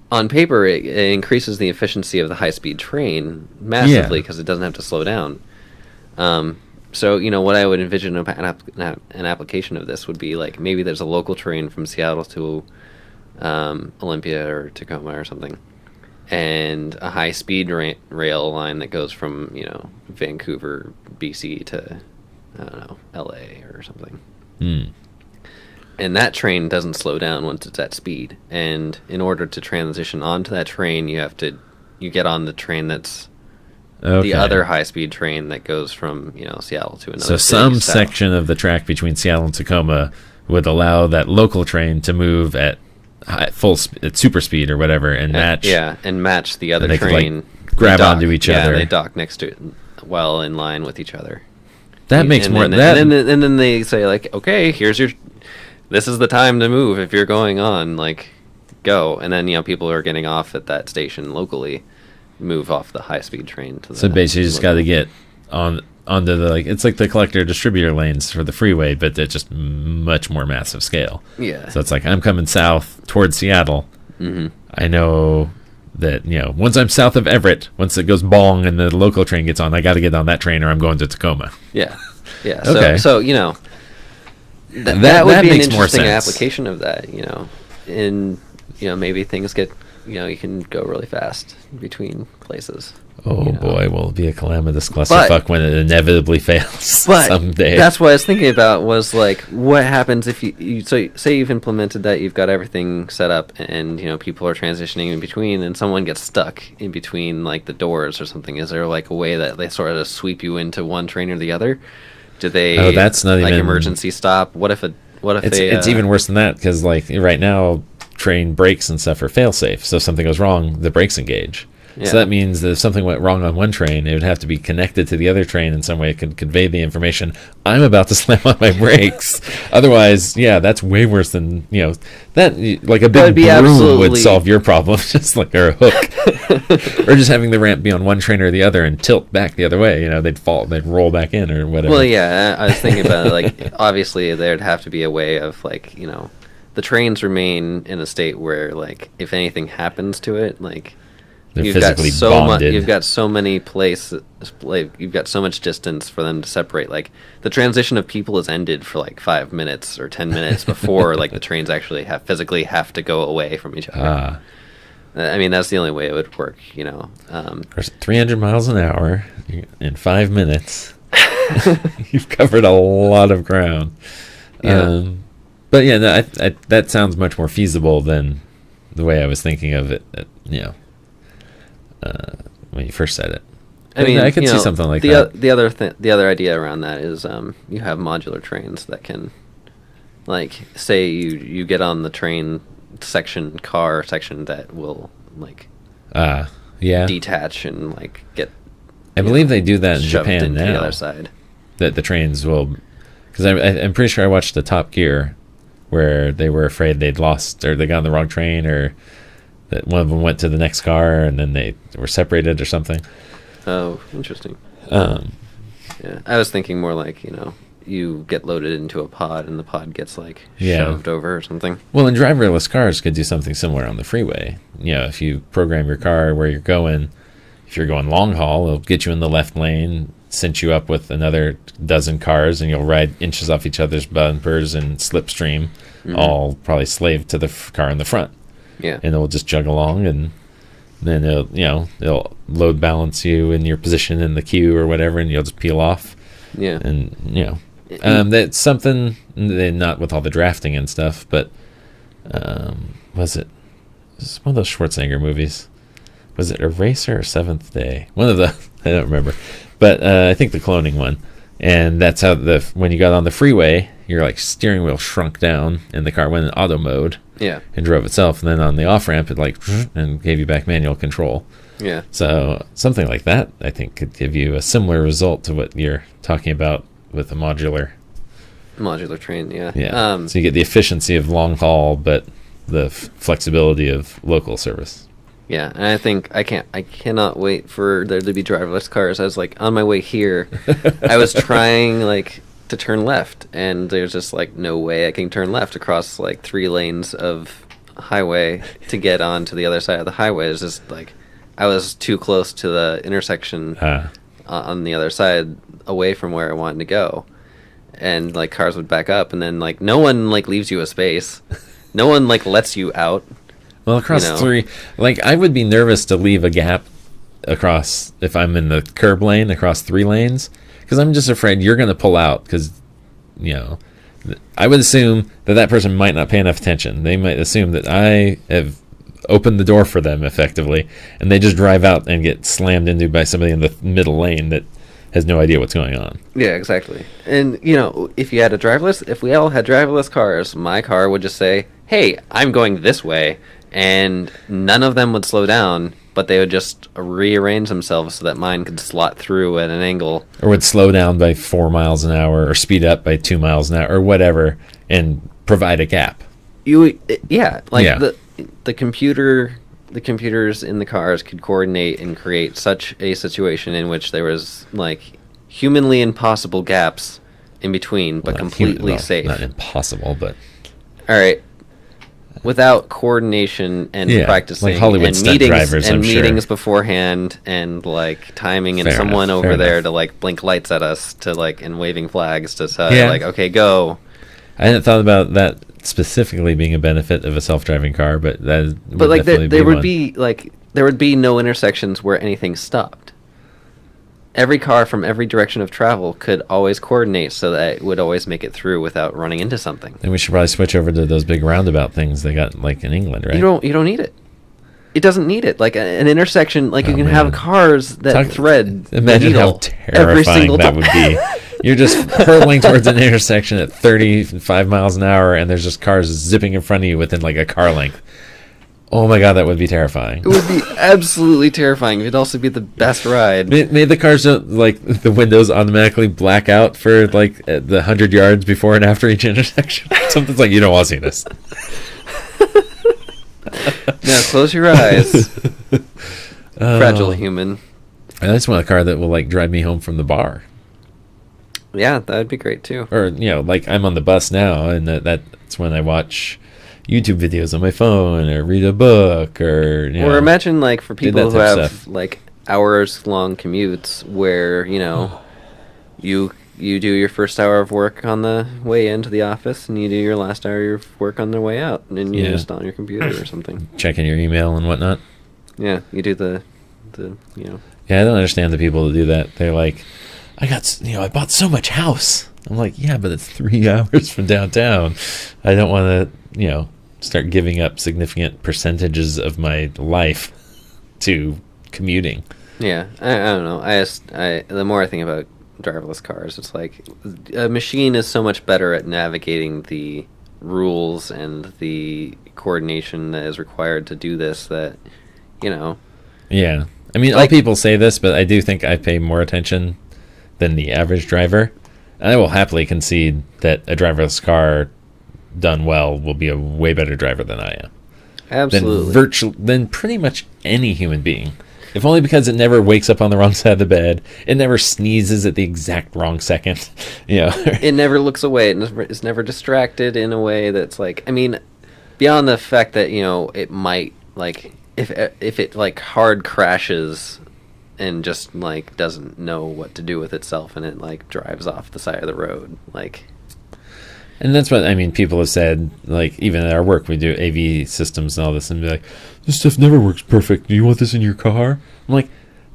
on paper, it increases the efficiency of the high-speed train massively because it doesn't have to slow down. So what I would envision an application of this would be like, maybe there's a local train from Seattle to Olympia or Tacoma or something, and a high-speed rail line that goes from Vancouver, BC to, I don't know, LA or something. And that train doesn't slow down once it's at speed. And in order to transition onto that train, you get on the train that's the other high-speed train that goes from Seattle to another. So some section of the track between Seattle and Tacoma would allow that local train to move at at super speed or whatever, and match. And match the other train. Could, grab onto each other. Yeah, they dock next to it while in line with each other. That makes more... And then they say, like, okay, this is the time to move if you're going on, like, go. And then, people who are getting off at that station locally move off the high-speed train to the... So basically you just got to get onto the, like, it's like the collector-distributor lanes for the freeway, but at just much more massive scale. Yeah. So it's like, I'm coming south towards Seattle. Mm-hmm. I know that, once I'm south of Everett, once it goes bong and the local train gets on, I got to get on that train or I'm going to Tacoma. Yeah. Yeah. Okay. So that would be an interesting application of that, and, maybe things get, you can go really fast between places. Oh, boy, will it be a calamitous clusterfuck when it inevitably fails someday. That's what I was thinking about, was, like, what happens if you so say you've implemented that, you've got everything set up, and, people are transitioning in between, and someone gets stuck in between, like, the doors or something. Is there, like, a way that they sort of sweep you into one train or the other? Do they, that's not like, even... emergency stop? What if it's even worse than that, because, like, right now, train brakes and stuff are fail-safe, so if something goes wrong, the brakes engage. Yeah. So that means that if something went wrong on one train, it would have to be connected to the other train in some way. It could convey the information, I'm about to slam on my brakes. Otherwise, that's way worse than, that, like a big broom would solve your problem, just like, or a hook. Or just having the ramp be on one train or the other and tilt back the other way. They'd roll back in or whatever. Well, yeah, I was thinking about it, like, obviously there'd have to be a way of, like, the trains remain in a state where, like, if anything happens to it, like... They're physically bonded. You've got so many places, like, you've got so much distance for them to separate. Like, the transition of people is ended for, like, 5 minutes or 10 minutes before, like, the trains actually physically have to go away from each other. I mean, that's the only way it would work, 300 miles an hour in 5 minutes. You've covered a lot of ground. Yeah. But yeah, no, that sounds much more feasible than the way I was thinking of it. When you first said it, I mean, I could see something like that. The other idea around that is you have modular trains that can, like, say you get on the train car section that will, like, detach and, like, get. I believe they do that in Japan now. The other side. That the trains will, because I'm pretty sure I watched the Top Gear, where they were afraid they'd lost or they got on the wrong train or that one of them went to the next car and then they were separated or something. Oh, interesting. Yeah, I was thinking more like, you get loaded into a pod and the pod gets, like, shoved over or something. Well, and driverless cars could do something similar on the freeway. If you program your car where you're going, if you're going long haul, it'll get you in the left lane, cinch you up with another dozen cars, and you'll ride inches off each other's bumpers and slipstream, all probably slave to the car in the front. Yeah. And it'll just jug along, and then it'll load balance you in your position in the queue or whatever, and you'll just peel off. Yeah. And that's something, not with all the drafting and stuff, but was it one of those Schwarzenegger movies? Was it Eraser or Seventh Day? One of the I don't remember, but I think the cloning one. And that's how when you got on the freeway, your, like, steering wheel shrunk down and the car went in auto mode. Yeah. And drove itself. And then on the off ramp, it, like, and gave you back manual control. Yeah. So something like that, I think, could give you a similar result to what you're talking about with a modular train. Yeah. Yeah. So you get the efficiency of long haul, but the flexibility of local service. Yeah, and I think I cannot wait for there to be driverless cars. I was, like, on my way here, I was trying, like, to turn left, and there's just, like, no way I can turn left across, like, 3 lanes of highway to get on to the other side of the highway. It's just, like, I was too close to the intersection on the other side, away from where I wanted to go, and, like, cars would back up, and then, like, no one, like, leaves you a space. No one, like, lets you out. Well, across 3, like, I would be nervous to leave a gap across, if I'm in the curb lane, across 3 lanes, because I'm just afraid you're going to pull out, because, I would assume that person might not pay enough attention. They might assume that I have opened the door for them, effectively, and they just drive out and get slammed into by somebody in the middle lane that has no idea what's going on. Yeah, exactly. And, if we all had driverless cars, my car would just say, hey, I'm going this way, and none of them would slow down but they would just rearrange themselves so that mine could slot through at an angle. Or would slow down by 4 miles an hour, or speed up by 2 miles an hour, or whatever, and provide a gap. The computers in the cars could coordinate and create such a situation in which there was like humanly impossible gaps in between, but completely safe. Not impossible, but all right. Without coordination and practicing, like Hollywood and stunt meetings drivers, and I'm meetings sure. beforehand, and like timing, and Fair someone enough, over fair there enough. to like blink lights at us to like and waving flags to say like, okay, go. I hadn't thought about that specifically being a benefit of a self-driving car, but that would But like definitely there be would one. be like there would be no intersections where anything stopped. Every car from every direction of travel could always coordinate so that it would always make it through without running into something. Then we should probably switch over to those big roundabout things they got like in England, right? You don't need it. It doesn't need it. Like an intersection, like you can have cars that thread. Imagine the how needle every terrifying single that time. would be. You're just hurtling towards an intersection at 35 miles an hour, and there's just cars zipping in front of you within like a car length. Oh my god, that would be terrifying. It would be absolutely terrifying. It'd also be the best ride. May the cars don't, like, the windows automatically black out for like the 100 yards before and after each intersection. Something's like, you don't want to see this. Now close your eyes, fragile human. I just want a car that will like drive me home from the bar. Yeah, that would be great too. Or, like I'm on the bus now, and that's when I watch YouTube videos on my phone or read a book or Or imagine like for people who type of have stuff. like hours long commutes where you do your first hour of work on the way into the office and you do your last hour of work on the way out, and then you're just on your computer or something. checking your email and whatnot. Yeah, you do the Yeah, I don't understand the people that do that. They're like, I bought so much house. I'm like, yeah, but it's 3 hours from downtown. I don't want to, start giving up significant percentages of my life to commuting. Yeah, I don't know. The more I think about driverless cars, it's like a machine is so much better at navigating the rules and the coordination that is required to do this that, Yeah. I mean, all people say this, but I do think I pay more attention than the average driver. And I will happily concede that a driverless car done well will be a way better driver than I am. Absolutely. Than pretty much any human being. If only because it never wakes up on the wrong side of the bed. It never sneezes at the exact wrong second. It never looks away. It's never distracted in a way that's like, I mean, beyond the fact that, it might, like, if it, like, hard crashes and just, like, doesn't know what to do with itself and it, like, drives off the side of the road, like... And that's what, people have said, like, even at our work, we do AV systems and all this, and be like, this stuff never works perfect. Do you want this in your car? I'm like,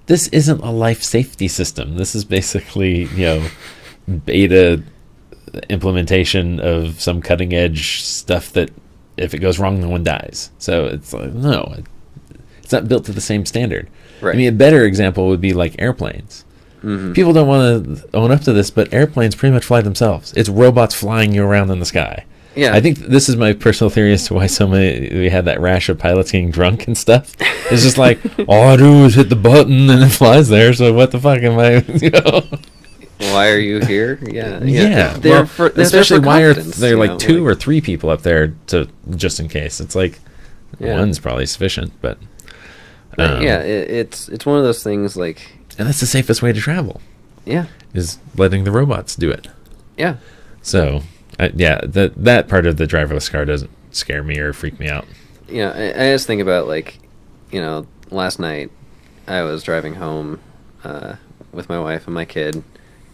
this isn't a life safety system. This is basically, beta implementation of some cutting edge stuff that if it goes wrong, no one dies. So it's like, no, it's not built to the same standard. Right. A better example would be like airplanes. Mm-hmm. People don't want to own up to this, but airplanes pretty much fly themselves. It's robots flying you around in the sky. Yeah. I think this is my personal theory as to why we had that rash of pilots getting drunk and stuff. It's just like, all I do is hit the button and it flies there, so what the fuck am I, Why are you here? Yeah. Yeah. Especially why are there like two or tee people up there to just in case? It's like, one's probably sufficient, but... it's one of those things like... And that's the safest way to travel. Yeah. Is letting the robots do it. Yeah. So, that part of the driverless car doesn't scare me or freak me out. Yeah, I just think about, like, last night I was driving home with my wife and my kid,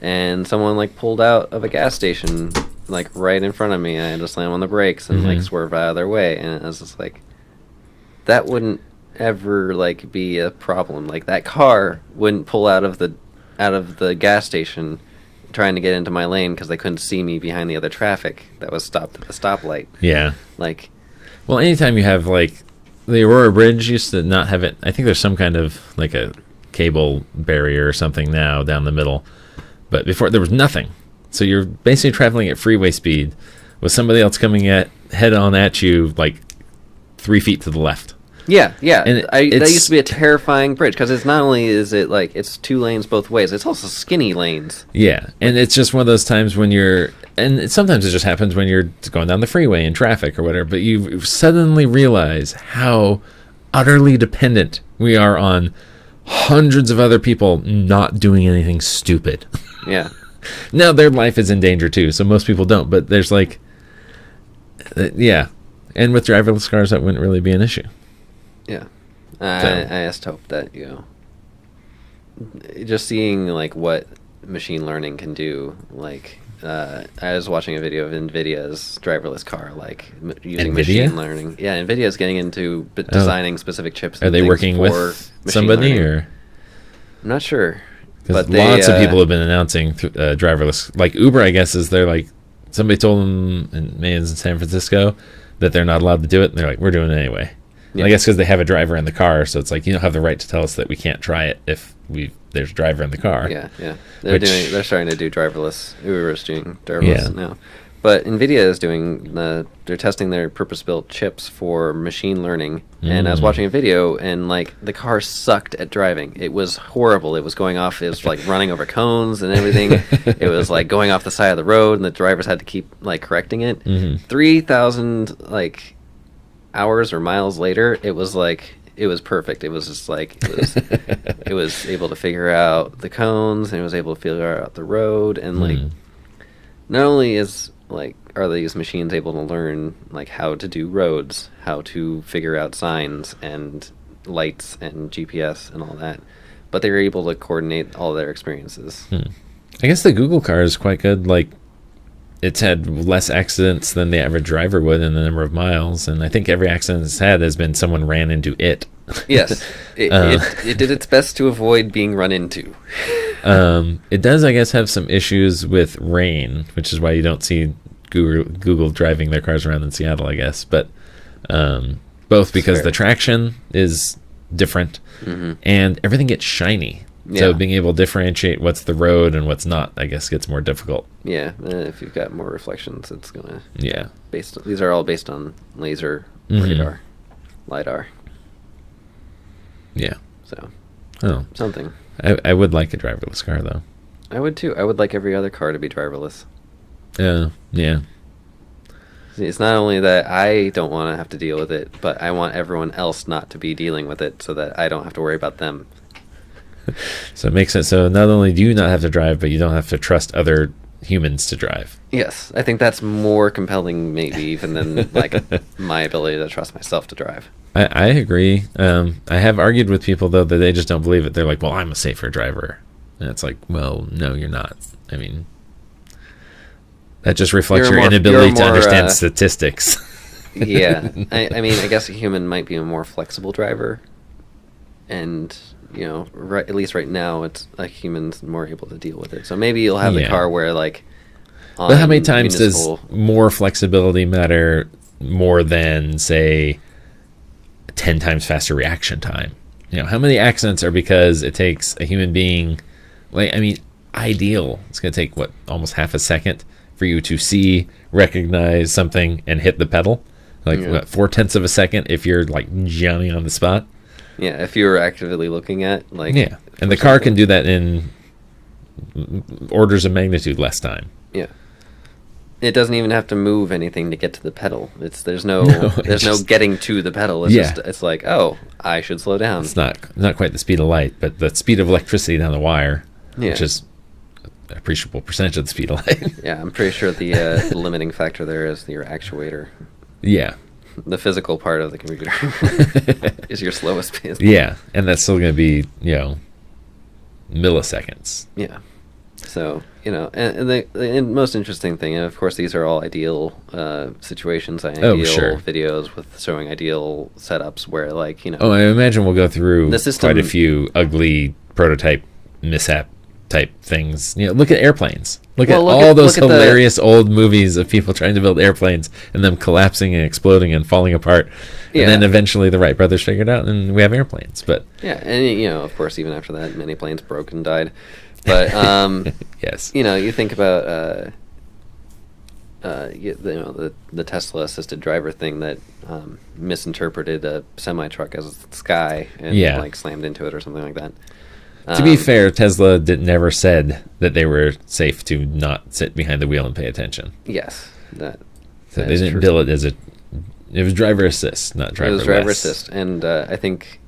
and someone, like, pulled out of a gas station, like, right in front of me. I had to slam on the brakes and, like, swerve out of their way, and I was just like, that wouldn't ever, like, be a problem. Like, that car wouldn't pull out of the gas station trying to get into my lane because they couldn't see me behind the other traffic that was stopped at the stoplight. Yeah. Like, well, anytime you have, like, the Aurora Bridge used to not have it. I think there's some kind of, like, a cable barrier or something now down the middle. But before, there was nothing. So you're basically traveling at freeway speed with somebody else coming head on at you, like, 3 feet to the left. Yeah, yeah. And That used to be a terrifying bridge because it's not only is it like it's 2 lanes both ways, it's also skinny lanes. Yeah, and it's just one of those times when sometimes it just happens when you're going down the freeway in traffic or whatever, but you suddenly realize how utterly dependent we are on hundreds of other people not doing anything stupid. Yeah. Now their life is in danger too, so most people don't, but there's like, yeah. And with driverless cars, that wouldn't really be an issue. Yeah. I just hope that, just seeing like what machine learning can do, like, I was watching a video of NVIDIA's driverless car, like using machine learning. Yeah, NVIDIA's getting into designing specific chips. Are they working with somebody learning. Or? I'm not sure. But lots of people have been announcing driverless. Like Uber, I guess, is they're like, somebody told them in San Francisco that they're not allowed to do it. And they're like, we're doing it anyway. Yeah. I guess because they have a driver in the car, so it's like you don't have the right to tell us that we can't try it if there's a driver in the car. Yeah, yeah. They're starting to do driverless. Uber's doing driverless now. But NVIDIA is doing they're testing their purpose-built chips for machine learning. And I was watching a video, and like the car sucked at driving. It was horrible. It was going off. It was like running over cones and everything. It was like going off the side of the road, and the drivers had to keep like correcting it. 3,000 like hours or miles later, it was perfect. It was just like it was able to figure out the cones, and it was able to figure out the road, and like not only is like are these machines able to learn like how to do roads, how to figure out signs and lights and GPS and all that, but they're able to coordinate all their experiences. I guess the Google car is quite good. Like, it's had less accidents than the average driver would in the number of miles, and I think every accident it's had has been someone ran into it. Yes, it did its best to avoid being run into. It does, I guess, have some issues with rain, which is why you don't see Google driving their cars around in Seattle, I guess. But both because the traction is different and everything gets shiny. Yeah. So being able to differentiate what's the road and what's not, I guess, gets more difficult. Yeah, if you've got more reflections, it's gonna. Yeah. These are all based on laser, radar, lidar. Yeah. So. Something. I would like a driverless car, though. I would too. I would like every other car to be driverless. Yeah. It's not only that I don't want to have to deal with it, but I want everyone else not to be dealing with it, so that I don't have to worry about them. So it makes sense. So not only do you not have to drive, but you don't have to trust other humans to drive. Yes, I think that's more compelling, maybe even than like my ability to trust myself to drive. I agree. I have argued with people though that they just don't believe it. They're like, "Well, I'm a safer driver," and it's like, "Well, no, you're not." I mean, that just reflects your inability to understand statistics. Yeah, I mean, I guess a human might be a more flexible driver, and at least right now, it's a human's more able to deal with it. So maybe you'll have the car where like. But how many times does more flexibility matter more than, say, 10 times faster reaction time? How many accidents are because it takes a human being, ideal. It's going to take, almost half a second for you to see, recognize something, and hit the pedal? 4/10 of a second if you're, jamming on the spot? Yeah, if you were actively looking at, Yeah, and the car can do that in orders of magnitude less time. Yeah. It doesn't even have to move anything to get to the pedal. There's no getting to the pedal. It's like, oh, I should slow down. It's not quite the speed of light, but the speed of electricity down the wire, which is an appreciable percentage of the speed of light. Yeah, I'm pretty sure the limiting factor there is your actuator. Yeah. The physical part of the computer is your slowest speed. Yeah, and that's still going to be, milliseconds. Yeah. So, and the most interesting thing, and of course these are all ideal situations, ideal videos with showing ideal setups where Oh, I imagine we'll go through quite a few ugly prototype mishap type things. Look at airplanes. Look at all those hilarious old movies of people trying to build airplanes and them collapsing and exploding and falling apart. Yeah. And then eventually the Wright brothers figured out and we have airplanes. But yeah, and of course even after that many planes broke and died. But yes. You think about the Tesla assisted driver thing that misinterpreted a semi truck as sky and like slammed into it or something like that. To be fair, Tesla never said that they were safe to not sit behind the wheel and pay attention. Yes, so they didn't bill it as it was driver assist, not driver. It was driver assist, and I think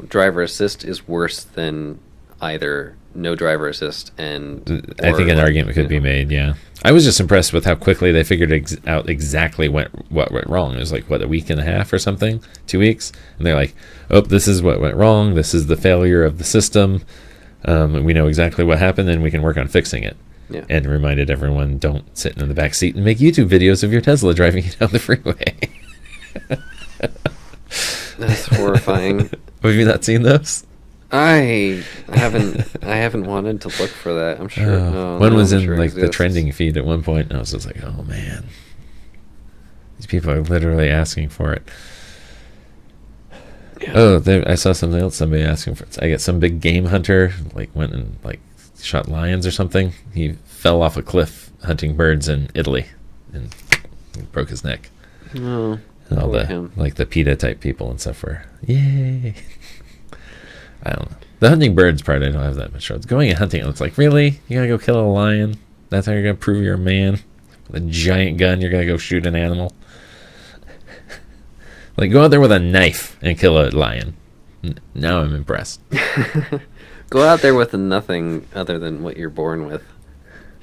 driver assist is worse than either no driver assist and. I think an argument could be made. Yeah, I was just impressed with how quickly they figured out exactly what went wrong. It was like a week and a half or something, 2 weeks, and they're like, "Oh, this is what went wrong. This is the failure of the system. We know exactly what happened, and we can work on fixing it." Yeah. And reminded everyone, don't sit in the back seat and make YouTube videos of your Tesla driving you down the freeway. That's horrifying. Have you not seen those? I haven't wanted to look for that. I'm sure. One was in like the trending feed at one point, and I was just like, "Oh man, these people are literally asking for it." Yeah. Oh, I saw something else. Somebody asking for it. I get some big game hunter went and shot lions or something. He fell off a cliff hunting birds in Italy, and broke his neck. Oh, and all the PETA type people and stuff were yay. I don't know. The hunting birds part, I don't have that much trouble. Going and hunting, it's like, really? You gotta go kill a lion? That's how you're gonna prove you're a man? With a giant gun, you're gonna go shoot an animal? Go out there with a knife and kill a lion. Now I'm impressed. Go out there with nothing other than what you're born with.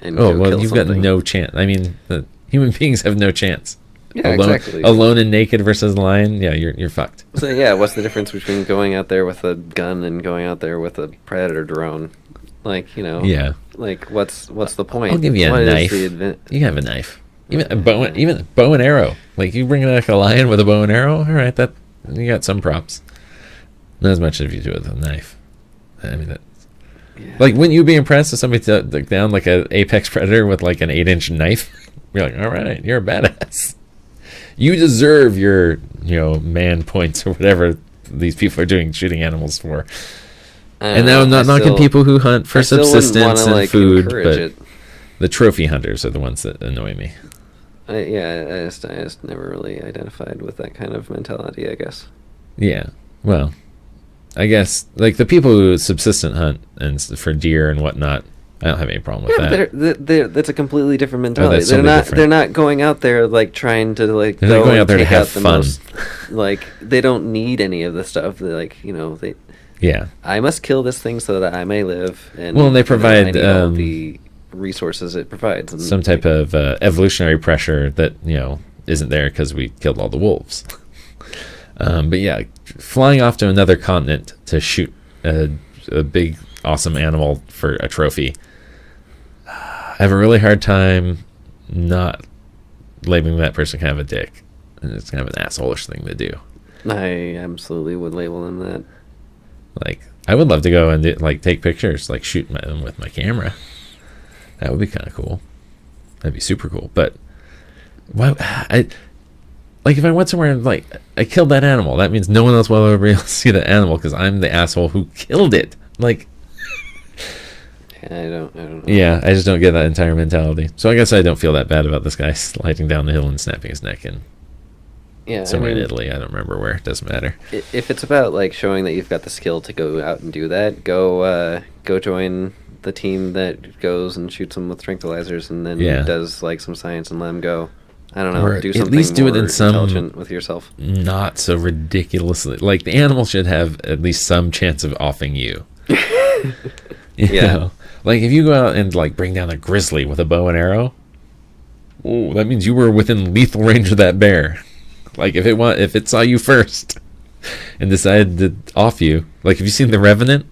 And you've got no chance. I mean, the human beings have no chance. Yeah, exactly. Alone and naked versus a lion, yeah, you're fucked. So yeah, what's the difference between going out there with a gun and going out there with a predator drone? Yeah. What's the point? I'll give you a knife. You have a knife. Even a bow and arrow. You bring a lion with a bow and arrow. All right, that you got some props. Not as much as you do with a knife. I mean, wouldn't you be impressed if somebody took down an apex predator with an 8-inch knife? You're like, all right, you're a badass. You deserve your, man points or whatever these people are doing shooting animals for. And now I'm not knocking people who hunt for subsistence and food, but the trophy hunters are the ones that annoy me. I just never really identified with that kind of mentality, I guess. Yeah, well, I guess the people who subsistent hunt and for deer and whatnot, I don't have any problem with that. That's a completely different mentality. They're not going out there trying to they're not going out there to have fun. They don't need any of the stuff. They yeah. I must kill this thing so that I may live. And they provide all the resources it provides. And some type of evolutionary pressure that isn't there because we killed all the wolves. But yeah, flying off to another continent to shoot a big awesome animal for a trophy. I have a really hard time not labeling that person kind of a dick. And it's kind of an asshole-ish thing to do. I absolutely would label him that. I would love to go and take pictures, shoot them with my camera. That would be kind of cool. That'd be super cool. But why? If I went somewhere and I killed that animal, that means no one else will ever be able to see that animal because I'm the asshole who killed it. I don't know. Yeah, I just don't get that entire mentality. So I guess I don't feel that bad about this guy sliding down the hill and snapping his neck in somewhere in Italy. I don't remember where. It doesn't matter. If it's about showing that you've got the skill to go out and do that, go join the team that goes and shoots them with tranquilizers and then does some science and let them go. I don't know. Or do something at least do it in some intelligent with yourself. Not so ridiculously. The animal should have at least some chance of offing you. You know? If you go out and bring down a grizzly with a bow and arrow, that means you were within lethal range of that bear. If it saw you first and decided to off you, have you seen The Revenant?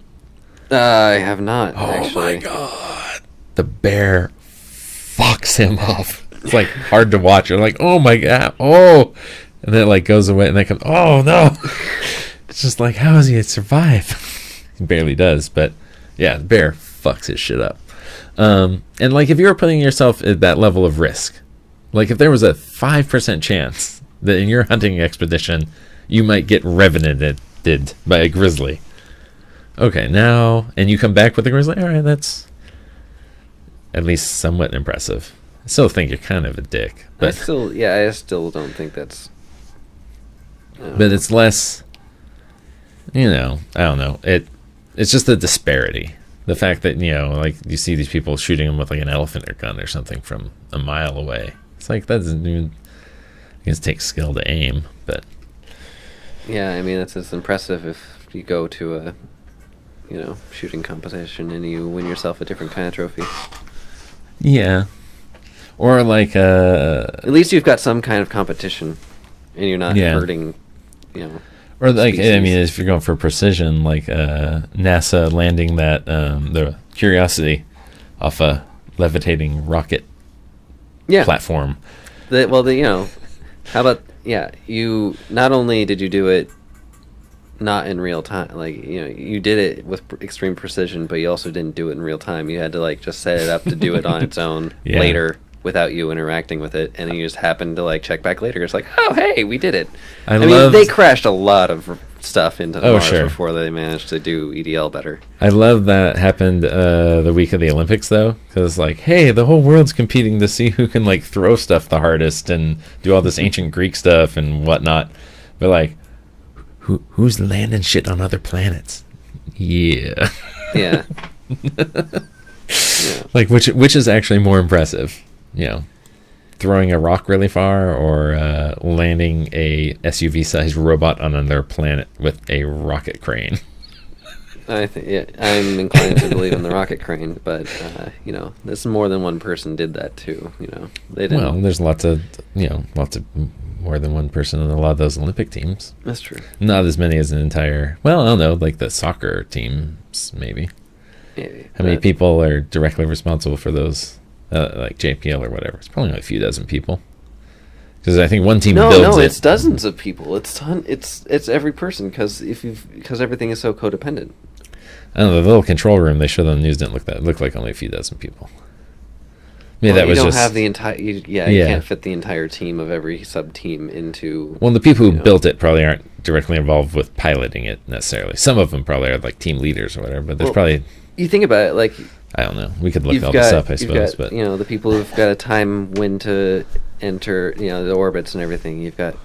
I have not. Oh actually. My god, the bear fucks him off. It's hard to watch. You're oh my god, oh, and then it goes away, and then comes, oh no. It's just how does he survive? He barely does, but yeah, the bear fucks his shit up. And if you were putting yourself at that level of risk, if there was a 5% chance that in your hunting expedition you might get revenanted by a grizzly. Okay, now, and you come back with a grizzly, all right, that's at least somewhat impressive. still think you're kind of a dick. But I still don't think that's. But it's less. I don't know. It's just the disparity. The fact that like you see these people shooting them with like an elephant or gun or something from a mile away. It's like that doesn't even. I guess it takes skill to aim, but. Yeah, I mean it's impressive if you go to a, shooting competition and you win yourself a different kind of trophy. Yeah. Or like at least you've got some kind of competition, and you're not hurting, Or like species. I mean, if you're going for precision, like NASA landing that the Curiosity off a levitating rocket platform. How about you? Not only did you do it not in real time, like you did it with extreme precision, but you also didn't do it in real time. You had to like just set it up to do it on its own later without you interacting with it, and then you just happened to like check back later. It's like, oh hey, we did it. I mean, they crashed a lot of stuff into Mars before they managed to do EDL better. I love that happened the week of the Olympics though, because like, hey, the whole world's competing to see who can like throw stuff the hardest and do all this ancient Greek stuff and whatnot. But like, who's landing shit on other planets? Yeah. Yeah. Like which is actually more impressive? Throwing a rock really far or landing a SUV-sized robot on another planet with a rocket crane. I'm inclined to believe in the rocket crane, but there's more than one person did that too. They didn't. Well, there's lots of more than one person in a lot of those Olympic teams. That's true. Not as many as an entire. Well, I don't know, like the soccer teams, maybe. Maybe. How many people are directly responsible for those? Like JPL or whatever. It's probably only a few dozen people. Because I think one team builds it. No, it's dozens of people. It's every person because everything is so codependent. I don't know, the little control room they showed on the news didn't look like only a few dozen people. Maybe that was you don't just have the entire. You can't fit the entire team of every sub team into. Well, the people who built it probably aren't directly involved with piloting it necessarily. Some of them probably are like team leaders or whatever. But there's probably. You think about it, like. I don't know. We could look all this up, I suppose. But the people who've got a time when to enter, the orbits and everything. You've got,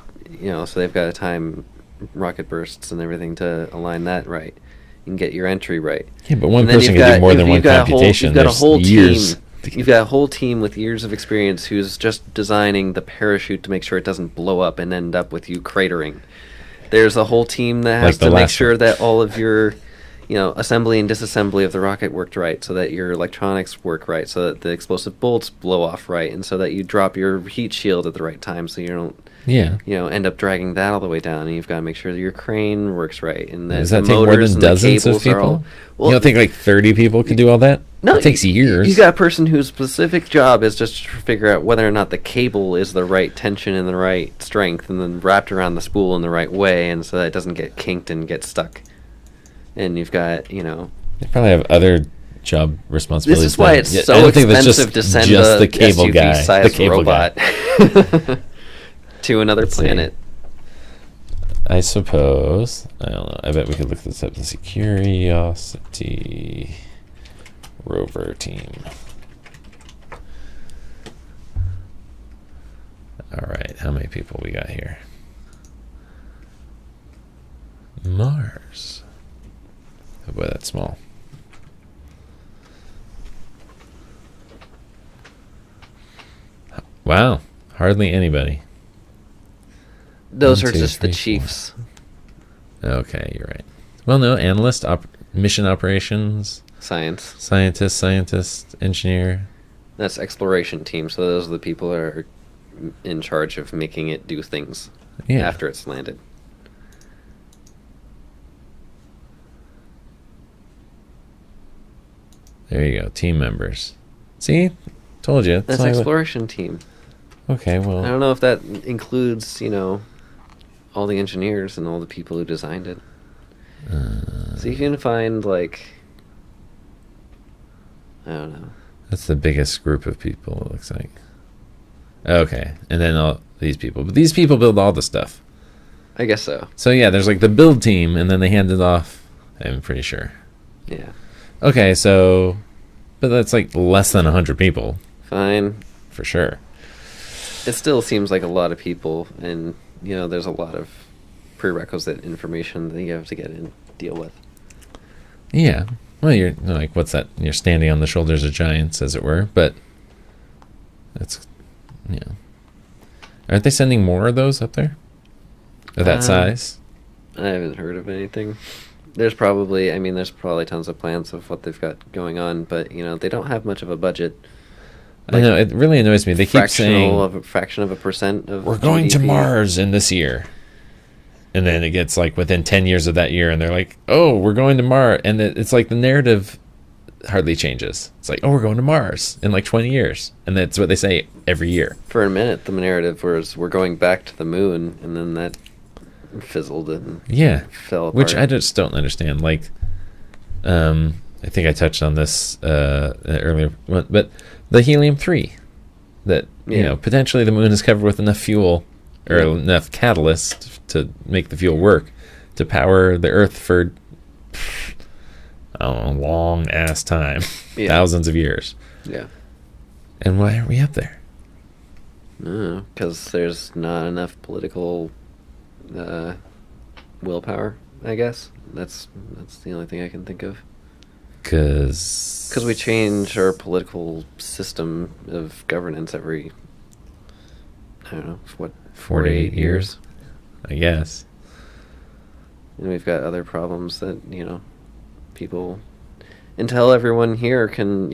so they've got a time rocket bursts and everything to align that right. You can get your entry right. Yeah, but one person can do more than one computation. You've got a whole team. You've got a whole team with years of experience who's just designing the parachute to make sure it doesn't blow up and end up with you cratering. There's a whole team that has to make sure that all of your assembly and disassembly of the rocket worked right, so that your electronics work right, so that the explosive bolts blow off right, and so that you drop your heat shield at the right time, so you don't, end up dragging that all the way down. And you've got to make sure that your crane works right, and that does that take more than dozens of people? You don't think like 30 people can do all that? No, it takes years. You got a person whose specific job is just to figure out whether or not the cable is the right tension and the right strength, and then wrapped around the spool in the right way, and so that it doesn't get kinked and get stuck. And you've got, They probably have other job responsibilities. This is why it's so expensive to send the cable SUV-sized robot to another planet. I suppose. I don't know. I bet we could look this up. The Curiosity rover team. All right. How many people we got here? Mars. Oh boy, that's small. Wow, hardly anybody. Those are just the chiefs. Okay, you're right. Well, no, analyst, mission operations, scientist, engineer. That's exploration team. So those are the people that are in charge of making it do things after it's landed. There you go. Team members. See? Told you. That's exploration team. Okay, well. I don't know if that includes, all the engineers and all the people who designed it. So you can find, I don't know. That's the biggest group of people, it looks like. Okay. And then all these people. But these people build all the stuff. I guess so. So, yeah, there's the build team, and then they hand it off. I'm pretty sure. Yeah. Okay, so, but that's less than 100 people. Fine. for sure. It still seems like a lot of people, and there's a lot of prerequisite information that you have to get in deal with. Yeah. Well, you're like, what's that? You're standing on the shoulders of giants, as it were. But that's, aren't they sending more of those up there? Of that size? I haven't heard of anything. There's probably tons of plans of what they've got going on, but they don't have much of a budget. I know, it really annoys me. They keep saying a fraction of a percent of we're going to GDP. Mars in this year. And then it gets like within 10 years of that year, and they're like, oh, we're going to Mars. And it's like the narrative hardly changes. It's like, oh, we're going to Mars in like 20 years. And that's what they say every year. For a minute, the narrative was we're going back to the moon, and then that fizzled and fell apart. Which I just don't understand. Like, I think I touched on this earlier, but the helium-3, that, potentially the moon is covered with enough fuel or enough catalyst to make the fuel work to power the Earth for a long ass time, thousands of years. Yeah. And why aren't we up there? Because there's not enough political willpower, I guess. That's the only thing I can think of. Because we change our political system of governance every, I don't know, 4 to 8 years. I guess. And we've got other problems that, people, until everyone here can,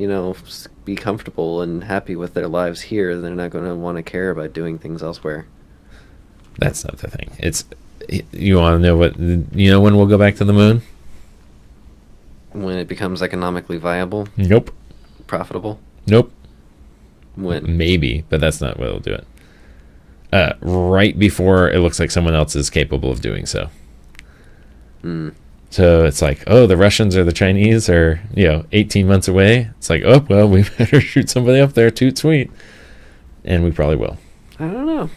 be comfortable and happy with their lives here, they're not going to want to care about doing things elsewhere. That's not the thing. You want to know when we'll go back to the moon? When it becomes economically viable? Nope. Profitable? Nope. When? Maybe, but that's not what'll do it. Right before it looks like someone else is capable of doing so. So it's like, oh, the Russians or the Chinese are, 18 months away. It's like, oh, well, we better shoot somebody up there, toot sweet. And we probably will. I don't know.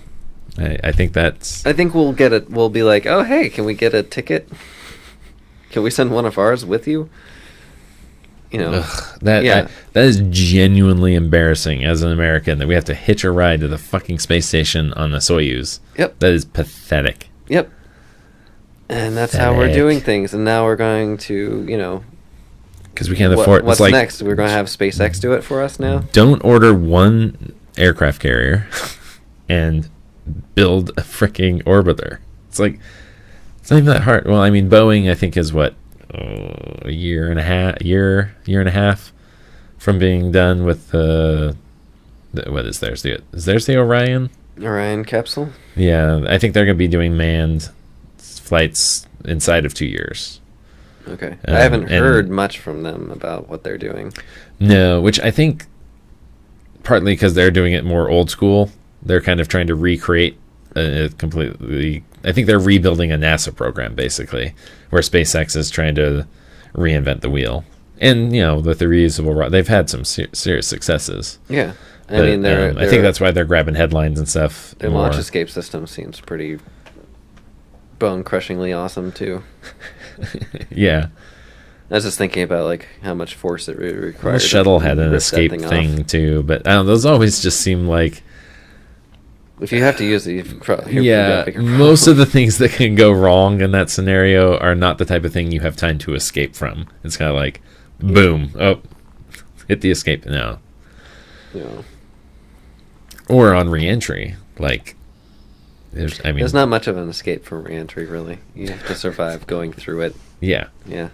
I think that's... I think we'll get it. We'll be like, oh, hey, can we get a ticket? Can we send one of ours with you? That is genuinely embarrassing as an American that we have to hitch a ride to the fucking space station on a Soyuz. Yep. That is pathetic. Yep. And that's how we're doing things. And now we're going to, because we can't afford... What's next? We're going to have SpaceX do it for us now? Don't order one aircraft carrier and build a freaking orbiter. It's like... It's not even that hard. Well, I mean, Boeing, I think, is what... a year and a half from being done with what is theirs? Is theirs the Orion capsule? Yeah, I think they're going to be doing manned flights inside of 2 years. Okay. I haven't heard much from them about what they're doing. No, which I think partly because they're doing it more old school. They're kind of trying to recreate completely... I think they're rebuilding a NASA program, basically, where SpaceX is trying to reinvent the wheel. And, with the reusable... They've had some serious successes. Yeah. I think that's why they're grabbing headlines and stuff. Their launch escape system seems pretty bone-crushingly awesome, too. Yeah. I was just thinking about, how much force it required. The shuttle had an escape thing, too. But, I don't know, those always just seem like... If you have to use it, most of the things that can go wrong in that scenario are not the type of thing you have time to escape from. It's kind of like, boom, hit the escape now. Yeah. Or on re-entry, there's not much of an escape from re-entry, really. You have to survive going through it. Yeah. Yeah.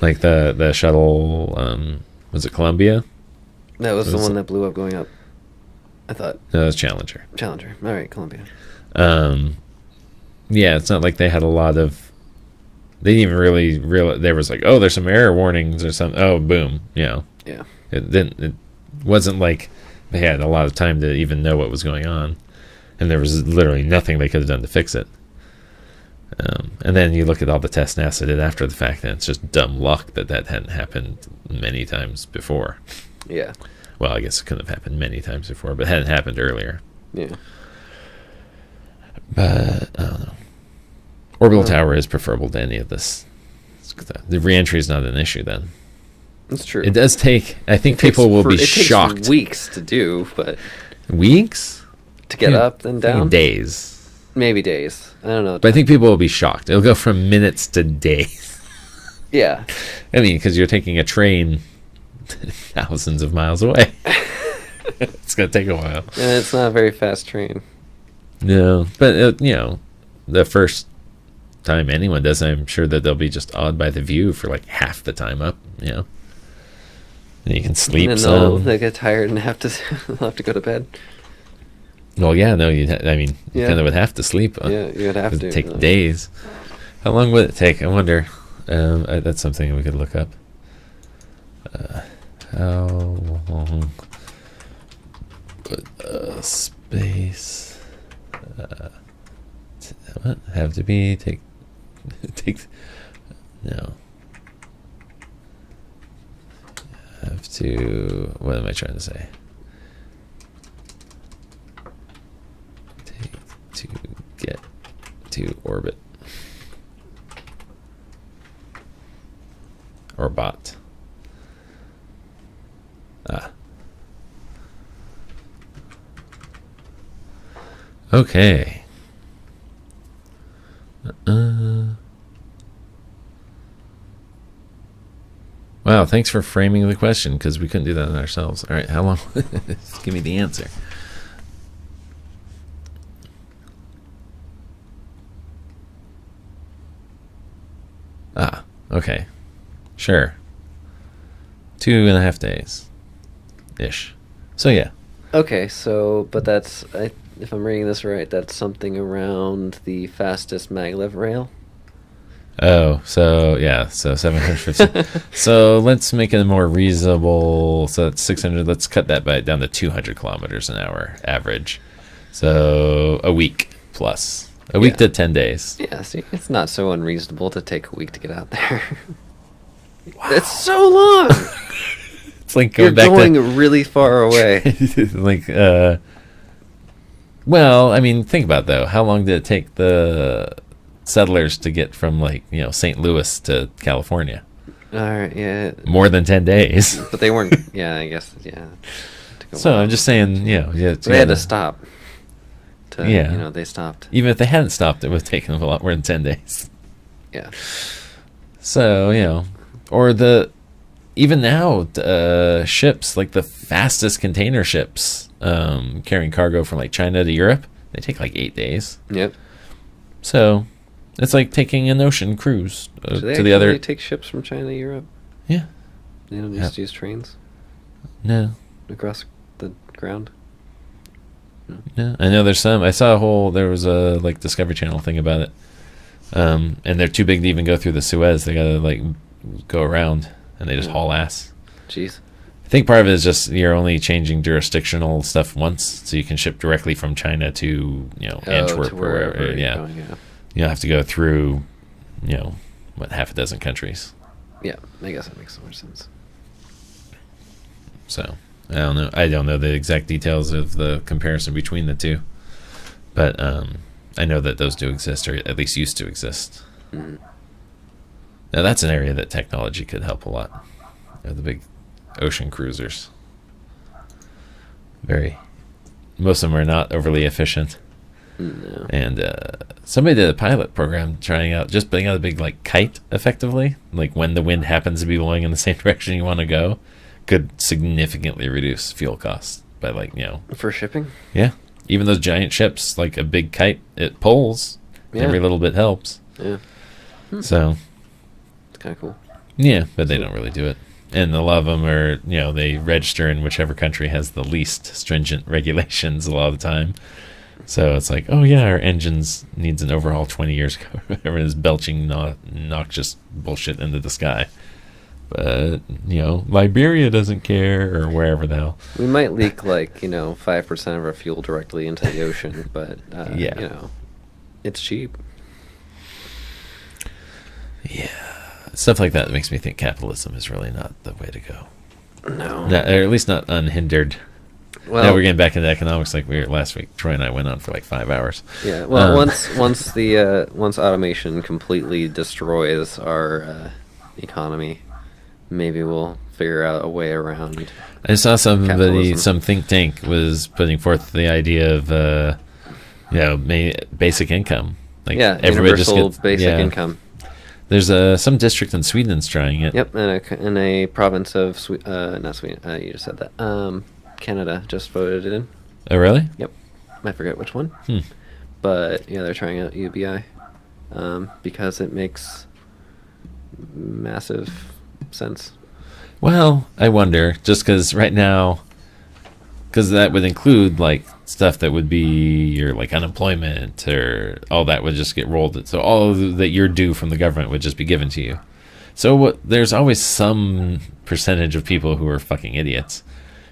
Like the shuttle, was it Columbia? That was the one that blew up going up. I thought. No, it was Challenger. All right, Columbia. Yeah, it's not like they had a lot of... They didn't even really realize... There was like, oh, there's some error warnings or something. Oh, boom. Yeah. It wasn't like they had a lot of time to even know what was going on. And there was literally nothing they could have done to fix it. And then you look at all the tests NASA did after the fact, and it's just dumb luck that hadn't happened many times before. Yeah. Well, I guess it couldn't have happened many times before, but it hadn't happened earlier. Yeah. But, I don't know. Orbital tower is preferable to any of this. The re-entry is not an issue then. It's true. It does take. I think people will be shocked. It takes weeks to do, but weeks to get up and down. Days. Maybe days. I don't know. But I think people will be shocked. It'll go from minutes to days. Yeah. I mean, because you're taking a train thousands of miles away. It's gonna take a while. And it's not a very fast train. No, but the first time anyone does, I'm sure that they'll be just awed by the view for like half the time up. And you can sleep and some. They get tired and have to go to bed. Well, yeah, no, you kind of would have to sleep. Yeah, you would have to. It'd take days. How long would it take? I wonder. That's something we could look up. How long would space what have to be take no have to what am I trying to say? Take to get to orbit or bot. Okay. Wow, thanks for framing the question, because we couldn't do that ourselves. All right, how long? Give me the answer. Okay. Sure. 2.5 days. Ish. So, yeah. Okay, so, but that's, if I'm reading this right, that's something around the fastest maglev rail. Oh, so, yeah, so 750. So, let's make it more reasonable. So, that's 600. Let's cut that down to 200 kilometers an hour average. So, a week plus. A week to 10 days. Yeah, see, it's not so unreasonable to take a week to get out there. Wow. It's so long! It's like You're going really far away. Like, well, I mean, think about it, though. How long did it take the settlers to get from, like, St. Louis to California? All right, yeah. More than 10 days. But they weren't, yeah, I guess, yeah. So I'm just saying, they had to stop. They stopped. Even if they hadn't stopped, it would have taken them a lot more than 10 days. Yeah. So, or even now, ships, like the fastest container ships carrying cargo from like China to Europe, they take like 8 days. Yep. So it's like taking an ocean cruise to the other. They take ships from China to Europe? Yeah. They don't just use trains? No. Across the ground? No. I know there's some. I saw there was a like Discovery Channel thing about it. And they're too big to even go through the Suez. They gotta like go around, and they just haul ass. Jeez. I think part of it is just you're only changing jurisdictional stuff once, so you can ship directly from China to Antwerp to or wherever. Yeah. Going, yeah. You don't have to go through half a dozen countries. Yeah, I guess that makes so much sense. So I don't know. I don't know the exact details of the comparison between the two, but I know that those do exist, or at least used to exist. Mm-hmm. Now that's an area that technology could help a lot. The big ocean cruisers. Most of them are not overly efficient. No. And somebody did a pilot program trying out just putting out a big like kite, effectively, like when the wind happens to be blowing in the same direction you want to go, could significantly reduce fuel costs by for shipping. Yeah, even those giant ships, like a big kite, it pulls. Yeah. Every little bit helps. Yeah. So it's kind of cool. Yeah, but they don't really do it. And a lot of them are, they register in whichever country has the least stringent regulations a lot of the time. So it's like, oh yeah, our engines needs an overhaul 20 years ago. Everyone's belching noxious bullshit into the sky. But, Liberia doesn't care, or wherever the hell. We might leak 5% of our fuel directly into the ocean, but, it's cheap. Yeah. Stuff like that makes me think capitalism is really not the way to go. No. Or at least not unhindered. Well, now we're getting back into economics like we were last week. Troy and I went on for 5 hours. Yeah. Well, once automation completely destroys our economy, maybe we'll figure out a way around. I saw Capitalism. some think tank was putting forth the idea of, basic income. Like everybody universal basic income. There's some district in Sweden that's trying it. Yep, in a province of not Sweden. You just said that. Canada just voted it in. Oh, really? Yep, I forget which one. But yeah, they're trying out UBI because it makes massive sense. Well, I wonder, just because right now, because that would include like stuff that would be your like unemployment or all that would just get rolled. So all that you're due from the government would just be given to you. So there's always some percentage of people who are fucking idiots.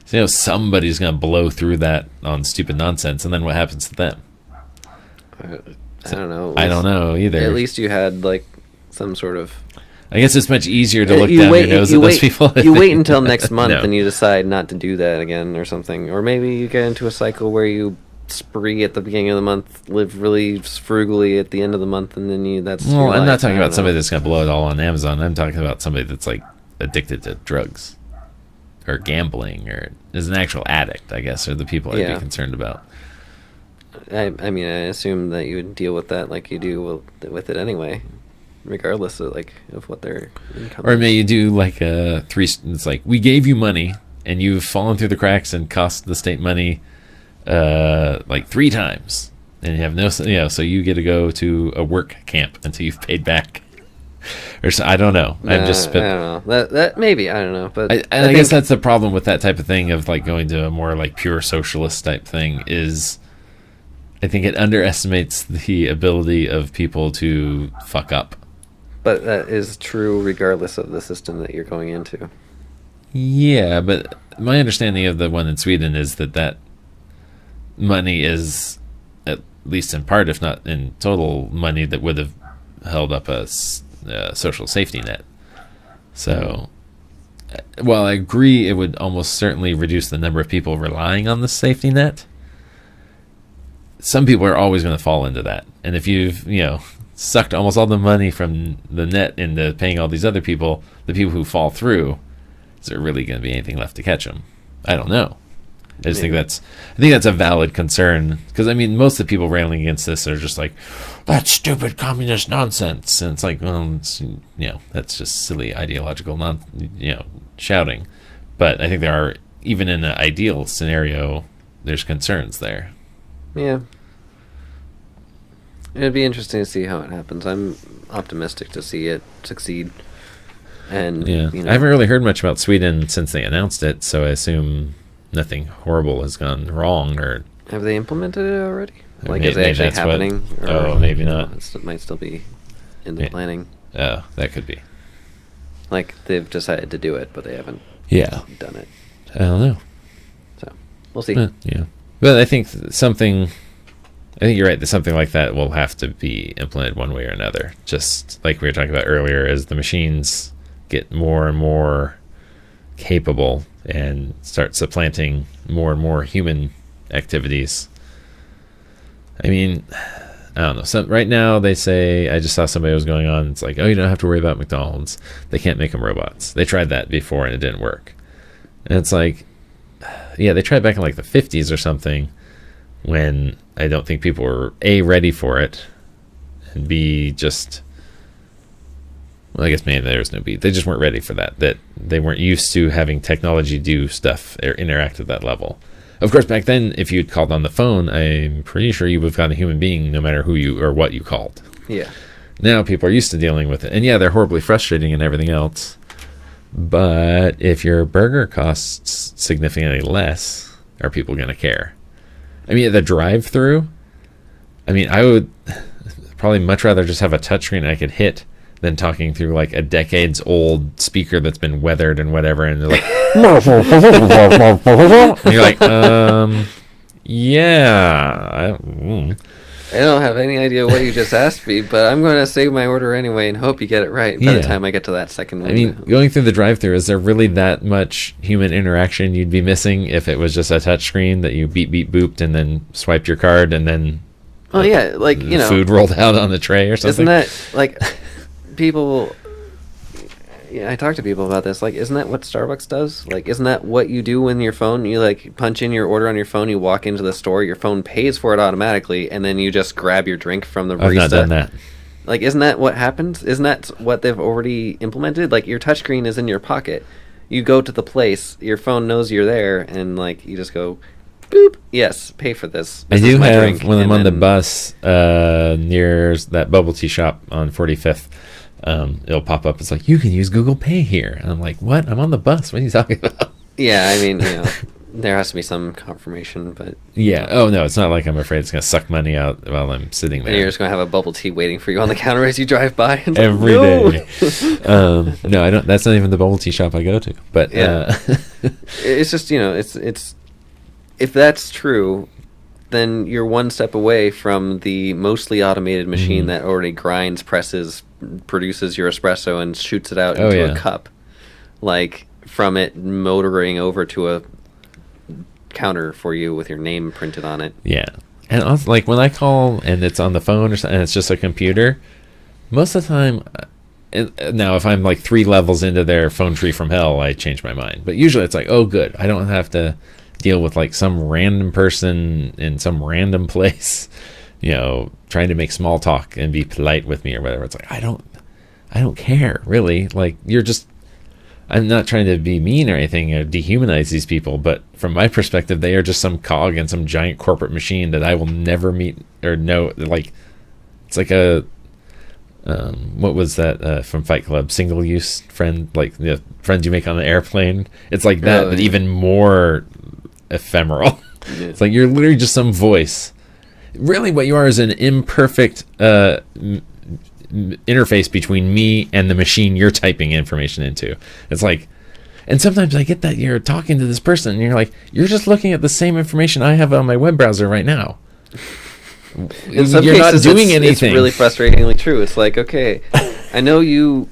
So somebody's gonna blow through that on stupid nonsense, and then what happens to them? I don't know. I don't know either. At least you had like some sort of. I guess it's much easier to look down your nose at those people. You wait until next month and you decide not to do that again or something. Or maybe you get into a cycle where you spree at the beginning of the month, live really frugally at the end of the month, and then that's... Well, I'm not talking about somebody that's going to blow it all on Amazon. I'm talking about somebody that's like addicted to drugs or gambling or is an actual addict, I guess, are the people I'd be concerned about. I mean, I assume that you would deal with that like you do with it anyway. Regardless of what their income or is. may you do like it's like we gave you money and you've fallen through the cracks and cost the state money like 3 times and you have no so you get to go to a work camp until you've paid back or so. I don't know. I don't know that maybe I don't know, but I guess that's the problem with that type of thing of like going to a more like pure socialist type thing is I think it underestimates the ability of people to fuck up. But that is true regardless of the system that you're going into. Yeah, but my understanding of the one in Sweden is that money is, at least in part, if not in total, money that would have held up a social safety net. So, while I agree it would almost certainly reduce the number of people relying on the safety net, some people are always going to fall into that. And if you've, sucked almost all the money from the net into paying all these other people, the people who fall through, is there really going to be anything left to catch them? I don't know. I think that's a valid concern because I mean most of the people railing against this are just like that's stupid communist nonsense, and it's like that's just silly ideological shouting. But I think there are, even in an ideal scenario, there's concerns there. Yeah. It'd be interesting to see how it happens. I'm optimistic to see it succeed. And I haven't really heard much about Sweden since they announced it, so I assume nothing horrible has gone wrong. Or have they implemented it already? Like, is it actually happening? Maybe not. It might still be in the planning. Oh, that could be. Like, they've decided to do it, but they haven't done it. I don't know. So, we'll see. But I think you're right that something like that will have to be implemented one way or another. Just like we were talking about earlier, as the machines get more and more capable and start supplanting more and more human activities. I mean, I don't know. So right now they say, I just saw somebody was going on, it's like, oh, you don't have to worry about McDonald's. They can't make them robots. They tried that before and it didn't work. And it's like, yeah, they tried back in like the 50s or something, when I don't think people were A, ready for it, and B, just, well, I guess maybe there's no B. They just weren't ready for that they weren't used to having technology do stuff or interact at that level. Of course, back then, if you'd called on the phone, I'm pretty sure you would have gotten a human being no matter who you or what you called. Yeah. Now people are used to dealing with it. And yeah, they're horribly frustrating and everything else. But if your burger costs significantly less, are people going to care? I mean, the drive-through, I mean, I would probably much rather just have a touchscreen I could hit than talking through like a decades-old speaker that's been weathered and whatever, and they're like, and you're like, yeah. I don't have any idea what you just asked me, but I'm going to say my order anyway and hope you get it right by the time I get to that second one. I mean, going through the drive-thru, is there really that much human interaction you'd be missing if it was just a touchscreen that you beep, beep, booped and then swiped your card and then food rolled out on the tray or something? Isn't that, like, people... yeah, I talk to people about this. Like, isn't that what Starbucks does? Like, isn't that what you do when your phone? You like punch in your order on your phone. You walk into the store. Your phone pays for it automatically, and then you just grab your drink from the barista. I've not done that. Like, isn't that what happens? Isn't that what they've already implemented? Like, your touchscreen is in your pocket. You go to the place. Your phone knows you're there, and like you just go, boop. Yes, pay for this. I do have when I'm on the bus near that bubble tea shop on 45th. It'll pop up. It's like, you can use Google Pay here. And I'm like, what? I'm on the bus. What are you talking about? Yeah, I mean, there has to be some confirmation, but... Yeah. Oh, no, it's not like I'm afraid it's going to suck money out while I'm sitting there. And you're just going to have a bubble tea waiting for you on the counter as you drive by. Every day. No, I don't. That's not even the bubble tea shop I go to. But yeah. It's just, it's... If that's true... then you're one step away from the mostly automated machine that already grinds, presses, produces your espresso, and shoots it out into a cup. Like, from it motoring over to a counter for you with your name printed on it. Yeah. And also, like, when I call and it's on the phone or something, and it's just a computer, most of the time... now, if I'm, like, 3 levels into their phone tree from hell, I change my mind. But usually it's like, oh, good. I don't have to... deal with like some random person in some random place, trying to make small talk and be polite with me or whatever. It's like, I don't care really. Like, I'm not trying to be mean or anything or dehumanize these people, but from my perspective, they are just some cog in some giant corporate machine that I will never meet or know. Like, it's like what was that from Fight Club? Single use friend, like the friends you make on an airplane. It's like that, but even more ephemeral. Yeah. It's like you're literally just some voice. Really what you are is an imperfect interface between me and the machine you're typing information into. It's like, and sometimes I get that you're talking to this person and you're like, you're just looking at the same information I have on my web browser right now. In some you're cases, not doing anything. It's really frustratingly true. It's like, okay, I know your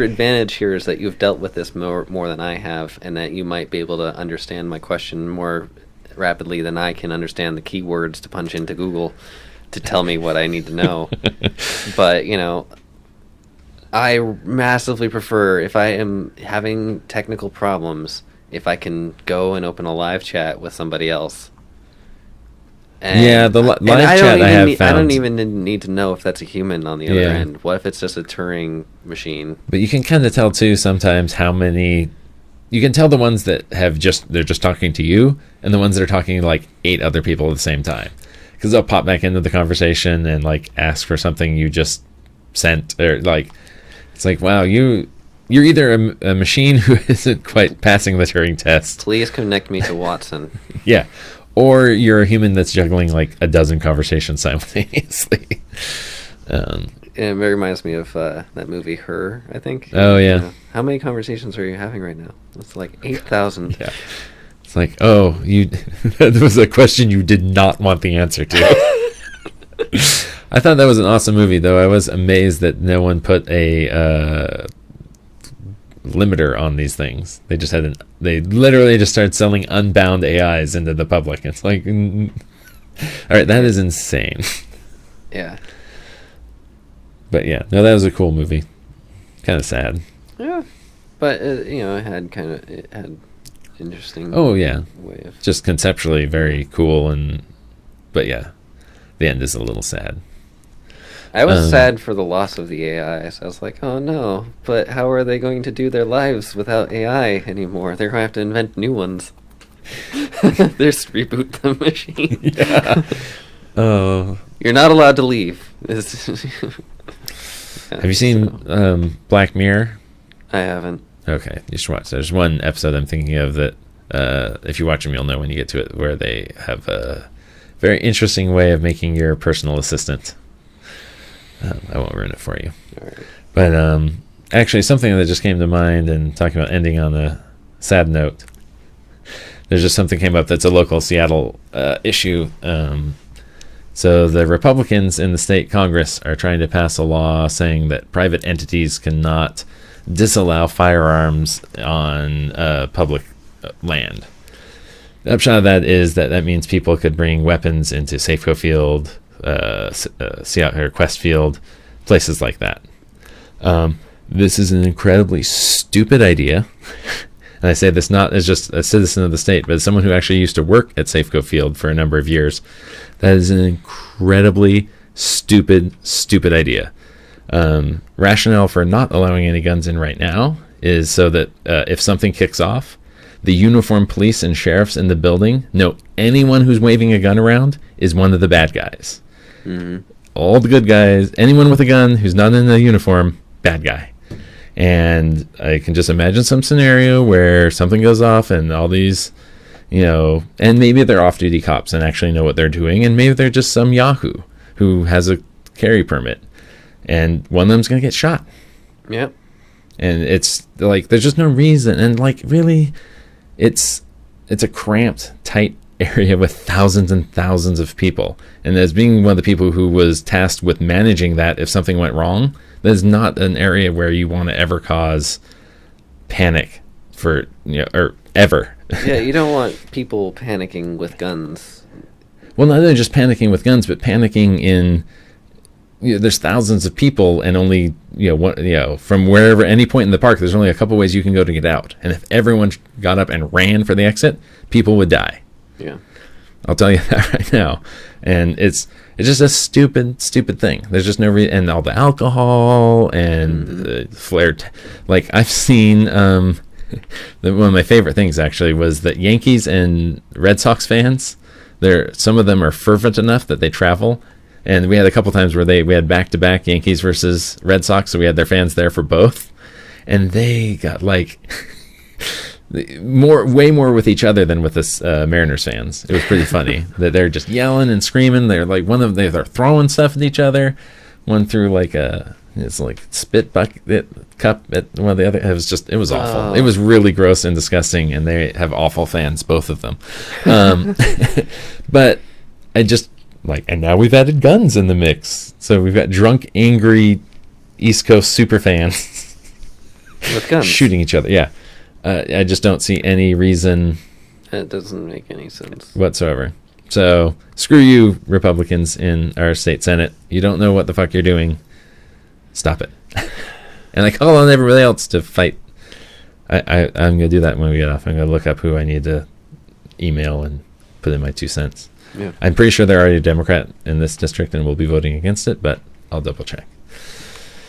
advantage here is that you've dealt with this more than I have, and that you might be able to understand my question more rapidly than I can understand the keywords to punch into Google to tell me what I need to know. But, I massively prefer, if I am having technical problems, if I can go and open a live chat with somebody else. And, the live chat I have found. I don't even need to know if that's a human on the other end. What if it's just a Turing machine? But you can kind of tell too sometimes how many. You can tell the ones that they're just talking to you, and the ones that are talking to like 8 other people at the same time, because they'll pop back into the conversation and like ask for something you just sent, or like it's like, wow, you're either a machine who isn't quite passing the Turing test. Please connect me to Watson. Yeah. Or you're a human that's juggling like a dozen conversations simultaneously. It reminds me of that movie, Her, I think. Oh, yeah. How many conversations are you having right now? It's like 8,000. Yeah. It's like, oh, that was a question you did not want the answer to. I thought that was an awesome movie, though. I was amazed that no one put a limiter on these things. They literally just started selling unbound AIs into the public. It's like, all right, that is insane. Yeah. But yeah, no, that was a cool movie. Kind of sad. Yeah, but it had interesting. Oh yeah, way of just conceptually very cool, but yeah, the end is a little sad. I was sad for the loss of the AIs. I was like, oh no, but how are they going to do their lives without AI anymore? They're going to have to invent new ones. Just reboot the machine. Yeah. Oh. You're not allowed to leave. Have you seen Black Mirror? I haven't. Okay, you should watch. There's one episode I'm thinking of that, if you watch them, you'll know when you get to it, where they have a very interesting way of making your personal assistant. I won't ruin it for you. All right. But actually, something that just came to mind, and talking about ending on a sad note, there's just something came up that's a local Seattle issue. So the Republicans in the state Congress are trying to pass a law saying that private entities cannot disallow firearms on public land. The upshot of that is that means people could bring weapons into Safeco Field, Quest Field, places like that. This is an incredibly stupid idea. And I say this not as just a citizen of the state, but as someone who actually used to work at Safeco Field for a number of years. That is an incredibly stupid idea. Rationale for not allowing any guns in right now is so that if something kicks off, the uniformed police and sheriffs in the building know anyone who's waving a gun around is one of the bad guys. Mm-hmm. All the good guys, anyone with a gun who's not in a uniform, bad guy. And I can just imagine some scenario where something goes off and all these, and maybe they're off-duty cops and actually know what they're doing, and maybe they're just some yahoo who has a carry permit, and one of them's going to get shot. Yep. And it's like, there's just no reason. And like, really, it's a cramped, tight area with thousands and thousands of people. And as being one of the people who was tasked with managing that, if something went wrong, that is not an area where you want to ever cause panic or ever. Yeah, you don't want people panicking with guns. Well, not only just panicking with guns, but panicking in, there's thousands of people, and only, from wherever, any point in the park, there's only a couple ways you can go to get out. And if everyone got up and ran for the exit, people would die. Yeah. I'll tell you that right now. And it's just a stupid thing. There's just no reason. And all the alcohol and the flared. Like, I've seen, one of my favorite things actually was that Yankees and Red Sox fans, some of them are fervent enough that they travel. And we had a couple times where we had back-to-back Yankees versus Red Sox, so we had their fans there for both. And they got like way more with each other than with us Mariners fans. It was pretty funny that they're just yelling and screaming. They're like they're throwing stuff at each other. One threw like it's like spit bucket cup at one of the other. It was awful. Oh. It was really gross and disgusting, and they have awful fans, both of them. But I just and now we've added guns in the mix, so we've got drunk, angry East Coast super fans with guns shooting each other. Yeah. I just don't see any reason. It doesn't make any sense whatsoever. So screw you, Republicans in our state Senate. You don't know what the fuck you're doing. Stop it. And I call on everybody else to fight. I'm going to do that when we get off. I'm going to look up who I need to email and put in my 2 cents. Yeah. I'm pretty sure they're already a Democrat in this district and will be voting against it, but I'll double check.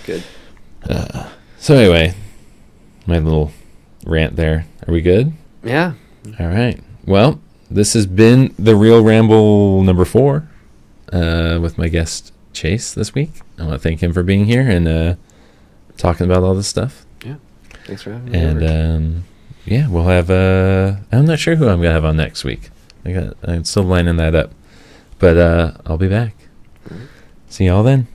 Good. So anyway, my little rant there. Are we good? Yeah. All right. Well, this has been the Real Ramble number 4 with my guest Chase this week. I want to thank him for being here and talking about all this stuff. Yeah. Thanks for having me. And we'll have I'm not sure who I'm gonna have on next week. I'm still lining that up, but I'll be back. Mm-hmm. See y'all then.